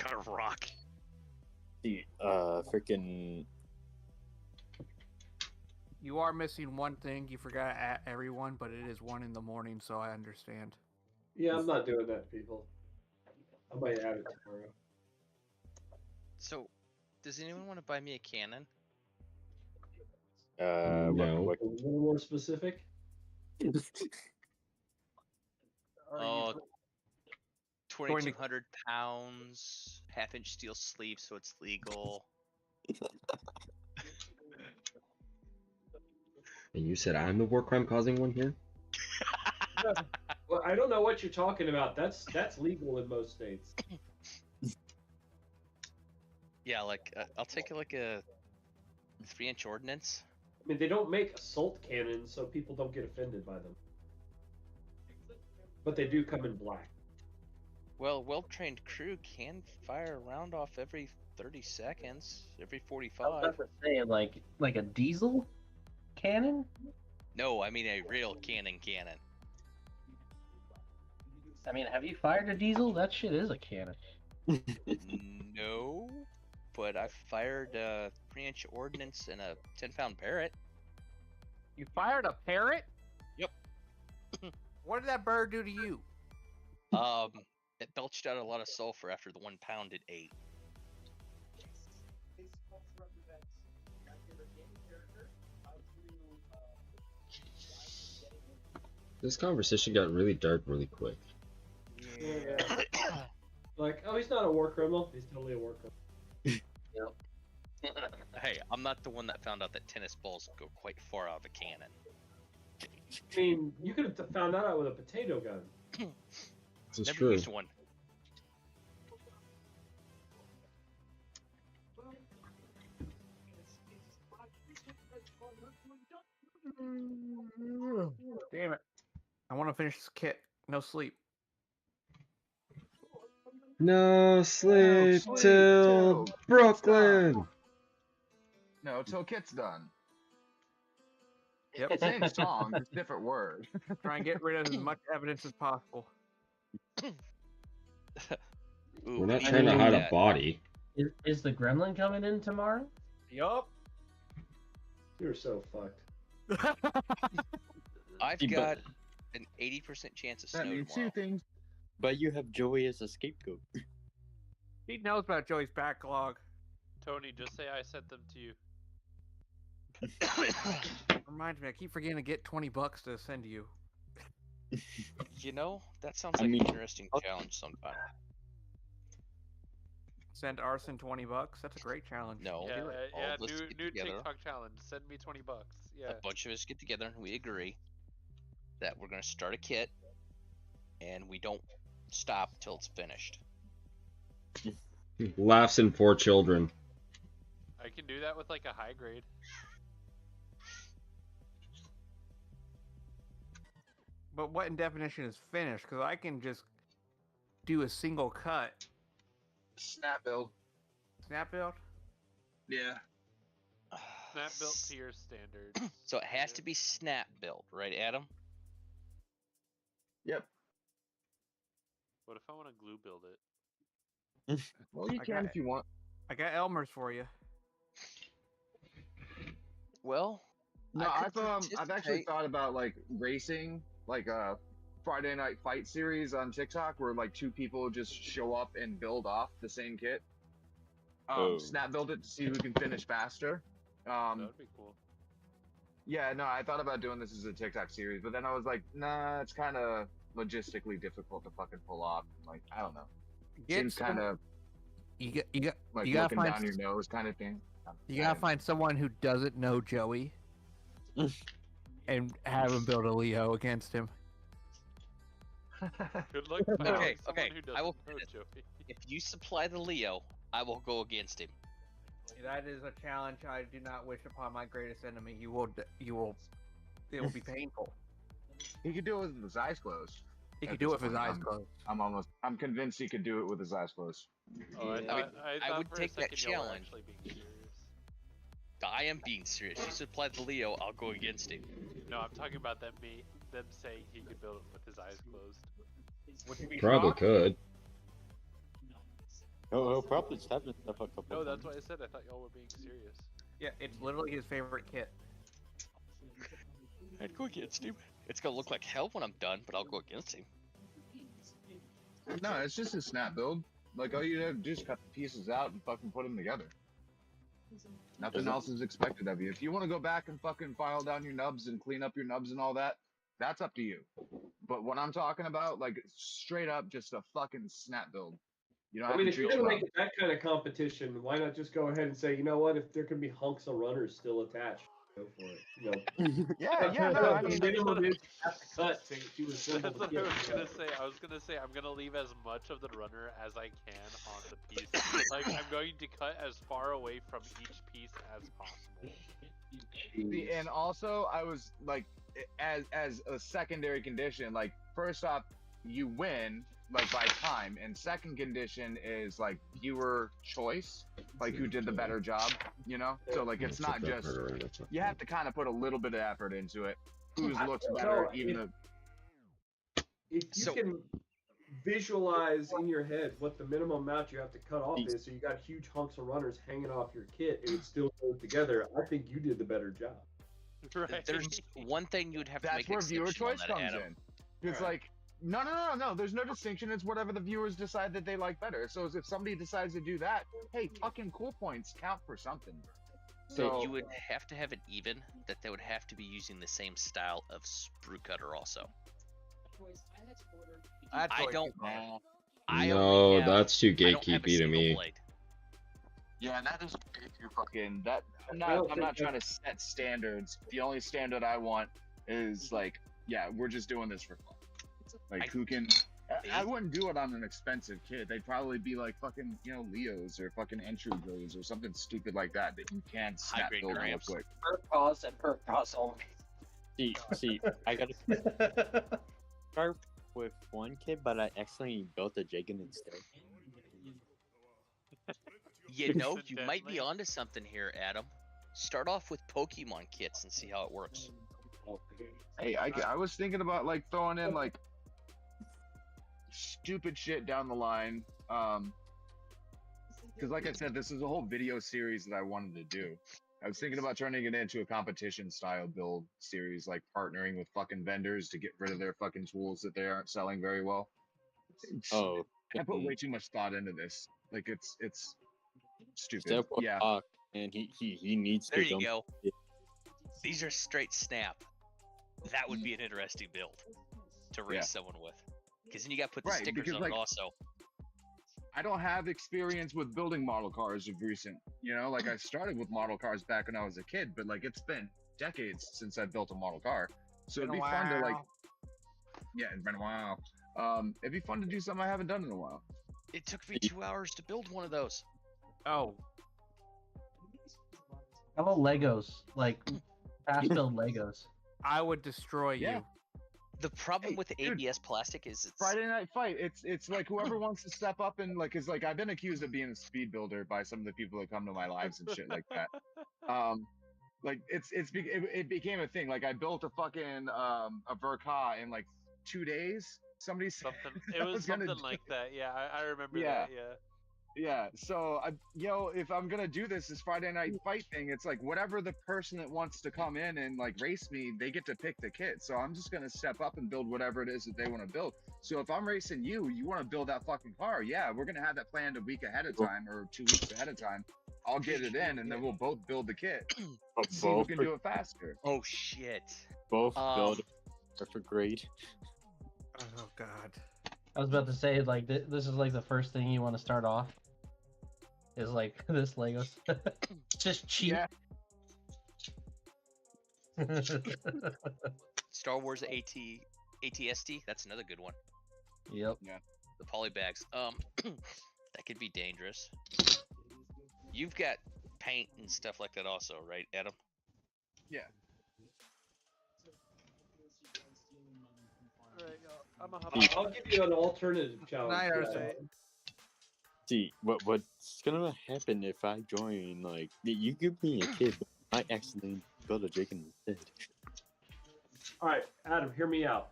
Got a rock. The freaking. You are missing one thing. You forgot at everyone, but it is 1 in the morning, so I understand. Yeah, I'm not doing that, people. I might add it tomorrow. So, does anyone want to buy me a cannon? No. A little more specific. Oh, 2,200 pounds, half-inch steel sleeve, so it's legal. And you said I'm the war crime causing one here? Well, I don't know what you're talking about. That's legal in most states. Yeah, like I'll take like a 3-inch ordnance. I mean, they don't make assault cannons, so people don't get offended by them. But they do come in black. Well, well-trained crew can fire a round off every 30 seconds, every I was 45. about to say, like a diesel cannon? No, I mean a real cannon. I mean, have you fired a diesel? That shit is a cannon. No, but I fired a 3-inch ordnance and a 10-pound parrot. You fired a parrot? Yep. What did that bird do to you? It belched out a lot of sulfur after the 1 pound it ate. This conversation got really dark really quick. Yeah. Like, oh, he's not a war criminal. He's totally a war criminal. Hey, I'm not the one that found out that tennis balls go quite far out of a cannon. I mean, you could have found that out with a potato gun. This is Never true. used one. Damn it. I want to finish this kit. No sleep. No sleep till Brooklyn. No, till kit's done. Yep. Same song, just different word. Try and get rid of as much evidence as possible. Ooh, We're not we trying need to hide a that. body. Is the gremlin coming in tomorrow? Yup. You're so fucked. I've got an 80% chance of snow That means tomorrow. two things. But you have Joey as a scapegoat. He knows about Joey's backlog. Tony, just say I sent them to you. Reminds me, I keep forgetting to get $20 to send to you. You know, that sounds I like mean- an interesting challenge sometime. Send Arson $20. That's a great challenge. No. Yeah, All yeah. of us get New together. TikTok challenge. Send me $20. Yeah. A bunch of us get together and we agree that we're gonna start a kit, and we don't stop till it's finished. Laughs and 4 children. I can do that with like a high grade. But what in definition is finished? Because I can just do a single cut. Snap build. Snap build? Yeah. Snap built to your standards. So it has to be snap build, right, Adam? Yep. What if I want to glue build it? Well, you I can got if you want. I got Elmer's for you. Well, No, I've actually participate. thought about like racing, like a Friday Night Fight series on TikTok, where like 2 people just show up and build off the same kit. Oh. Snap build it to see who can finish faster. That would be cool. Yeah, no, I thought about doing this as a TikTok series, but then I was like, nah, it's kind of logistically difficult to fucking pull off. Like, I don't know. Seems kind of You got like you gotta looking find down your nose kind of thing. you gotta find someone who doesn't know Joey, and have him build a Leo against him. Good luck. Okay, someone okay. Who I will. doesn't know Joey. If you supply the Leo, I will go against him. That is a challenge I do not wish upon my greatest enemy. It will be painful. He could do it with his eyes closed. He At could do this it with his point, eyes closed. I'm convinced he could do it with his eyes closed. Oh, I I thought, would- I I thought would for take a that second y'all were challenge. actually being serious. I am being serious. You supply the Leo, I'll go against him. No, I'm talking about them saying he could build it with his eyes closed. Would you be Probably shocked? could. Oh, he'll probably stab himself a couple No, that's times. what I said. I thought y'all were being serious. Yeah, it's literally his favorite kit. I'd go against him. It's gonna look like hell when I'm done, but I'll go against him. No, it's just a snap build. Like, all you have to do is cut the pieces out and fucking put them together. Nothing else is expected of you. If you want to go back and fucking file down your nubs and clean up your nubs and all that, that's up to you. But what I'm talking about, like, straight up just a fucking snap build. You don't I have mean, to if you're treat gonna your make it that kind of competition, why not just go ahead and say, you know what, if there can be hunks of runners still attached, go for it. You know, Yeah, no, I the mean, minimum is you have to cut to assemble That's the what I kit. was gonna say. I was gonna say I'm gonna leave as much of the runner as I can on the piece. Like I'm going to cut as far away from each piece as possible. See, and also, I was like, as a secondary condition, like, first off, you win like by time, and second condition is like viewer choice, like who did the better job, you know. So like, it's not just you have to kind of put a little bit of effort into it. Whose I looks don't better, know, even though. If you can visualize in your head what the minimum amount you have to cut off is, so you got huge hunks of runners hanging off your kit, and it still goes together, I think you did the better job. Right. There's one thing you would have to That's make where viewer exception on choice that, comes Adam. in. It's like, no. There's no distinction. It's whatever the viewers decide that they like better. So if somebody decides to do that, hey, fucking cool points count for something. So you would have to have it even, that they would have to be using the same style of sprue cutter also. I don't. I No, only have, that's too I don't have a gatekeepy to single me. blade. yeah, that is way too fucking. That I'm not trying to set standards. The only standard I want is like, yeah, we're just doing this for fun. Like, who can? I wouldn't do it on an expensive kit. They'd probably be like fucking, Leos or fucking entry builds or something stupid like that you can snap High-grade build real gramps. quick. Per cause and per cause only. See, I gotta start with one kid, but I accidentally built a Jagan instead. You know, you might be onto something here, Adam. Start off with Pokemon kits and see how it works. Hey, I was thinking about like throwing in like stupid shit down the line. Because like I said, this is a whole video series that I wanted to do. I was thinking about turning it into a competition style build series, like partnering with fucking vendors to get rid of their fucking tools that they aren't selling very well. Oh, I put way too much thought into this. Like it's stupid. Step one Yeah. Hawk, and he needs There to you jump. go. These are straight snap. That would be an interesting build to race someone with. Because then you got to put the Right, stickers because, on like, it also. I don't have experience with building model cars of recent. You know, like I started with model cars back when I was a kid, but like it's been decades since I built a model car. So it'd be fun to like, yeah, it's been a while. It'd be fun to do something I haven't done in a while. It took me 2 hours to build one of those. Oh. How about Legos? Like, fast build Legos. I would destroy you. The problem with the ABS plastic is it's Friday Night Fight. It's like whoever wants to step up and like is like I've been accused of being a speed builder by some of the people that come to my lives and shit like that. Like it became a thing. Like I built a fucking a Verka in like 2 days. Somebody said It was gonna something like that. Yeah, I remember Yeah. that. Yeah. Yeah, so if I'm gonna do this Friday Night Fight thing, it's like whatever the person that wants to come in and like race me, they get to pick the kit. So I'm just gonna step up and build whatever it is that they want to build. So if I'm racing you want to build that fucking car, yeah, we're gonna have that planned a week ahead of time or 2 weeks ahead of time. I'll get it in, and then we'll both build the kit. See who can do it faster. Oh shit! Both build perfect grade. Oh god. I was about to say, like, this is like the first thing you want to start off. Is like this Legos. Just cheap. Yeah. Star Wars ATST. That's another good one. Yep. Yeah. The poly bags. That could be dangerous. You've got paint and stuff like that also, right, Adam? Yeah. I'll give you an alternative challenge. See, what's gonna happen if I join? Like, you give me a kid, but I accidentally build a chicken instead. All right, Adam, hear me out.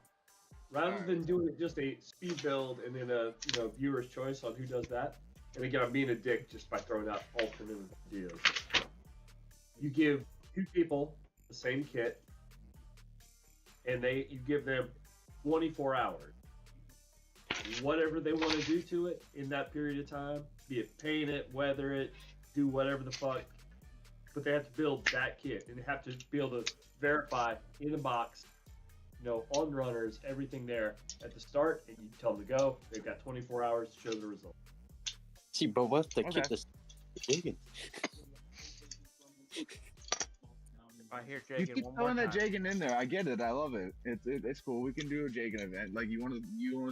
Rather than doing just a speed build and then a viewer's choice on who does that, and again, I'm being a dick just by throwing out alternative ideas. You give 2 people the same kit, and you give them 24 hours. Whatever they want to do to it in that period of time, be it paint it, weather it, do whatever the fuck, but they have to build that kit and they have to be able to verify in the box, on runners, everything there at the start, and you tell them to go. They've got 24 hours to show the result. See, but what's the kid that's chicken? If I hear You Jagan keep one more throwing time. that Jagan in there. I get it. I love it. It's cool. We can do a Jagan event. Like you want to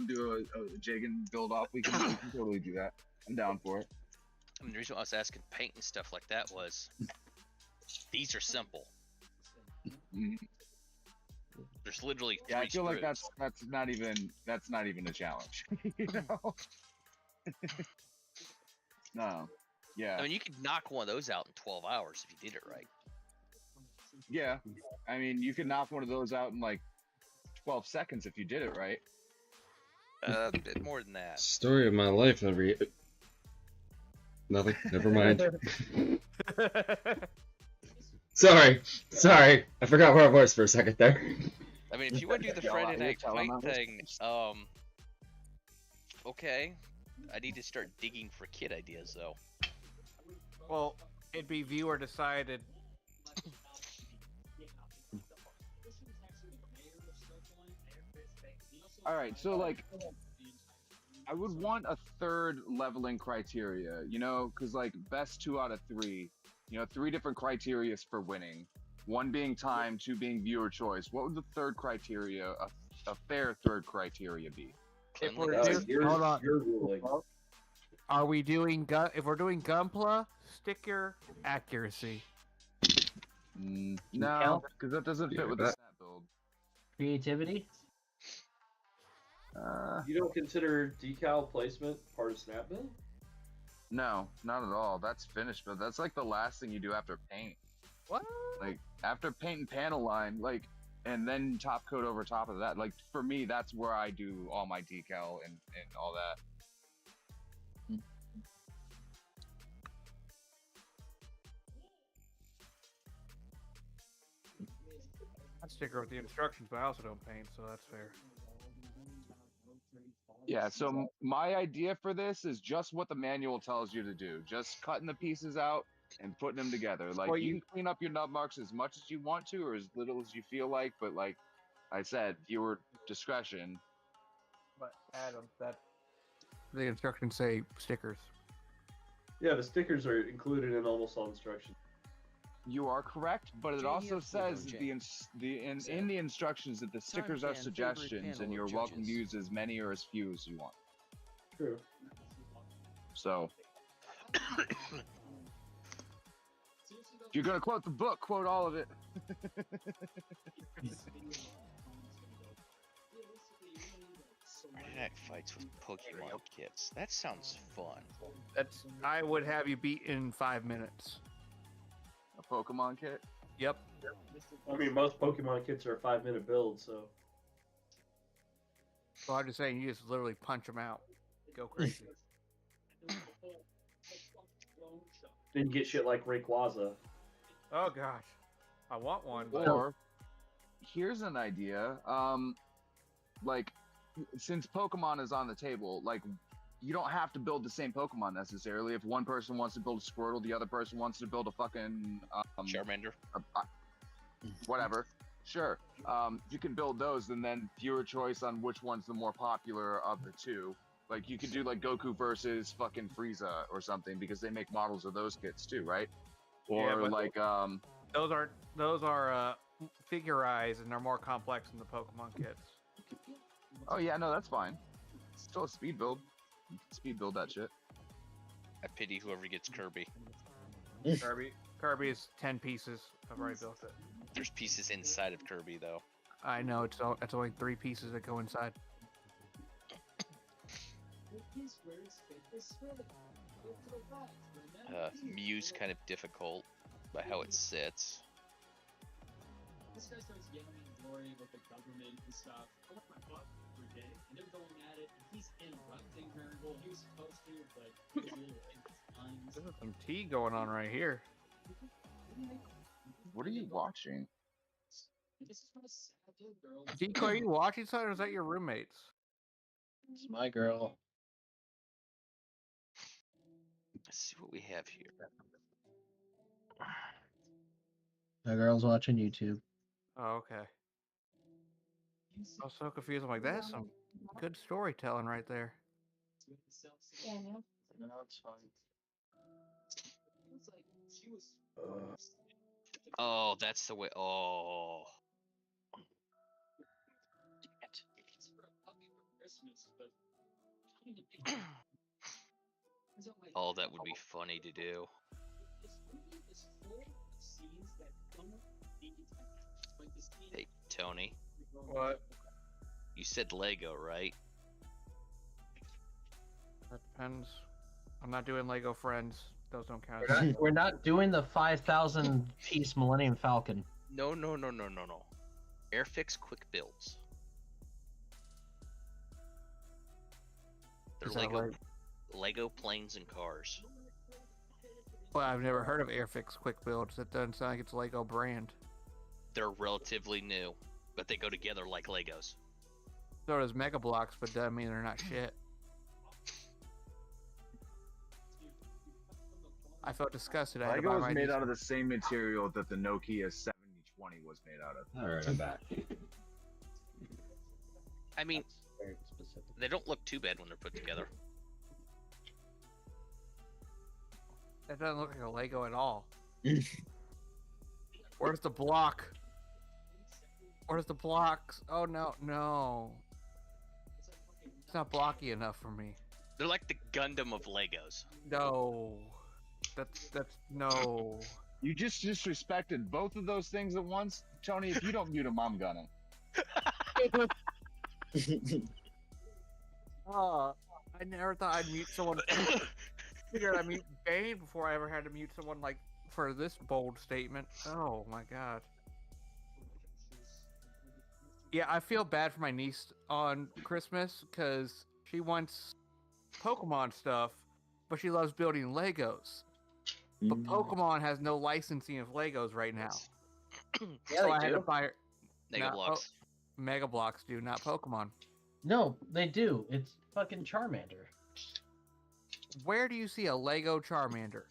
do a Jagan build off. We can totally do that. I'm down for it. I mean, the reason why I was asking paint and stuff like that was these are simple. There's literally 3 I feel like screws. that's not even a challenge. You know? No. Yeah. I mean, you could knock one of those out in 12 hours if you did it right. Yeah. I mean, you could knock one of those out in like 12 seconds if you did it right. A bit more than that. Story of my life. Nothing. Never mind. Sorry. I forgot where I was for a second there. I mean, if you want to do the Friday Night Fight thing, okay. I need to start digging for kid ideas, though. Well, it'd be viewer decided. All right, so like, I would want a third leveling criteria, because like best 2 out of 3, 3 different criteria for winning. 1 being time, 2 being viewer choice. What would the third criteria, a fair third criteria be? If we're hold on. Are we doing if we're doing Gunpla, sticker accuracy? No, because that doesn't fit with the snap build. Creativity? You don't consider decal placement part of snap build? No, not at all. That's finished, but that's like the last thing you do after paint. What? Like after paint and panel line, like, and then top coat over top of that. Like for me, that's where I do all my decal and all that. I sticker with the instructions, but I also don't paint, so that's fair. Yeah, so my idea for this is just what the manual tells you to do. Just cutting the pieces out and putting them together. Like, Well, you you- can clean up your nut marks as much as you want to or as little as you feel like, but like I said, viewer discretion. But Adam, that the instructions say stickers. Yeah, the stickers are included in almost all instructions. You are correct, but it also JDF says J. in the instructions that the stickers are fan favorite suggestions and panel of you're welcome to judges. use as many or as few as you want. True. So if you're gonna quote the book, quote all of it. Internet fights with Pokemon kits. That sounds fun. That's I would have you beat in 5 minutes. A Pokemon kit? Yep. I mean, most Pokemon kits are a 5-minute build, so. Well, I'm just saying, you just literally punch them out. Go crazy. Then you get shit like Rayquaza. Oh gosh, I want one. Or here's an idea. Like, since Pokemon is on the table, like, you don't have to build the same Pokemon necessarily. If one person wants to build a Squirtle, the other person wants to build a fucking Charmander. Whatever. Sure. You can build those, and then viewer choice on which one's the more popular of the two. Like, you could do like Goku versus fucking Frieza or something because they make models of those kits too, right? Or Yeah, but like those are figurized and they're more complex than the Pokemon kits. Oh yeah, no, that's fine. It's still a speed build. You can speed build that shit. I pity whoever gets Kirby. Kirby is 10 pieces. I've already built it. There's pieces inside of Kirby though. I know it's only 3 pieces that go inside. Mew's kind of difficult by how it sits. This guy starts yelling glory about the government and stuff. I want my butt every day, and they're going at it, and he's interrupting her. Well, he was supposed to, but he's a little in his lines. There's some tea going on right here. What are you watching? This is what a sad little girl. Deco, are you watching something or is that your roommates? It's my girl. Let's see what we have here. My girl's watching YouTube. Oh, okay. I was so confused. I'm like, that's some good storytelling right there. No, it's fine. Oh, that's the way. Oh. Oh, that would be funny to do. Hey, Tony. What? You said Lego, right? That depends. I'm not doing Lego Friends. Those don't count. We're not doing the 5,000 piece Millennium Falcon. No. Airfix quick builds. They're Is that Lego, right? Lego planes and cars. Well, I've never heard of Airfix Quick Builds. That doesn't sound like it's a Lego brand. They're relatively new, but they go together like Legos. So does Mega Blocks, but doesn't mean they're not shit. I felt disgusted. I had to buy Lego my is made niece- out of the same material that the Nokia 7020 was made out of. Alright, I'm back. I mean, they don't look too bad when they're put together. That doesn't look like a Lego at all. Where's the block? Where's the blocks? Oh no. It's not blocky enough for me. They're like the Gundam of Legos. No. That's no. You just disrespected both of those things at once, Tony. If you don't mute him, I'm gonna. I never thought I'd mute someone. Figured I'd mute Bane before I ever had to mute someone like for this bold statement. Oh my god. Yeah, I feel bad for my niece on Christmas because she wants Pokemon stuff, but she loves building Legos. But Pokemon has no licensing of Legos right now. Yeah, so they I had to do. buy her. Mega Blocks. Mega Blocks do, not Pokemon. No, they do. It's fucking Charmander. Where do you see a Lego Charmander?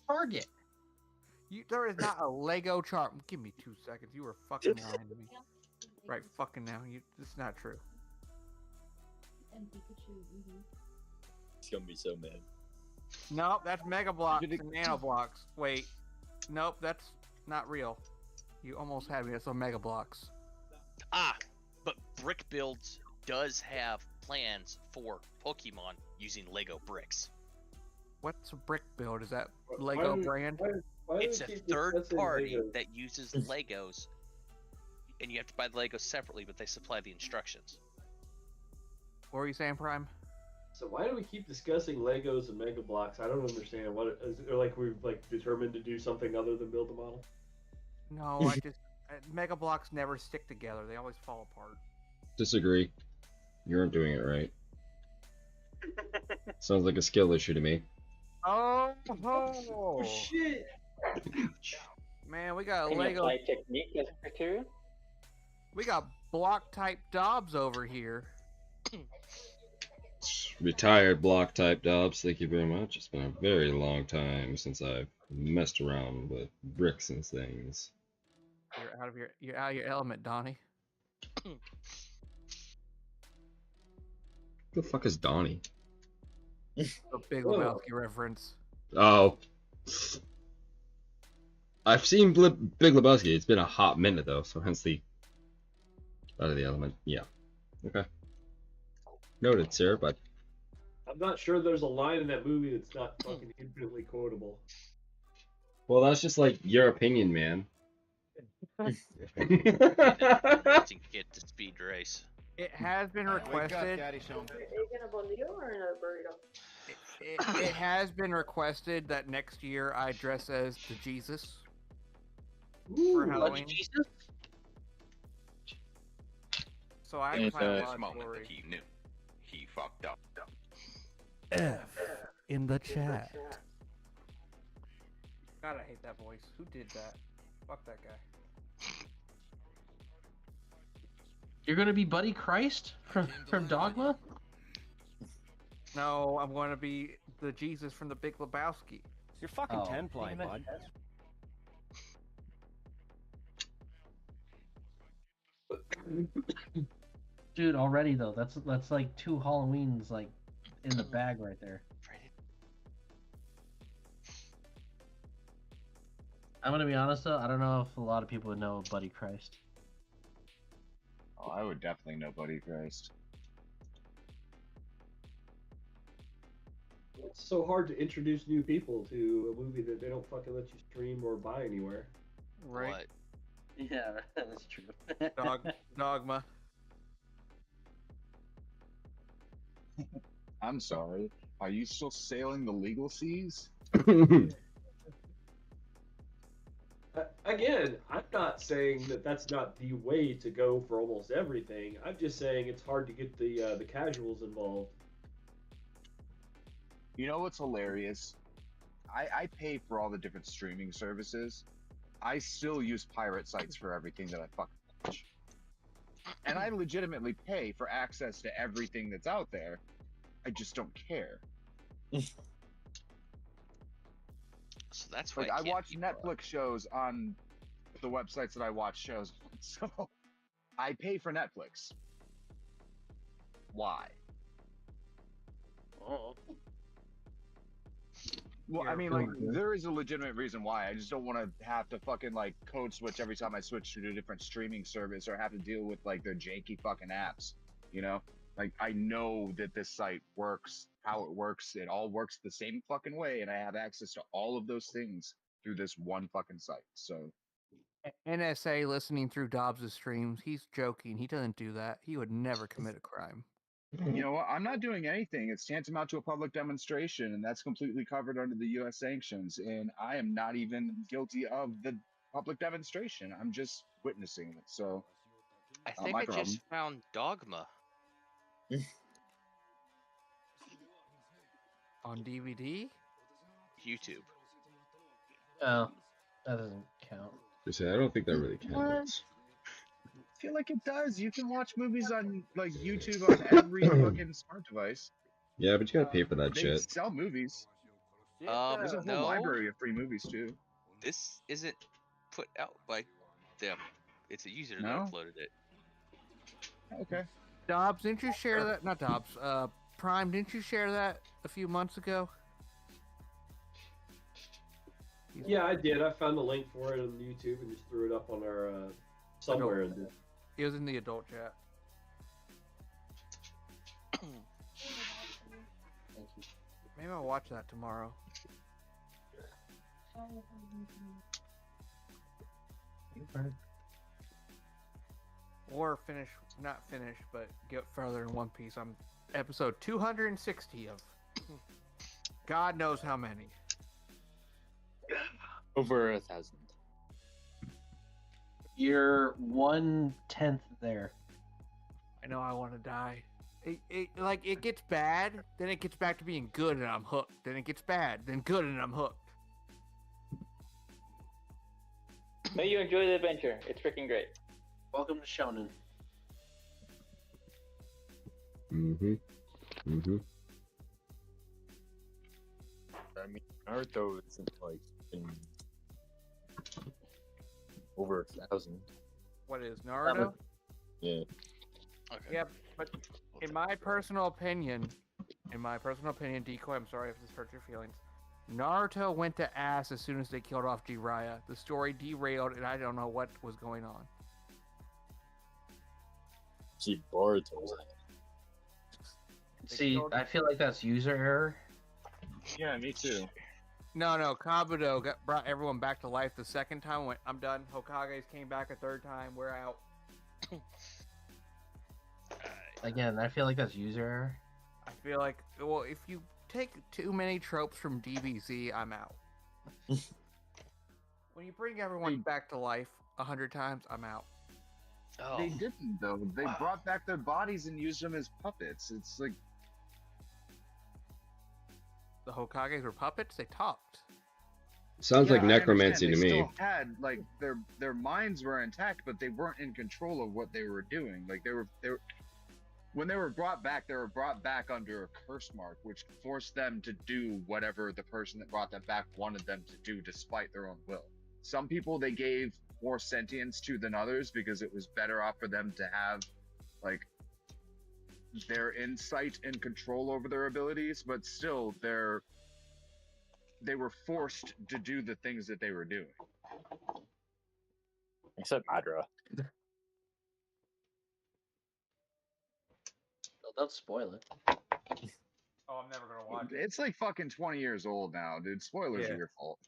Target. There is not a Lego Give me 2 seconds. You were fucking lying to me. Right fucking now. It's not true. And Pikachu. It's gonna be so mad. Nope, that's Mega Blocks and Nano Blocks. Wait. Nope, that's not real. You almost had me. That's on Mega Blocks. Ah, but Brick Builds does have plans for Pokemon using Lego bricks. What's a brick build? Is that Lego brand? It's a third party that uses Legos, and you have to buy the Legos separately, but they supply the instructions. What were you saying, Prime? So why do we keep discussing Legos and Mega Blocks? I don't understand. What is it like? We've determined to do something other than build a model? No, I just Mega Blocks never stick together. They always fall apart. Disagree. You aren't doing it right. Sounds like a skill issue to me. Oh shit! Man, we got a Can you Lego. apply technique as criteria? We got block type Dobbs over here. Retired block type Dobbs, thank you very much. It's been a very long time since I've messed around with bricks and things. You're out of your element, Donnie. Who the fuck is Donnie? A Big Lebowski reference. Oh. I've seen Big Lebowski. It's been a hot minute though, so hence the out of the element. Yeah. Okay. Noted, sir, but I'm not sure there's a line in that movie that's not fucking infinitely quotable. well, that's just like your opinion, man. To get to speed race. It has been requested. It has been requested that next year I dress as the Jesus for Halloween. Jesus? So I And, plan a this lot of moment glory. that he knew he fucked up. F in the chat. God, I hate that voice. Who did that? Fuck that guy. You're gonna be Buddy Christ from Dogma? No, I'm going to be the Jesus from the Big Lebowski. You're fucking 10 playing, bud. Dude, already though, that's like 2 Halloweens like in the bag right there. I'm gonna be honest though, I don't know if a lot of people would know Buddy Christ. Oh, I would definitely know Buddy Christ. It's so hard to introduce new people to a movie that they don't fucking let you stream or buy anywhere. Right. What? Yeah, that's true. Dogma. I'm sorry. Are you still sailing the legal seas? Again, I'm not saying that that's not the way to go for almost everything. I'm just saying it's hard to get the casuals involved. You know what's hilarious? I pay for all the different streaming services. I still use pirate sites for everything that I fucking watch. And I legitimately pay for access to everything that's out there. I just don't care. So that's why Like, I watch Netflix shows on the websites that I watch shows on, so I pay for Netflix. Why? Oh. Well, I mean, like, there is a legitimate reason why. I just don't want to have to fucking, like, code switch every time I switch to a different streaming service or have to deal with, like, their janky fucking apps, you know? Like, I know that this site works, how it works. It all works the same fucking way, and I have access to all of those things through this one fucking site, so... NSA listening through Dobbs' streams. He's joking. He doesn't do that. He would never commit a crime. You know what? I'm not doing anything. It's tantamount to a public demonstration, and that's completely covered under the U.S. sanctions. And I am not even guilty of the public demonstration. I'm just witnessing it. So, I not think my I problem. just found Dogma. On DVD? YouTube. Oh, that doesn't count. I don't think that really counts. feel like it does. You can watch movies on like YouTube on every fucking smart device. Yeah, but you gotta pay for that They shit. sell movies. There's a whole No, library of free movies too. this isn't put out by them. It's a user that No? uploaded it. Okay. Dobbs, didn't you share that? Not Dobbs. Prime, didn't you share that a few months ago? Yeah, I did. I found the link for it on YouTube and just threw it up on our somewhere. In It was in the adult chat. Maybe I'll watch that tomorrow. Or finish, not finish, but get further in One Piece. I'm episode 260 of God knows how many. Over 1,000. You're 1/10 there. I know I want to die. It gets bad, then it gets back to being good and I'm hooked. Then it gets bad, then good and I'm hooked. May you enjoy the adventure. It's freaking great. Welcome to Shonen. Mm-hmm. Mm-hmm. I mean, Naruto isn't like in over 1,000. What is Naruto? Yeah. Okay. Yep, but in my personal opinion, Decoy, I'm sorry if this hurts your feelings. Naruto went to ass as soon as they killed off Jiraiya. The story derailed, and I don't know what was going on. See, Boruto's. See, I feel like that's user error. Yeah, me too. No, Kabuto brought everyone back to life the second time. Went, I'm done. Hokages came back a third time. We're out. Again, I feel like that's user error. I feel like, well, if you take too many tropes from DBZ, I'm out. When you bring everyone back to life 100 times, I'm out. Oh. They didn't though. They brought back their bodies and used them as puppets. It's like The Hokages were puppets? They talked. Sounds like I necromancy to understand. They me. still had like their minds were intact, but they weren't in control of what they were doing. Like they were when they were brought back under a curse mark, which forced them to do whatever the person that brought them back wanted them to do, despite their own will. Some people they gave more sentience to than others because it was better off for them to have like their insight and control over their abilities, but still they were forced to do the things that they were doing. Except Madara. Don't spoil it. Oh, I'm never gonna watch it. It's like fucking 20 years old now, dude. Spoilers Yeah. are your fault.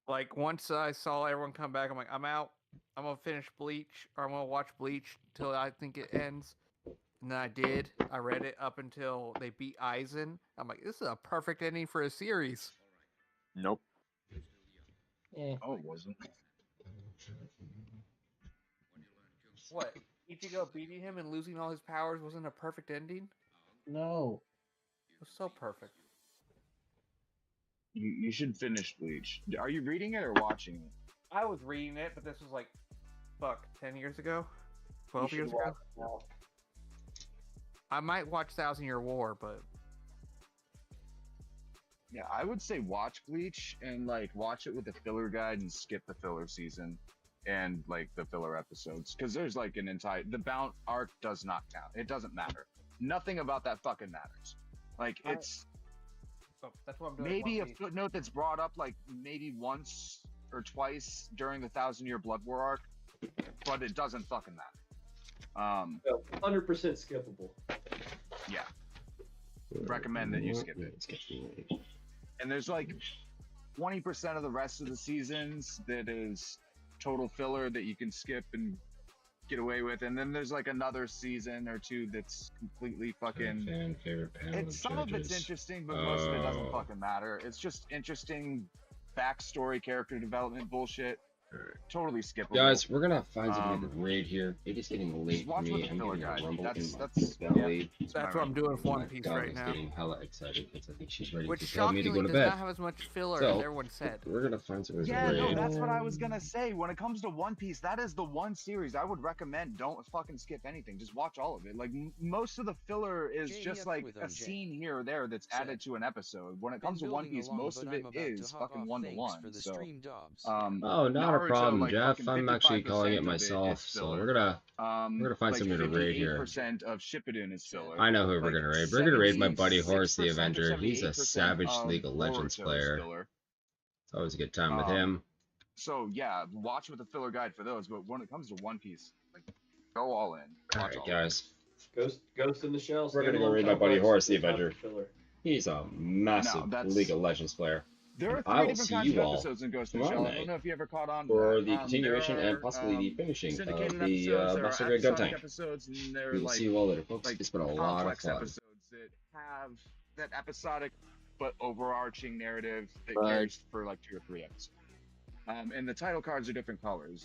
Like, once I saw everyone come back, I'm like, I'm out. I'm gonna finish Bleach, or I'm gonna watch Bleach till I think it ends. And then I did. I read it up until they beat Aizen. I'm like, this is a perfect ending for a series. Nope. Oh, it wasn't. What? Ichigo beating him and losing all his powers wasn't a perfect ending? No. It was so perfect. You should finish Bleach. Are you reading it or watching it? I was reading it, but this was like, 10 years ago? 12 years ago? I might watch 1,000 Year War, but... Yeah, I would say watch Bleach and like watch it with the filler guide and skip the filler season and like the filler episodes, because there's like the Bount arc does not count. It doesn't matter. Nothing about that fucking matters. Like it's that's what I'm doing. maybe a footnote that's brought up like maybe once or twice during the 1,000-Year Blood War arc, but it doesn't fucking matter. 100% skippable. Yeah. Recommend that you skip it. And there's like 20% of the rest of the seasons that is total filler that you can skip and get away with, and then there's like another season or two that's completely fucking. Fan favorite panel Some of it's interesting, but most of it doesn't fucking matter. It's just interesting backstory, character development bullshit totally skippable. Guys, we're gonna find something to raid here. It is getting late for watch with me. the I'm filler getting a guide. rumble That's- in my that's- belly. That's what I'm doing with My One Piece dog right is now. getting hella excited because I think she's ready Which to tell me to shockingly go to does bed. not have as much filler So, as everyone said. we're gonna find something Yeah, to no, raid. that's what I was gonna say. When it comes to One Piece, that is the one series I would recommend. Don't fucking skip anything. Just watch all of it. Like most of the filler is just like a scene here or there that's added to an episode. When it comes to One Piece, most of it is fucking one-to-one. So, Oh, not a Naruto, problem, like, Jeff. fucking I'm actually calling 55% it of myself. is So filler. we're gonna find like something to raid here. 58% of Shippuden is filler. I know who we're Like, gonna raid. We're gonna raid my buddy 76% Horace the or Avenger. He's a 78% savage of League of Legends Boruto is player. filler. It's always a good time with him. So yeah, watch with the filler guide for those. But when it comes to One Piece, like, go all in. All right, guys. Ghost in the Shell. We're gonna go raid my buddy Horace the Avenger. He's a massive that's- League of Legends player. There are And three I will different see kinds of you all episodes in Ghost in the tomorrow Shell. I don't know night if you ever caught on to for that. the continuation There and possibly the are, finishing of syndicated the episodes, there are Master Grade episodic Guntank. episodes, and there are We will like, see you all later, folks. like It's been a lot of complex fun. episodes that have that episodic but overarching narrative that Right. carries for like 2 or 3 episodes. And the title cards are different colors.